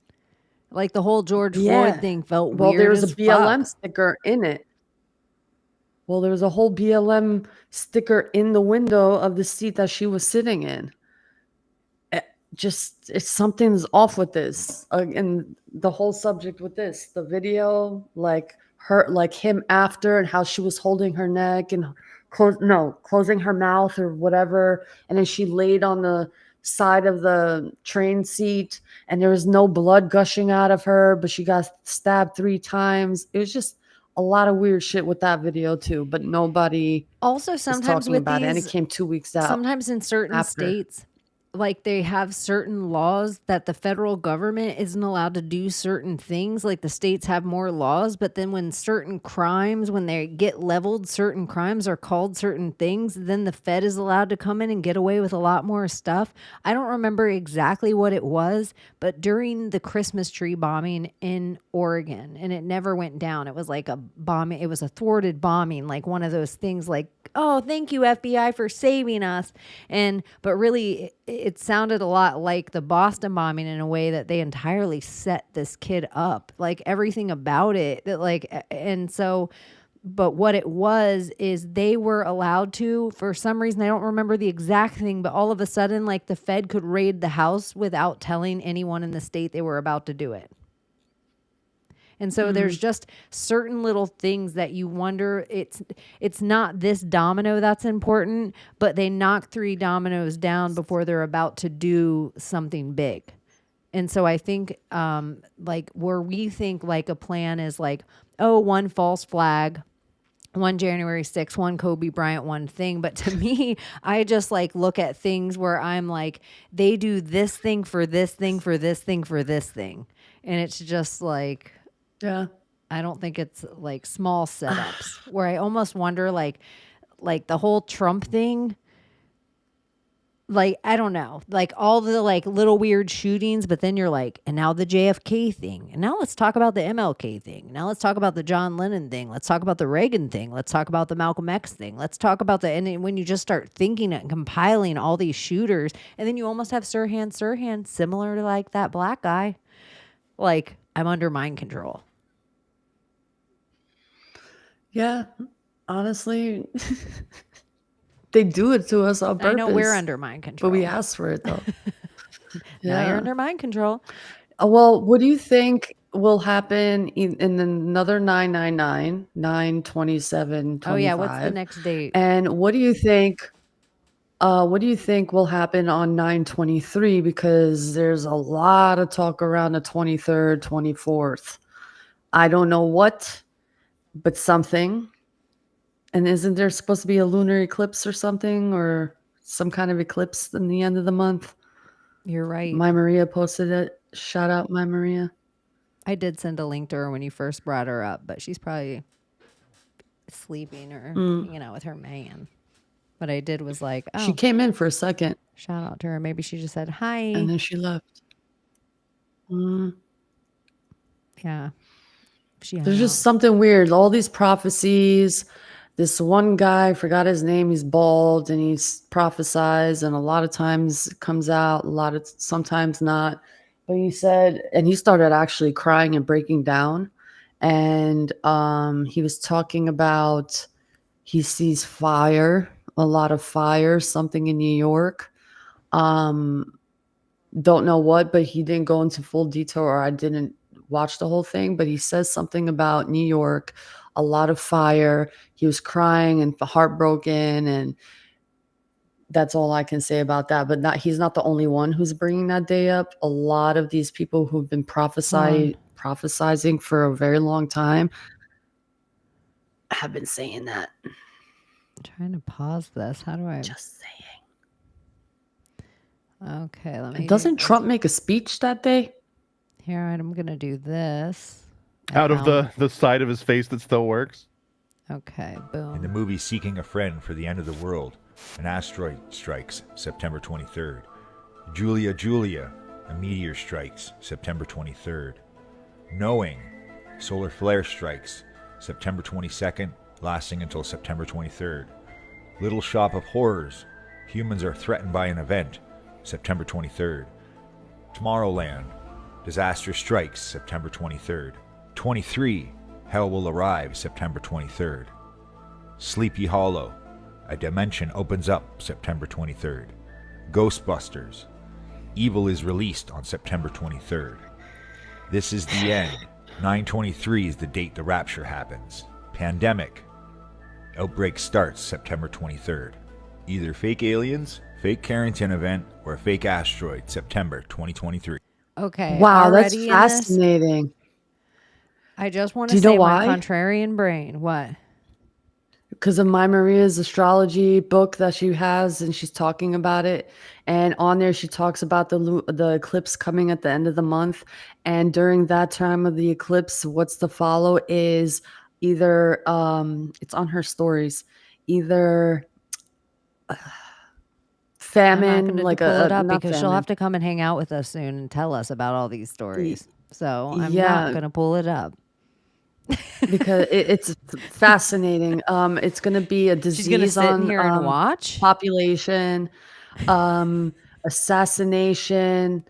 like the whole George Yeah. Floyd thing felt well, weird there was as a BLM fuck. sticker in it. Well, there was a whole BLM sticker in the window of the seat that she was sitting in. Just, it's something's off with this. And the whole subject with this, the video, like her, like him after, and how she was holding her neck and closing her mouth or whatever. And then she laid on the side of the train seat and there was no blood gushing out of her, but she got stabbed 3 times. It was just a lot of weird shit with that video too, but nobody Also, is sometimes talking with about it. And it these, came 2 weeks out. sometimes in certain after. states, like they have certain laws that the federal government isn't allowed to do certain things. Like the states have more laws, but then when certain crimes, when they get leveled, certain crimes are called certain things, then the Fed is allowed to come in and get away with a lot more stuff. I don't remember exactly what it was, but during the Christmas tree bombing in Oregon, and it never went down. It was like a bombing. It was a thwarted bombing, like one of those things like, oh, thank you, FBI, for saving us. But really, it sounded a lot like the Boston bombing in a way that they entirely set this kid up, like everything about it. That but what it was is they were allowed to, for some reason, I don't remember the exact thing, but all of a sudden, like the Fed could raid the house without telling anyone in the state they were about to do it. And so there's just certain little things that you wonder, it's not this domino that's important, but they knock 3 dominoes down before they're about to do something big. And so I think like where we think like a plan is like, oh, 1 false flag, 1 January 6th, 1 Kobe Bryant, 1 thing. But to me, I just like look at things where I'm like, they do this thing for this thing for this thing for this thing. And it's just like, Yeah. I don't think it's like small setups where I almost wonder like the whole Trump thing, like, I don't know, like all the like little weird shootings, but then you're like, and now the JFK thing. And now let's talk about the MLK thing. Now let's talk about the John Lennon thing. Let's talk about the Reagan thing. Let's talk about the Malcolm X thing. Let's talk about and when you just start thinking and compiling all these shooters, and then you almost have Sirhan, similar to like that black guy. Like, I'm under mind control. Yeah, honestly, they do it to us on purpose. I know we're under mind control. But we asked for it though. Now you're under mind control. Well, what do you think will happen in another 999, 9/27/25? Oh yeah, what's the next date? And what do you think will happen on 9/23? Because there's a lot of talk around the 23rd, 24th. I don't know what, but something. And isn't there supposed to be a lunar eclipse or something, or some kind of eclipse in the end of the month? You're right. My Maria posted it. Shout out, My Maria. I did send a link to her when you first brought her up, but she's probably sleeping or hanging out with her man. What I did was like, oh, She came in for a second shout out to her. Maybe she just said hi. and then she left. Yeah. There's just something weird. All these prophecies. This one guy, forgot his name, he's bald and he's prophesies, and a lot of times it comes out, sometimes not. But he said, and he started actually crying and breaking down. And he was talking about he sees fire a lot of fire, something in New York. Don't know what, but he didn't go into full detail, or I didn't watch the whole thing, but he says something about New York, a lot of fire. He was crying and heartbroken, and that's all I can say about that. But he's not the only one who's bringing that day up. A lot of these people who've been prophesizing for a very long time have been saying that. I'm trying to pause this. How do I? Just saying. Okay, let me. Doesn't Trump make a speech that day? Here, I'm gonna do this. Out of the side of his face that still works. Okay, boom. In the movie Seeking a Friend for the End of the World, an asteroid strikes September 23rd. Julia, a meteor strikes September 23rd. Knowing, solar flare strikes September 22nd, lasting until September 23rd. Little Shop of Horrors, humans are threatened by an event, September 23rd. Tomorrowland, disaster strikes September 23rd. 23, hell will arrive September 23rd. Sleepy Hollow, a dimension opens up September 23rd. Ghostbusters, evil is released on September 23rd. This is the end. 9/23 is the date the rapture happens. Pandemic, outbreak starts September 23rd. Either fake aliens, fake Carrington event, or a fake asteroid, September 2023. Okay. Wow, that's already in fascinating. I just want Do to you know say why? my contrarian brain. What? Because of my Maria's astrology book that she has, and she's talking about it. And on there, she talks about the eclipse coming at the end of the month. And during that time of the eclipse, what's to follow is either it's on her stories, either I'm not famine, going to like pull it up not because she'll famine. have to come and hang out with us soon and tell us about all these stories. So I'm yeah. not going to pull it up. Because it's fascinating. It's going to be a disease She's going to sit on here and watch. population, assassination,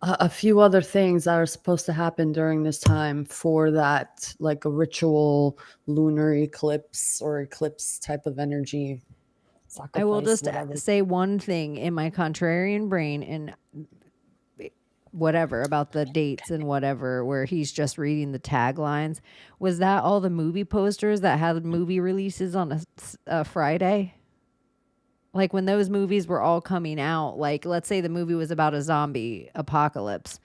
a few other things that are supposed to happen during this time for that, like a ritual lunar eclipse or eclipse type of energy. I will Sacrifice, just whatever. say one thing in my contrarian brain and whatever about the dates and whatever, where he's just reading the taglines. Was that all the movie posters that had movie releases on a Friday? Like when those movies were all coming out, like let's say the movie was about a zombie apocalypse.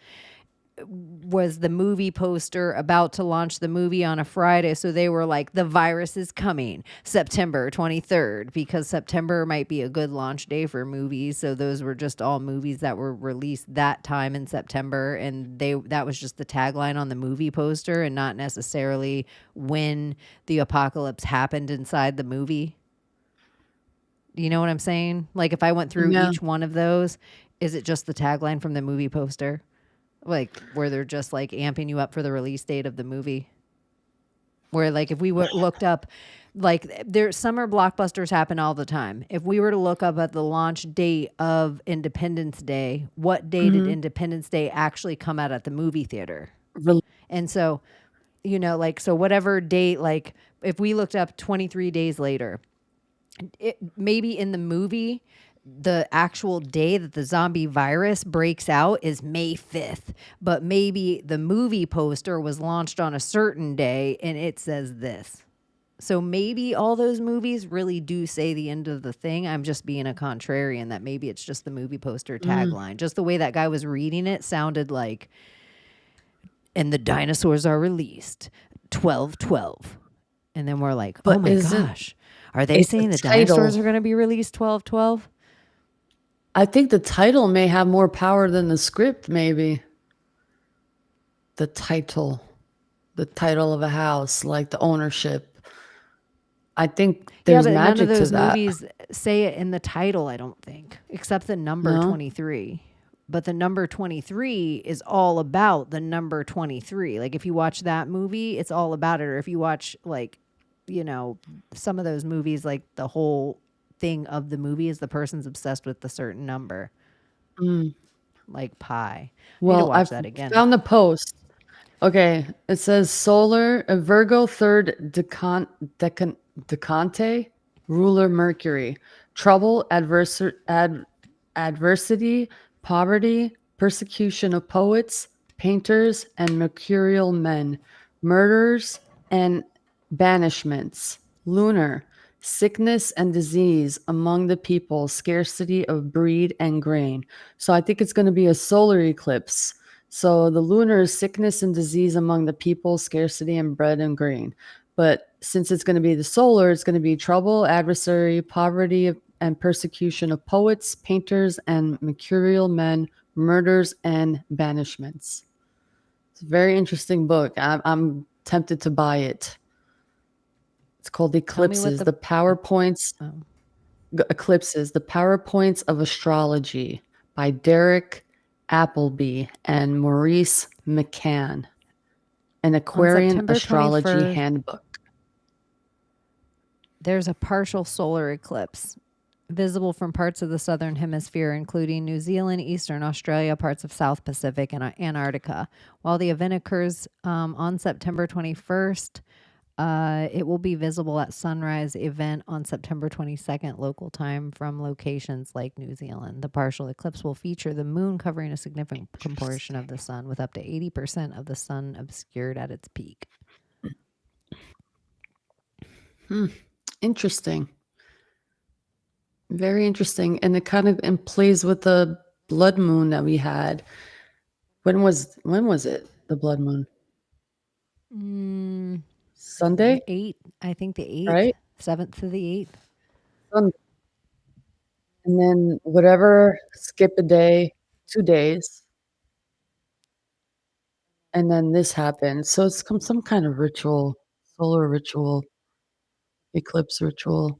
Was the movie poster about to launch the movie on a Friday? So they were like, the virus is coming September 23rd, because September might be a good launch day for movies. So those were just all movies that were released that time in September. And that was just the tagline on the movie poster and not necessarily when the apocalypse happened inside the movie. You know what I'm saying? Like if I went through each one of those, is it just the tagline from the movie poster? Like where they're just like amping you up for the release date of the movie. Where like if we looked up, like their summer blockbusters happen all the time. If we were to look up at the launch date of Independence Day, what day did Independence Day actually come out at the movie theater? And so, you know, like, so whatever date, like if we looked up 23 days later, maybe in the movie, the actual day that the zombie virus breaks out is May 5th, but maybe the movie poster was launched on a certain day and it says this. So maybe all those movies really do say the end of the thing. I'm just being a contrarian that maybe it's just the movie poster tagline. Just the way that guy was reading it sounded like, and the dinosaurs are released 12/12. And then we're like, oh my gosh, are they saying the dinosaurs are going to be released 12/12? I think the title may have more power than the script, maybe. The title of a house, like the ownership. I think there's but magic none of those to that. movies say it in the title, I don't think, except the number 23. But the number 23 is all about the number 23. Like if you watch that movie, it's all about it. Or if you watch like, you know, some of those movies, like the whole thing of the movie is the person's obsessed with the certain number, like pi. Well, watch I that again. found the post. Okay, it says solar Virgo third decante ruler Mercury trouble, adversity, poverty, persecution of poets, painters, and mercurial men, murders and banishments, lunar, sickness and disease among the people, scarcity of breed and grain. So I think it's going to be a solar eclipse. So the lunar is sickness and disease among the people, scarcity and bread and grain. But since it's going to be the solar, it's going to be trouble, adversary, poverty, and persecution of poets, painters, and mercurial men, murders, and banishments. It's a very interesting book. I'm tempted to buy it. It's called Eclipses, the PowerPoints. Eclipses, the PowerPoints of Astrology by Derek Appleby and Maurice McCann. An Aquarian Astrology 21st, Handbook. There's a partial solar eclipse visible from parts of the southern hemisphere, including New Zealand, Eastern Australia, parts of South Pacific, and Antarctica. While the event occurs on September 21st, it will be visible at sunrise event on September 22nd local time from locations like New Zealand. The partial eclipse will feature the moon covering a significant portion of the sun, with up to 80% of the sun obscured at its peak. Interesting. Very interesting. And it kind of plays with the blood moon that we had. When was it? The blood moon? Sunday? 8, I think the 8th, Right? 7th to the 8th. Sunday. And then whatever, skip a day, 2 days. And then this happened. So it's some kind of ritual, solar ritual, eclipse ritual.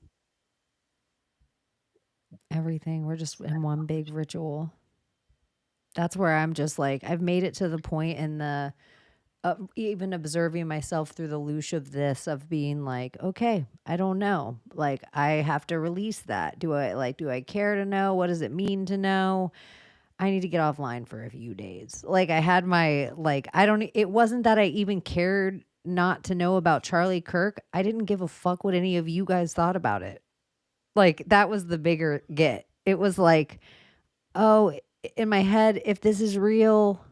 Everything. We're just in one big ritual. That's where I'm just like, I've made it to the point in the even observing myself through the loosh of this, of being like, okay, I don't know. Like, I have to release that. Do I care to know? What does it mean to know? I need to get offline for a few days. Like, I had my, like, it wasn't that I even cared not to know about Charlie Kirk. I didn't give a fuck what any of you guys thought about it. Like, that was the bigger get. It was like, oh, in my head, if this is real,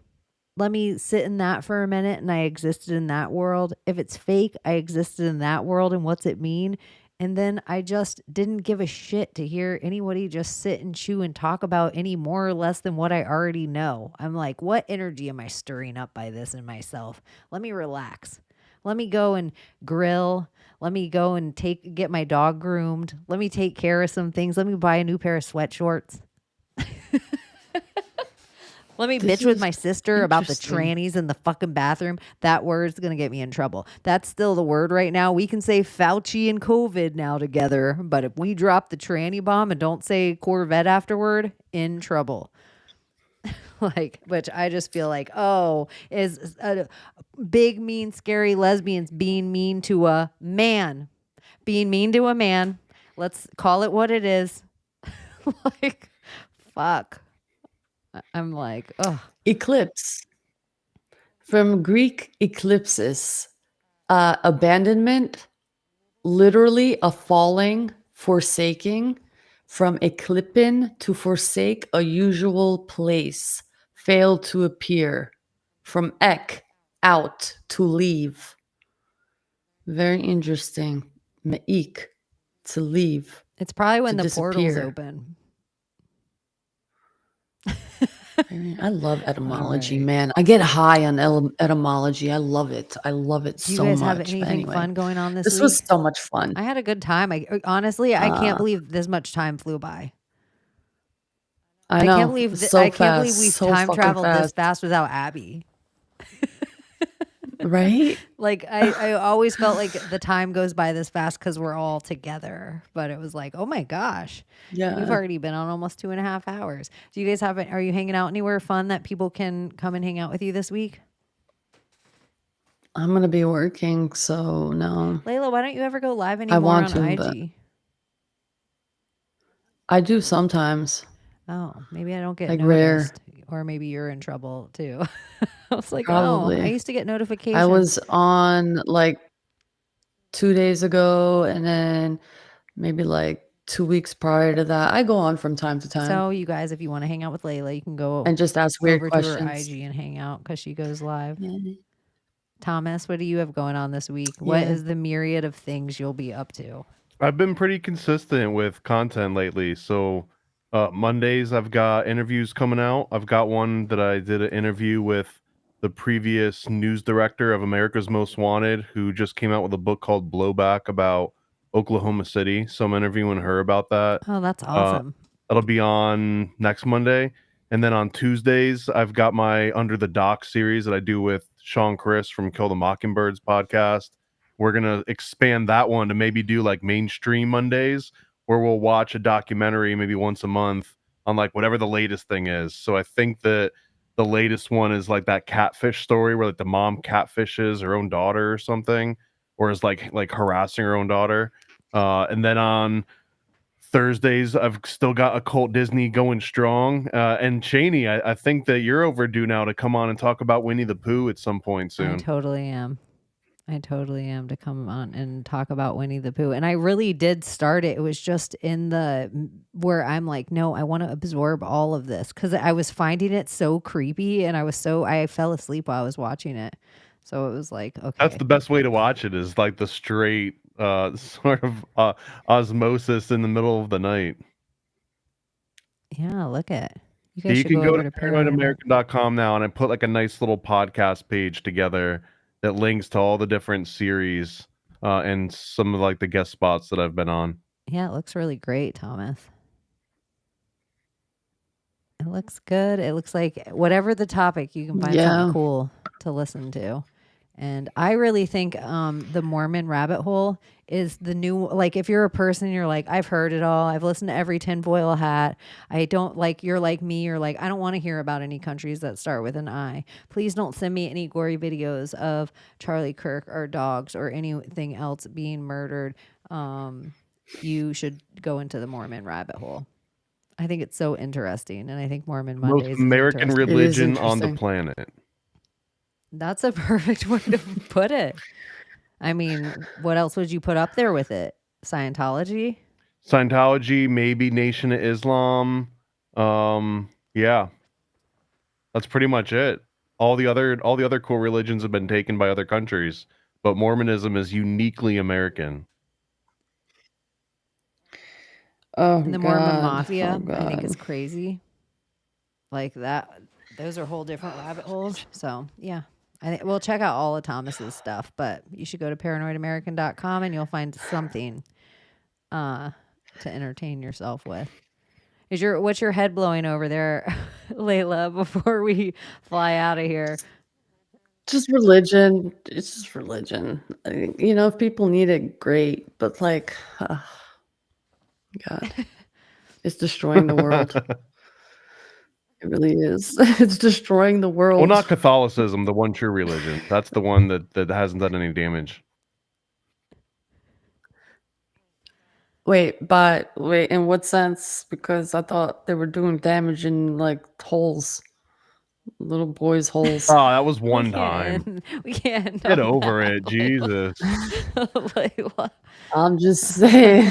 let me sit in that for a minute, and I existed in that world. If it's fake, I existed in that world, and what's it mean? And then I just didn't give a shit to hear anybody just sit and chew and talk about any more or less than what I already know. I'm like, what energy am I stirring up by this in myself? Let me relax. Let me go and grill. Let me go and get my dog groomed. Let me take care of some things. Let me buy a new pair of sweatshorts. Let me bitch with my sister about the trannies in the fucking bathroom. That word's going to get me in trouble. That's still the word right now. We can say Fauci and COVID now together, but if we drop the tranny bomb and don't say Corvette afterward, in trouble. Like, which I just feel like, oh, is a big, mean, scary lesbians being mean to a man. Being mean to a man. Let's call it what it is. Like, fuck. I'm like, oh. Eclipse. From Greek eclipsis, abandonment, literally a falling, forsaking, from eklipin, to forsake a usual place, fail to appear. From ek, out, to leave. Very interesting. Meik, to leave. It's probably when the portal's disappear. open. I love etymology, man. I get high on etymology. I love it. I love it Do you so guys much. have But anything anyway, fun going on this this week? was so much fun. I had a good time. Honestly, I can't believe this much time flew by. I know. Can't believe so I can't believe fast, we so time fucking traveled this fast. fast without Abbie. Right? Like, I always felt like the time goes by this fast because we're all together. But it was like, oh my gosh. Yeah. We've already been on almost 2.5 hours. Do you guys are you hanging out anywhere fun that people can come and hang out with you this week? I'm gonna be working, so no. Layla, why don't you ever go live anymore want on to, but IG? I do sometimes. Oh, maybe I don't get Like rare. noticed. Or maybe you're in trouble too. I was like, Probably. oh, I used to get notifications. I was on like 2 days ago, and then maybe like 2 weeks prior to that. I go on from time to time So you guys, if you want to hang out with Layla, you can go and just ask weird over to her questions. IG and hang out because she goes live. Yeah. Thomas, what do you have going on this week? What Yeah. is the myriad of things you'll be up to? I've been pretty consistent with content lately. So Mondays, I've got interviews coming out. I've got one that I did an interview with the previous news director of America's Most Wanted, who just came out with a book called Blowback about Oklahoma City. So I'm interviewing her about that. Oh, that's Uh, awesome. That'll be on next Monday. And then on Tuesdays, I've got my Under the Dock series that I do with Sean Chris from Kill the Mockingbirds podcast. We're going to expand that one to maybe do like mainstream Mondays, where we'll watch a documentary maybe once a month on like whatever the latest thing is. So I think that the latest one is like that catfish story where like the mom catfishes her own daughter or something, or is like harassing her own daughter. And then on Thursdays, I've still got Occult Disney going strong. And Chaney, I think that you're overdue now to come on and talk about Winnie the Pooh at some point I soon. totally am. I totally am to come on and talk about Winnie the Pooh. And I really did start it. It was just in the where I'm like, no, I want to absorb all of this because I was finding it so creepy and I fell asleep while I was watching it. So it was like, okay. That's the best way to watch it, is like the straight sort of osmosis in the middle of the night. Yeah, look at you Yeah, guys you should can go over to to Paranoid paranoidamerican.com now, and I put like a nice little podcast page together that links to all the different series and some of like the guest spots that I've been on. Yeah, it looks really great, Thomas. It looks good. It looks like whatever the topic, you can find Yeah. something cool to listen to. And I really think the Mormon rabbit hole is the new, like if you're a person, you're like, I've heard it all. I've listened to every tinfoil hat. I don't like, you're like me. You're like, I don't want to hear about any countries that start with an I. Please don't send me any gory videos of Charlie Kirk or dogs or anything else being murdered. You should go into the Mormon rabbit hole. I think it's so interesting. And I think Mormon Mondays Most is American interesting. religion on the interesting. planet. That's a perfect way to put it. I mean, what else would you put up there with it? Scientology? Scientology, maybe Nation of Islam. Yeah. That's pretty much it. All the other cool religions have been taken by other countries, but Mormonism is uniquely American. Oh, And the God. Mormon Mafia, Oh, I think, is God. crazy. Like that. Those are whole different rabbit holes. So, yeah. We'll check out all of Thomas's stuff, but you should go to paranoidamerican.com and you'll find something to entertain yourself with. What's your head blowing over there, Layla, before we fly out of here? Just religion. It's just religion. You know, if people need it, great. But like, God, it's destroying the world. It really is. It's destroying the world. Well, not Catholicism, the one true religion. That's the one that hasn't done any damage. Wait, in what sense? Because I thought they were doing damage in like holes, little boys' holes. Oh, that was one time. We can't. Get over it, Jesus. Layla. I'm just saying.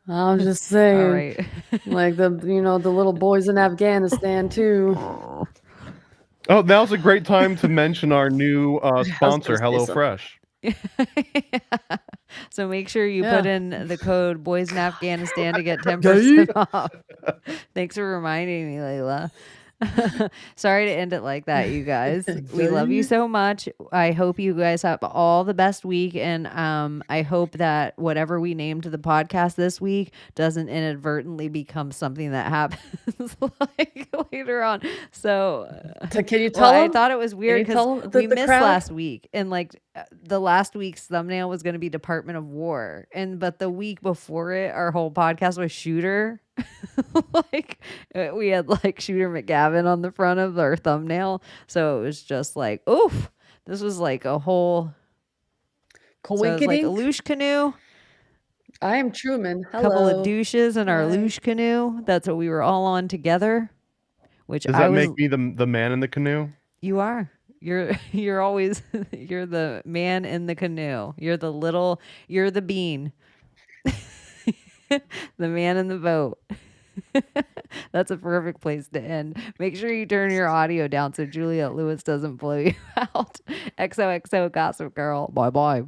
I'm just saying. All right. Like the little boys in Afghanistan too. Oh, now's a great time to mention our new sponsor, gonna say HelloFresh. Yeah. So make sure you put Yeah. in the code Boys in Afghanistan to get 10% off. Thanks for reminding me, Layla. Sorry to end it like that, you guys. We love you so much. I hope you guys have all the best week, and I hope that whatever we named the podcast this week doesn't inadvertently become something that happens like later on. So Can you well, tell I them? thought it was weird you tell because the- we the missed crowd? last week, and like the last week's thumbnail was going to be Department of War, but the week before it, our whole podcast was Shooter. Like we had like Shooter McGavin on the front of our thumbnail, so it was just like, oof, this was like a whole. So it was like a Coinkydink? Loosh canoe, I am Truman. a couple Hello. of douches in our Hi. Loosh canoe. That's what we were all on together. Which Does I that was. make me the man in the canoe? You are. You're always you're the man in the canoe. You're the bean. The man in the boat. That's a perfect place to end. Make sure you turn your audio down so Juliette Lewis doesn't blow you out. XOXO Gossip Girl. Bye bye.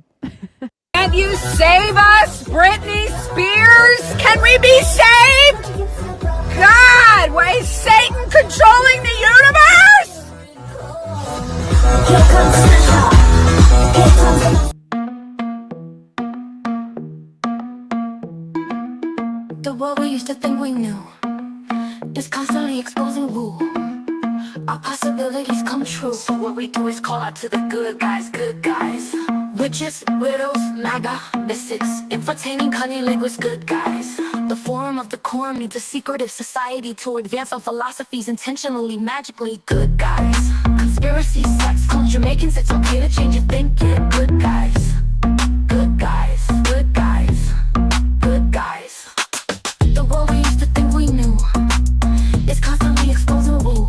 Can you save us, Britney Spears? Can we be saved? God, why is Satan controlling the universe? The world we used to think we knew is constantly exposing who our possibilities come true. So what we do is call out to the good guys, good guys. Witches, widows, MAGA, misfits, entertaining cunnilinguist good guys. The forum of the quorum needs a secretive society to advance our philosophies intentionally, magically good guys. Conspiracy, sex, culture, making it's okay to change your thinking. Good guys, good guys, good guys, good guys. The world we used to think we knew is constantly exposing who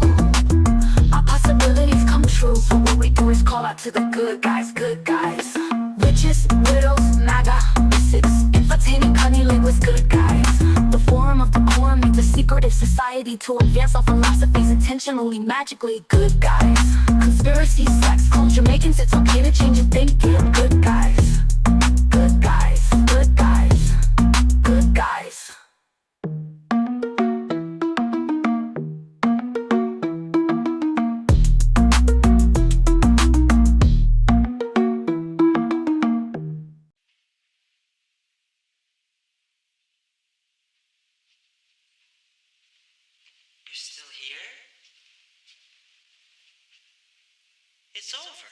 our possibilities come true. So what we do is call out to the good guys, good guys. Witches, widows, MAGA, misfits, entertaining cunnilinguist good guys. The forum of the quorum needs a secretive society to advance our philosophies intentionally, magically good guys. Conspiracy, sex, culture, making it's okay to change your thinking. Good guys, good guys, good guys, good guys. You're still here? It's over.